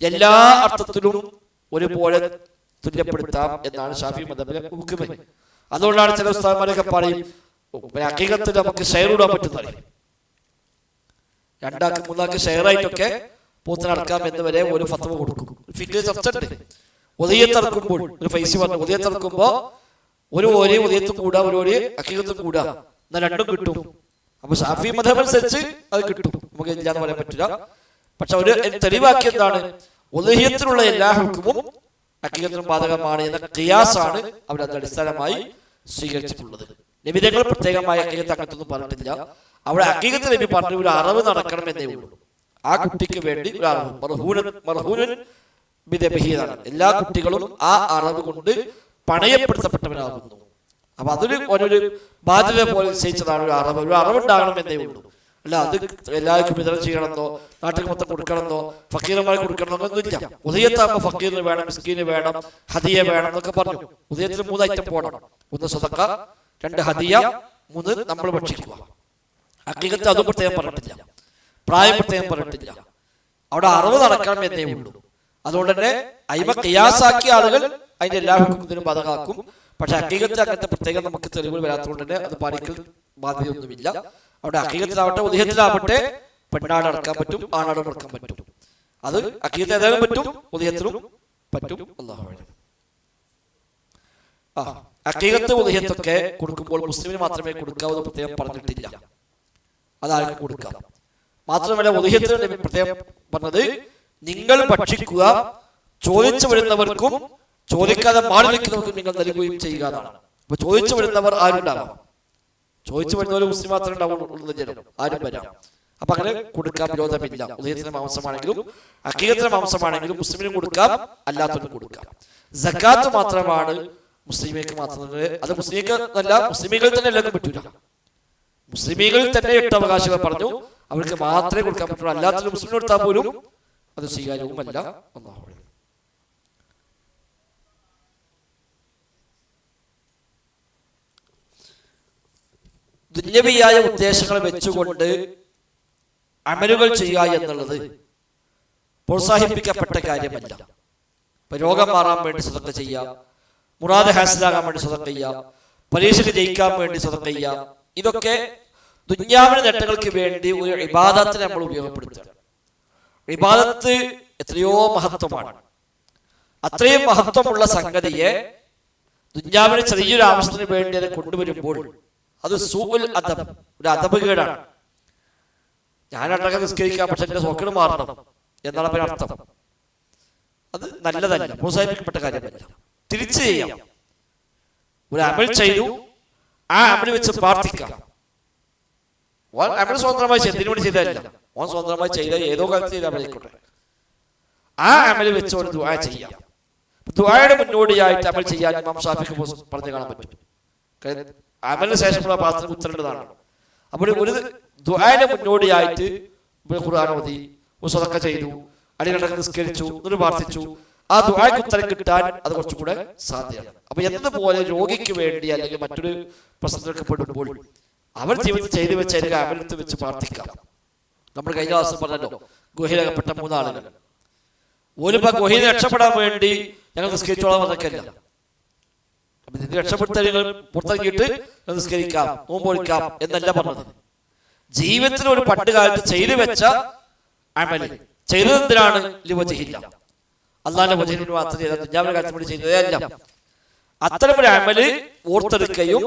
എല്ലാ അർത്ഥത്തിലും ഒരുപോലെ തുല്യപ്പെടുത്താം എന്നാണ് ഷാഫി മദ്ഹബിലെ ഹുക്മ്. അതുകൊണ്ടാണ് ചില ഉസ്താദന്മാരൊക്കെ പറയും അക്കീകത്തിൽ നമുക്ക് ഷെയർ ഇടാൻ പറ്റുന്നത്, 2 3 ഷെയറായിട്ടൊക്കെ പൂത്തിനടക്കാം എന്ന് വരെ ഒരു ഫത്വ കൊടുക്കും. ഫിഖ് ചർച്ച ഉണ്ട്. ഉദയത്തിറക്കുമ്പോൾ ഒരു ഫൈസി പറഞ്ഞു, ഉദയത്തിറക്കുമ്പോ ഒരു ഉദയത്തും കൂടാ, ഒരു അക്കീകത്തും കൂടാ, എന്നാൽ രണ്ടും കിട്ടും. അപ്പൊ ഷാഫി മദ്ഹബ് അനുസരിച്ച് അത് കിട്ടും, നമുക്ക് ഇല്ലാന്ന് പറയാൻ പറ്റില്ല. പക്ഷെ അവര് തെളിവാക്കി എന്താണ്, ഉദയത്തിനുള്ള എല്ലാ ഹുക്മും അക്കീകത്തിനും ബാധകമാണ് എന്ന ഖിയാസാണ് അവരത് അടിസ്ഥാനമായി സ്വീകരിച്ചിട്ടുള്ളത്. നബിതങ്ങൾ പ്രത്യേകമായ അക്കീകത്ത് അങ്ങനത്തൊന്നും പറഞ്ഞിട്ടില്ല. അവിടെ അക്കീകത്ത് നബി പറഞ്ഞു ഒരു അറിവ് നടക്കണം എന്നേ ഉള്ളൂ. ആ കുട്ടിക്ക് വേണ്ടി ഒരു അറിവ് ബിദബിഹിയാണ്. എല്ലാ കുട്ടികളും ആ അറിവ് കൊണ്ട് പണയപ്പെടുത്തപ്പെട്ടവരാകുന്നു. അപ്പൊ അതൊരു ബാധ്യത പോലെ നിശ്ചയിച്ചതാണ് ഒരു അറിവ്. ഒരു അറിവുണ്ടാകണം എന്നേ ഉള്ളൂ. അല്ല അത് എല്ലാവർക്കും വിതരണം ചെയ്യണമെന്നോ നാട്ടിൽ മൊത്തം കൊടുക്കണമെന്നോ ഫക്കീറന്മാർക്ക് കൊടുക്കണമെന്നോ ഒന്നുമില്ല. ഉദയത്താകുമ്പോൾ ഫക്കീറിന് വേണം, മിസ്കീന് വേണം, ഹദിയ വേണം എന്നൊക്കെ പറഞ്ഞു. ഉദയത്തിന് 3 ഐറ്റം പോകണം. 1 സ്വതക്ക, 2 ഹദിയ, 3 നമ്മൾ ഭക്ഷിക്കുക. ഹഖീഖത്ത് അതും പ്രത്യേകം പറഞ്ഞിട്ടില്ല, പ്രായം പ്രത്യേകം പറഞ്ഞിട്ടില്ല. അവിടെ അറിവ് നടക്കണം എന്നേ ഉള്ളൂ. അതുകൊണ്ട് തന്നെ അയിമ ഖിയാസാക്കിയ ആളുകൾ അതിന്റെ എല്ലാ ഹുക്മിനും ബാധകമാക്കും. പക്ഷെ ഹഖീഖത്ത് അങ്ങനത്തെ പ്രത്യേകം നമുക്ക് തെളിവുകൾ വരാത്തതുകൊണ്ട് തന്നെ അത് പാലിക്കൽ ബാധ്യതയൊന്നുമില്ല. അവിടെ ഹഖീഖത്തിലാവട്ടെ ഉദയത്തിലാവട്ടെ പെണ്ണാട് അടക്കാൻ പറ്റും, ആണാട് അടക്കാൻ പറ്റും. അത് ഹഖീഖത്ത് ഏതായാലും പറ്റും, ഉദയത്തിലും പറ്റും. അല്ലാഹു അഅലം. ഹഖീഖത്ത് ഉദയത്തൊക്കെ കൊടുക്കുമ്പോൾ മുസ്ലിമിന് മാത്രമേ കൊടുക്കാവൂ പ്രത്യേകം പറഞ്ഞിട്ടില്ല. അതാർക്കും കൊടുക്കാം. മാത്രമല്ല ഉദയത്തിന് പ്രത്യേകം പറഞ്ഞത് നിങ്ങൾ ഭക്ഷിക്കുക, ചോദിച്ചു വരുന്നവർക്കും ചോദിക്കാതെ മാറി നിൽക്കുന്നവർക്കും നിങ്ങൾ നൽകുകയും ചെയ്യുക എന്നാണ്. അപ്പൊ ചോദിച്ചു വരുന്നവർ ആരുണ്ടാവാം, ചോദിച്ചു വരുന്നവർ മുസ്ലിം മാത്രമേ ഉണ്ടാവുള്ളൂ, ജനം ആരും വരാം. അപ്പൊ അങ്ങനെ കൊടുക്കാൻ വിരോധമില്ല. ഉദയത്തിന്റെ മാംസമാണെങ്കിലും ഹഖീഖത്തിന്റെ മാംസമാണെങ്കിലും മുസ്ലിമിനും കൊടുക്കാം, അല്ലാത്തവരും കൊടുക്കാം. സക്കാത്ത് മാത്രമാണ് മുസ്ലിമേക്ക് മാത്രമേ, അത് മുസ്ലിമേക്ക് അല്ല, മുസ്ലിമീകൾ തന്നെ എല്ലാവർക്കും പറ്റൂല. മുസ്ലിമീകളിൽ തന്നെ 8 അവകാശികൾ പറഞ്ഞു, അവർക്ക് മാത്രമേ കൊടുക്കാൻ പറ്റുള്ളൂ. അല്ലാത്തൊരു മുസ്ലിം കൊടുത്താൽ പോലും അത് സ്വീകാര്യവുമല്ല. അല്ലാഹു അക്ബർ. ദുന്യവിയായ ഉദ്ദേശങ്ങൾ വെച്ചുകൊണ്ട് അമലുകൾ ചെയ്യുക എന്നുള്ളത് പ്രോത്സാഹിപ്പിക്കപ്പെട്ട കാര്യമല്ല. ഇപ്പൊ രോഗം മാറാൻ വേണ്ടി സ്വതക്ക ചെയ്യാം, മുറാദ് ഹാസിലാകാൻ വേണ്ടി സ്വതക്ക ചെയ്യാം, പരീക്ഷയ്ക്ക് ജയിക്കാൻ വേണ്ടി സ്വതക്ക ചെയ്യാം. ഇതൊക്കെ ദുന്യാവിന്റെ നേട്ടങ്ങൾക്ക് വേണ്ടി ഒരു ഇബാദത്തിനെ നമ്മൾ ഉപയോഗപ്പെടുത്തുകയാണ്. ഇബാദത്ത് എത്രയോ മഹത്വമാണ്. അത്രയും മഹത്വമുള്ള സംഗതിയെ ദുന്യാവിന് ചെറിയൊരു ആവശ്യത്തിന് വേണ്ടി അത് കൊണ്ടുവരുമ്പോൾ അത് സൂഉൽ അദബ്, ഒരു അദബുകേടാണ്. ഞാനടക്കം നിസ്കരിക്കാം, പക്ഷെ എന്റെ സോക്കേട് മാറണം എന്നാണ് അതിന് അർത്ഥം. അത് നല്ലതല്ല, പ്രോത്സാഹിപ്പിക്കപ്പെട്ട കാര്യമല്ല. തിരിച്ചു ചെയ്യാം. ഒരു അമൽ ചെയ്തു, ആ അമൽ വെച്ച് പ്രാർത്ഥിക്കാം. അമൽ സ്വതന്ത്രമായി എന്തിനു വേണ്ടി ചെയ്തതല്ല, ഓൻ സ്വതന്ത്രമായി ചെയ്ത ഏതോ കാലത്ത് ചെയ്ത അമലായിക്കോട്ടെ, ആ അമൽ വെച്ച് ഒരു ദുആ ചെയ്യാം. ദുആയുടെ മുന്നോടിയായിട്ട് അമൽ ചെയ്യാൻ ഇമാം ഷാഫിക്ക് പറഞ്ഞു കാണാൻ പറ്റും. അമലിന് ശേഷമുള്ള പ്രാർത്ഥന ഉത്തരേണ്ടതാണ്. അപ്പോൾ ഒരു ദുആന്റെ മുന്നോടിയായിട്ട് ഖുർആൻ ഓതി, സദഖ ചെയ്തു, അടികടക്ക് നിസ്കരിച്ചു, എന്നിട്ട് പ്രാർത്ഥിച്ചു, ആ ദുആക്ക് ഉത്തരം കിട്ടാൻ അത് കുറച്ചുകൂടെ സാധ്യമാണ്. അപ്പൊ എന്നതുപോലെ രോഗിക്ക് വേണ്ടി അല്ലെങ്കിൽ മറ്റൊരു പ്രശ്നത്തിലൊക്കെ പെടുമ്പോൾ അവർ ജീവിതത്തിൽ ചെയ്തു വെച്ച അമലെടുത്ത് വെച്ച് പ്രാർത്ഥിക്കാം. നമ്മൾ കഴിഞ്ഞ ദിവസം പറഞ്ഞല്ലോ, ഗുഹയിലകപ്പെട്ട 3 ആളുകൾ. ഓലിപ്പോ ഗുഹയിൽ രക്ഷപ്പെടാൻ വേണ്ടി ഞങ്ങൾ നിസ്കരിച്ചോളാം എന്നൊക്കെയല്ല. അപ്പൊ ഇതിന് രക്ഷപ്പെടുത്താൻ പുറത്തിറങ്ങിയിട്ട് നിസ്കരിക്കാം, നോമ്പൊഴിക്കാം എന്നല്ല പറഞ്ഞത്. ജീവിതത്തിൽ ഒരു പണ്ട് കാലത്ത് ചെയ്തു വെച്ച അമല് ചെയ്തതെന്തിനാണ്? ലിവജിഹില്ല, അള്ളാന്റെ വജഹിന് മാത്രം ചെയ്ത ദുനിയാവിന്റെ കാര്യത്തിന് വേണ്ടി ചെയ്തതേ അല്ല. അത്തരമൊരു അമല് ഓർത്തെടുക്കുകയും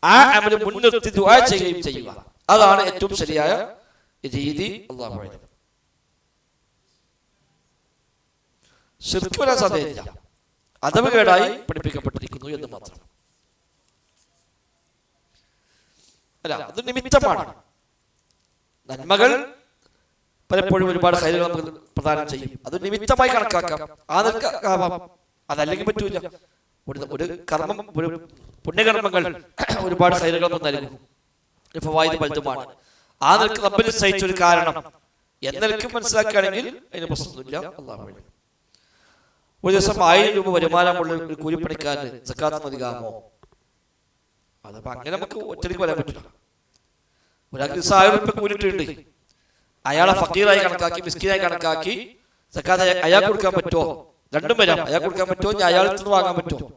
ആ അമല് മുൻനിർത്തി ദുആ ചെയ്യുകയും ചെയ്യുക, അതാണ് ഏറ്റവും ശരിയായ രീതി. അല്ലാഹു അക്ബർ. ശിർക്ക് വരാൻ സാധ്യതയില്ല, അദബുകേടായി പഠിപ്പിക്കപ്പെട്ടിരിക്കുന്നു എന്ന് മാത്രം. അല്ല, അത് നിമിത്തമാണ്. നന്മകൾ പലപ്പോഴും ഒരുപാട് ഖൈറുകൾ നമുക്ക് പ്രദാനം ചെയ്യും, അത് നിമിത്തമായി കണക്കാക്കാം, ആ നിൽക്കാവാം. അതല്ലെങ്കിൽ പറ്റൂല. ഒരു കർമ്മം, ഒരു പുണ്യകർമ്മങ്ങൾ ഒരുപാട് ഖൈറുകൾ നൽകും, ഫവായിദ് പലതുമാണ്. ആ നിൽക്ക് റബ്ബ് നിശ്ചയിച്ച ഒരു കാരണം എന്നെനിക്ക് മനസ്സിലാക്കുകയാണെങ്കിൽ അതിന് പ്രശ്നമൊന്നുമില്ല. അല്ലാഹു അക്ബർ. ഒരു ദിവസം 1000 രൂപ വരുമാനമുള്ള ഒരു കൂലിപ്പണിക്കാരന് സക്കാത്ത് നൽകാമോ? അതപ്പോ അങ്ങനെ നമുക്ക് ഒറ്റയ്ക്ക് വരാൻ പറ്റില്ല. ഒരാൾക്ക് 1000 രൂപ കൂലിട്ടുണ്ട്, അയാളെ ഫക്കീറായി കണക്കാക്കി മിസ്കീനായി കണക്കാക്കി സക്കാത്ത് അയാൾക്ക് കൊടുക്കാൻ പറ്റുമോ? രണ്ടും വരാം. അയാൾക്ക് കൊടുക്കാൻ പറ്റുമോ, ഞാൻ അയാളിൽ നിന്ന് വാങ്ങാൻ പറ്റുമോ?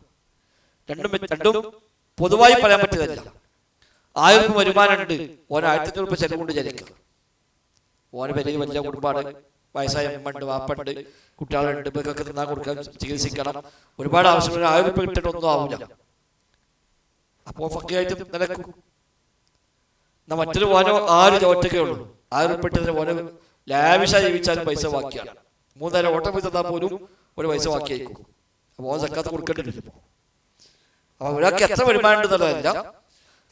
രണ്ടും പൊതുവായി പറയാൻ പറ്റിയതല്ല. 1000 രൂപ വരുമാനമുണ്ട്, ഓൻ 1500 രൂപ ചെലവ് കൊണ്ട് ജനിക്കുക. ഓന് വലിയ കുടുംബമാണ്, വയസ്സായ അമ്മണ്ട്, വാപ്പണ്ട്, കുട്ടികളുണ്ട്, ഇവർക്കൊക്കെ തിന്നാൻ കൊടുക്കാൻ, ചികിത്സിക്കണം, ഒരുപാട് ആവശ്യമുള്ള 1000 രൂപ കിട്ടണമൊന്നും ആവില്ല. അപ്പോ ഫക്കീറായിട്ട് നിലക്കും. എന്നാ മറ്റൊരു ഓനോ 6 ഒറ്റക്കേ ഉള്ളൂ, 1000 രൂപ ഇട്ടതിന് ഓന് ലാവിഷായി ജീവിച്ചാലും പൈസ ബാക്കിയാണ്. 3 നേരം ഓട്ടം പോയി തന്നാൽ പോലും ഒരു പൈസ ബാക്കിയായിരിക്കും. അപ്പൊ ഓൻ സക്കാത്ത് കൊടുക്കേണ്ടിട്ടില്ല. അപ്പൊ ഒരാൾക്ക് എത്ര വരുമാനം ഉണ്ടെന്നുള്ളതല്ല,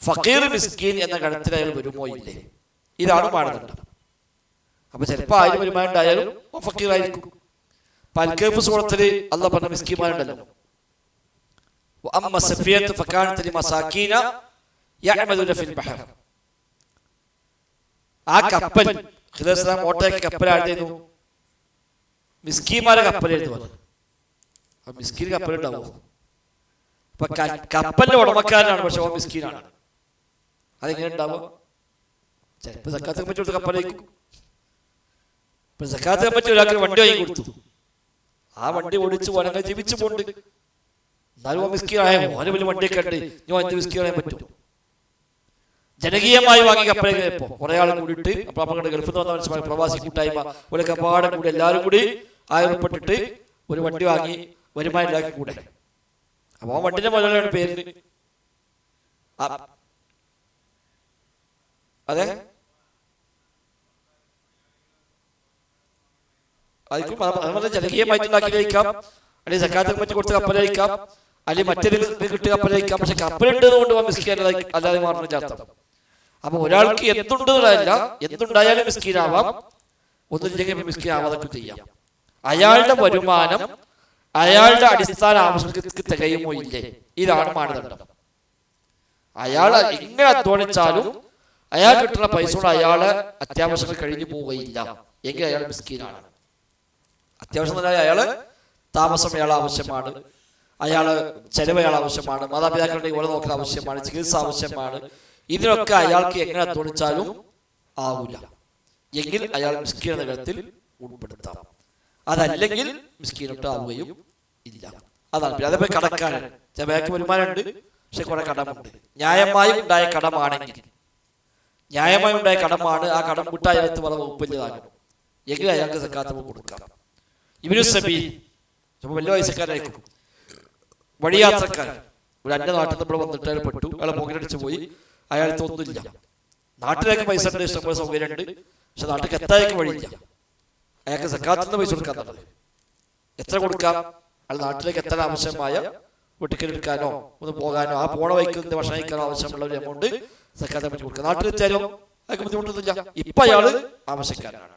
ഫക്കീർ മിസ്കീൻ എന്ന ഗണത്തിൽ അയാൾ വരുമോ ഇല്ലേ, ഇതാണ് മാനദണ്ഡം. അപ്പൊ ചിലപ്പോ 1000 വരുമാനം ഉണ്ടായാലും ഫക്കീർ ആയിരിക്കും. അൽകഹ്ഫ് സൂറത്തില് അല്ലാഹു പറഞ്ഞ മിസ്കീന്മാരുണ്ടല്ലോ, വഅമ്മ സഫിയത്തു ഫകാനത് ലിമസാകീന യഅമലൂന ഫിൽ ബഹർ. ആ കപ്പൽ ഖിദർ ഓട്ടയ്ക്ക് കപ്പലായിരുന്നു, മിസ്കീന്മാരെ കപ്പലായിരുന്നു പറഞ്ഞു. അപ്പൊ മിസ്കീൻ കപ്പലുണ്ടാവും. അപ്പൊ കപ്പലിന്റെ ഉടമക്കാരനാണ്, പക്ഷെ ഓ മിസ്കീനാണ്. അതെങ്ങനെ ഉണ്ടാവും? ചിലപ്പോ സക്കാത്ത് കമ്മിറ്റി കൊടുത്ത് കപ്പലേക്കും. ഇപ്പൊ സക്കാത്ത് കമ്മിറ്റി ഒരാൾക്ക് വണ്ടി വാങ്ങി കൊടുത്തു, ആ വണ്ടി ഓടിച്ച് ഓനങ്ങൾ ജീവിച്ചു പോണ്ട്. എന്നാലും ഓ മിസ്കീനായ, ഓന് വലിയ വണ്ടിയൊക്കെ ഉണ്ട്, ഞാൻ 5 മിസ്കീനായ പറ്റും. ജനകീയമായി വാങ്ങി കപ്പലേപ്പോ കുറെ ആൾ കൂടിയിട്ട്, അപ്പൊ നമ്മുടെ ഗൾഫിൽ നിന്ന് വന്ന പ്രവാസി കൂട്ടായ്മ ഒരു കപ്പാടം കൂടി എല്ലാവരും കൂടി 1000 രൂപ ഇട്ടിട്ട് ഒരു വണ്ടി വാങ്ങി വരുമാനം ഉണ്ടാക്കി കൂടെ. അപ്പൊ ആ വണ്ടിന്റെ മുതലാണ് പേരിന്. അതെ, അതുപോലെ ജനകീയമായിട്ടുണ്ടാക്കിയിരിക്കാം, അല്ലെങ്കിൽ സക്കാത്ത് കമ്മിറ്റി കൊടുത്ത് കപ്പലയക്കാം, അല്ലെങ്കിൽ മറ്റൊരു കിട്ടുക കപ്പലയക്കാം. പക്ഷെ കപ്പലുണ്ടത് കൊണ്ട് മിസ്കീൻ അല്ലാതെ മാറുന്ന ചാർത്തം. അപ്പൊ ഒരാൾക്ക് എന്തുണ്ടെന്നല്ല, എന്തുണ്ടായാലും മിസ്കീനാവാം, ഒന്നുമില്ലെങ്കിൽ മിസ്കീൻ ആവാതൊക്കെ ചെയ്യാം. അയാളുടെ വരുമാനം അയാളുടെ അടിസ്ഥാന ആവശ്യങ്ങൾക്ക് തികയുമോ ഇല്ലേ, ഇതാണ് മാനദണ്ഡം. അയാൾ എങ്ങനെ അധ്വാനിച്ചാലും അയാൾ കിട്ടുന്ന പൈസ കൊണ്ട് അയാളെ അത്യാവശ്യങ്ങൾ കഴിഞ്ഞു പോവുകയില്ല എങ്കിൽ അയാൾ മിസ്കീനാണ്. അത്യാവശ്യം തന്നെ അയാള് താമസം അയാൾ ആവശ്യമാണ്, അയാള് ചെലവ് അയാൾ ആവശ്യമാണ്, മാതാപിതാക്കളുടെ ഓരോ നോക്കാൻ ആവശ്യമാണ്, ചികിത്സ ആവശ്യമാണ്. ഇതിനൊക്കെ അയാൾക്ക് എങ്ങനെ അധ്വാനിച്ചാലും ആവൂല എങ്കിൽ അയാൾ മിസ്കീൻ എന്ന ഗണത്തിൽ ഉൾപ്പെടുത്താം. അതല്ലെങ്കിൽ മിസ്കീനൊട്ട് ആവുകയും ഇല്ല. അതാണ്. പിന്നെ അതേപോലെ കടക്കാരൻ, ചിലക്ക് വരുമാനമുണ്ട്, പക്ഷെ കുറെ കടമുണ്ട്. ന്യായമായി ഉണ്ടായ കടമാണെങ്കിൽ, ന്യായമായി ഉണ്ടായ കടമാണ്, ആ കടം വിട്ട അയാൾക്ക് വളരെ വകുപ്പില്ലതാണ് എങ്കിൽ അയാൾക്ക് സക്കാത്ത് കൊടുക്കാം. ഇബ്നു സബീൽ ചിലപ്പോൾ വലിയ വയസ്സക്കാരായിരിക്കും, വഴിയാത്രക്കാരൻ, ഒരു അന്യ നാട്ടിൽ നമ്മൾ വന്നിട്ട് അയാൾ പെട്ടു, അയാളെ പോകലടിച്ചു പോയി, അയാൾക്ക് ഒന്നുമില്ല. നാട്ടിലേക്ക് പൈസ ഉണ്ട്, ഇഷ്ടംപോലെ സൗകര്യമുണ്ട്, പക്ഷെ നാട്ടിലേക്ക് എത്താനേക്ക് വഴിയില്ല. അയാൾക്ക് സക്കാത്തിൽ നിന്ന് പൈസ കൊടുക്കാൻ തന്നെ എത്ര കൊടുക്കാം? അയാൾ നാട്ടിലേക്ക് എത്താൻ ആവശ്യമായ ടിക്കറ്റ് എടുക്കാനോ ഒന്ന് പോകാനോ ആ പോണ വൈക്ക് ഭക്ഷണം കഴിക്കാനോ ആവശ്യമുള്ള ഒരു എമൗണ്ട് സക്കാത്തെ പറ്റി കൊടുക്കുക. നാട്ടിലെത്തിയാലോ അയാൾക്ക് ബുദ്ധിമുട്ടൊന്നുമില്ല, ഇപ്പൊ അയാള് ആവശ്യക്കാരനാണ്.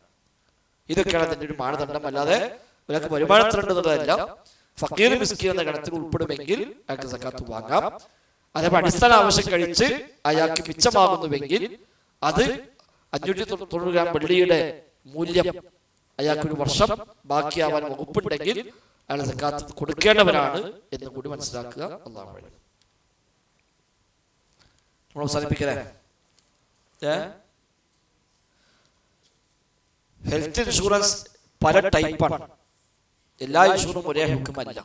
ഇതൊക്കെയാണ് അതിന്റെ ഒരു മാനദണ്ഡം. അല്ലാതെ ഒരാൾക്ക് വരുമാനത്തിലുണ്ടെന്നുള്ളതല്ല. ഫക്കീർ മിസ്കീൻ എന്ന ഗണത്തിൽ ഉൾപ്പെടുമെങ്കിൽ അയാൾക്ക് സക്കാത്ത് വാങ്ങാം. അതേപോലെ അടിസ്ഥാന ആവശ്യം കഴിച്ച് അയാൾക്ക് മിച്ചമാകുന്നുവെങ്കിൽ അത് 590 ഗ്രാം വെള്ളിയുടെ മൂല്യം അയാൾക്കൊരു വർഷം ബാക്കിയാവാൻ വകുപ്പുണ്ടെങ്കിൽ അയാൾ സക്കാത്ത് കൊടുക്കേണ്ടവരാണ് എന്ന് കൂടി മനസ്സിലാക്കുക. അല്ലാഹു അക്ബർ. നമ്മൾ അവസാനിപ്പിക്കലേ. ഹെൽത്ത് ഇൻഷുറൻസ് പല ടൈപ്പാണ്. എല്ലാ ഇൻഷുറും ഒരേ ഹുക്കുമല്ല.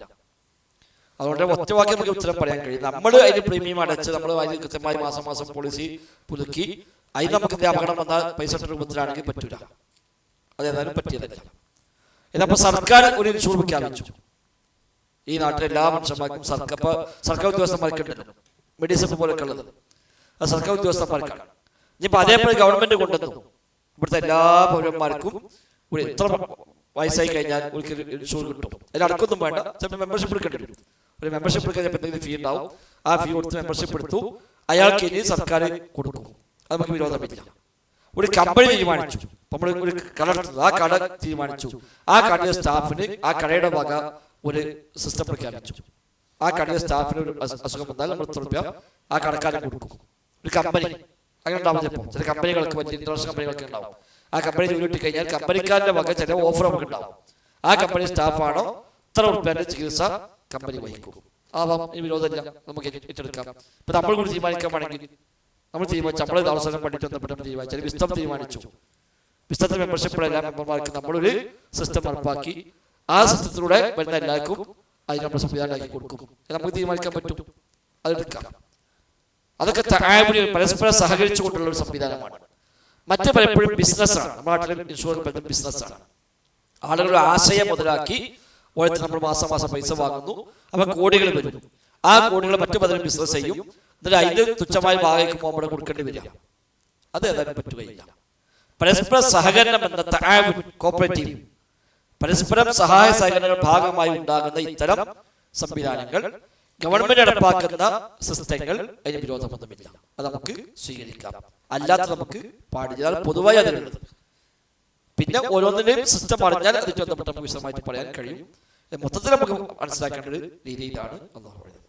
അതുകൊണ്ട് ഒറ്റവാക്കി നമുക്ക് ഉത്തരം പറയാൻ കഴിയും. നമ്മൾ അതിന് പ്രീമിയം അടച്ച് നമ്മൾ അതിന് കൃത്യമായി മാസം മാസം പോളിസി പുതുക്കി അതിന് നമുക്ക് അപകടം വന്നാൽ പൈസ രൂപത്തിലാണെങ്കിൽ പറ്റൂല. അതേതായാലും പറ്റിയതല്ല. ഇതപ്പോൾ സർക്കാർ ഒരു ഇൻഷുർ പ്രഖ്യാപിച്ചു. ഈ നാട്ടിലെ എല്ലാ മനുഷ്യന്മാർക്കും സർക്കാർ ഉദ്യോഗസ്ഥന്മാർക്കുണ്ടല്ലോ മെഡിസിപ്പ് പോലൊക്കെ ഉള്ളത്. അത് സർക്കാർ ഉദ്യോഗസ്ഥന്മാർക്കാണ്. ഇനിയിപ്പോൾ അതേപോലെ ഗവൺമെന്റ് കൊണ്ടുവന്നു ഇവിടുത്തെ എല്ലാ പൗരന്മാർക്കും ഒരു എത്ര വയസ്സായി കഴിഞ്ഞാൽ ഒരിക്കലും ഇൻഷുർ കിട്ടും. അതിൽ അടക്കൊന്നും വേണ്ട. ചിലപ്പോൾ മെമ്പർഷിപ്പ് എടുക്കേണ്ടി വരും. ഒരു മെമ്പർഷിപ്പ് എടുക്കാൻ ചിലപ്പോൾ എന്തെങ്കിലും ഫീ ഉണ്ടാവും. ആ ഫീ കൊടുത്ത് മെമ്പർഷിപ്പ് എടുത്തു അയാൾക്ക് ഇനി സർക്കാർ കൊടുക്കും. അത് നമുക്ക് വിരോധമില്ല. ഒരു കമ്പനി തീരുമാനിച്ചു, നമ്മൾ ഒരു കട എടുത്തത്, ആ കട തീരുമാനിച്ചു ആ കടയിലെ സ്റ്റാഫിന് ആ കടയുടെ വക ഒരു സിസ്റ്റം പ്രഖ്യാപിച്ചു. ആ കടയിലെ സ്റ്റാഫിന് ഒരു അസുഖം വന്നാൽ നമ്മൾ ₹100 ആ കടക്കാരൻ കൊടുക്കും. ഒരു കമ്പനി അങ്ങനെ ഉണ്ടാവും. ചിലപ്പോൾ ചില കമ്പനികൾക്ക് വലിയ ഇന്റർനാഷണൽ കമ്പനികൾക്ക് ഉണ്ടാവും. ആ കമ്പനി ജോലി കിട്ടി കഴിഞ്ഞാൽ കമ്പനിക്കാരന്റെ വക ചില ഓഫർ നമുക്ക് ഉണ്ടാവും. ആ കമ്പനി സ്റ്റാഫാണോ ₹100 ചികിത്സ കമ്പനി വഹിക്കും. ആവാം, ഈ വിരോധമില്ല, നമുക്ക് ഏറ്റെടുക്കാം. ഇപ്പൊ നമ്മൾ കൂടി തീരുമാനിക്കാണെങ്കിൽ നമ്മൾ തീരുമാനിച്ചു നമ്മൾ അവസരം പഠിച്ചു ബന്ധപ്പെട്ട് തീരുമാനിച്ചാൽ വിസ്തം തീരുമാനിച്ചു. വിസ്തത്തിൽ മെമ്പർഷിപ്പുള്ള എല്ലാ മെമ്പർമാർക്കും നമ്മളൊരു സിസ്റ്റം നടപ്പാക്കി ആ സിസ്റ്റത്തിലൂടെ വരുന്ന എല്ലാവർക്കും അതിന് നമ്മൾ സംവിധാനമാക്കി കൊടുക്കും. നമുക്ക് തീരുമാനിക്കാൻ പറ്റും, അതെടുക്കാം. അതൊക്കെ പരസ്പരം സഹകരിച്ചുകൊണ്ടുള്ള ഒരു സംവിധാനമാണ്. മറ്റു പലപ്പോഴും ബിസിനസ്സാണ്. നമ്മുടെ നാട്ടിലെ ഇൻഷുറൻസ് ബിസിനസ്സാണ്. ആളുകളുടെ ആശയം മുതലാക്കി ഓരോരുത്തർ നമ്മൾ മാസം മാസം പൈസ വാങ്ങുന്നു. അപ്പൊ കോടികൾ വരും. ആ കോടികൾ മറ്റു പലരും ബിസിനസ് ചെയ്യും. എന്നിട്ട് അതിന് തുച്ഛമായ ഭാഗത്തേക്ക് പോകുമ്പോൾ കൊടുക്കേണ്ടി വരിക. അത് ഏതായാലും പറ്റുകയില്ല. പരസ്പര സഹകരണം എന്ന കോപ്പറേറ്റീവ് പരസ്പരം സഹായ സഹകരണങ്ങളുടെ ഭാഗമായി ഉണ്ടാകുന്ന ഇത്തരം സംവിധാനങ്ങൾ ഗവൺമെന്റ് നടപ്പാക്കുന്ന സിസ്റ്റങ്ങൾ അതിന് വിരോധമൊന്നുമില്ല. അത് നമുക്ക് സ്വീകരിക്കാം. അല്ലാത്ത നമുക്ക് പാടില്ല. പൊതുവായി അതിലുള്ളത്. പിന്നെ ഓരോന്നിന്റെയും സിസ്റ്റം അറിഞ്ഞാൽ അതിന് ബന്ധപ്പെട്ട് നമുക്ക് വിശദമായിട്ട് പറയാൻ കഴിയും. മൊത്തത്തിൽ നമുക്ക് മനസ്സിലാക്കേണ്ട ഒരു രീതിയിലാണ് അല്ലാഹു പറയുന്നത്.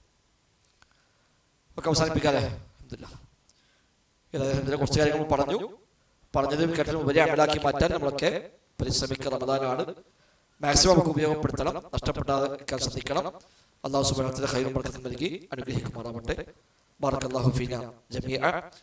ഒക്കെ അവസാനിപ്പിക്കാതെ കുറച്ച് കാര്യങ്ങൾ പറഞ്ഞതും കേട്ടതും ഉപരി അമലാക്കി മാറ്റാൻ നമ്മളൊക്കെ പരിശ്രമിക്കുക. റമദാനാണ്. മാക്സിമം നമുക്ക് ഉപയോഗപ്പെടുത്തണം. നഷ്ടപ്പെടാതെ ശ്രദ്ധിക്കണം. അല്ലാഹു സുബ്ഹാനഹു വ തആല ഖൈറും ബർക്കത്തും നൽകി അനുഗ്രഹിക്കുമാറാവട്ടെ. ബാറക്കല്ലാഹു ഫീനാ ജമീഅ.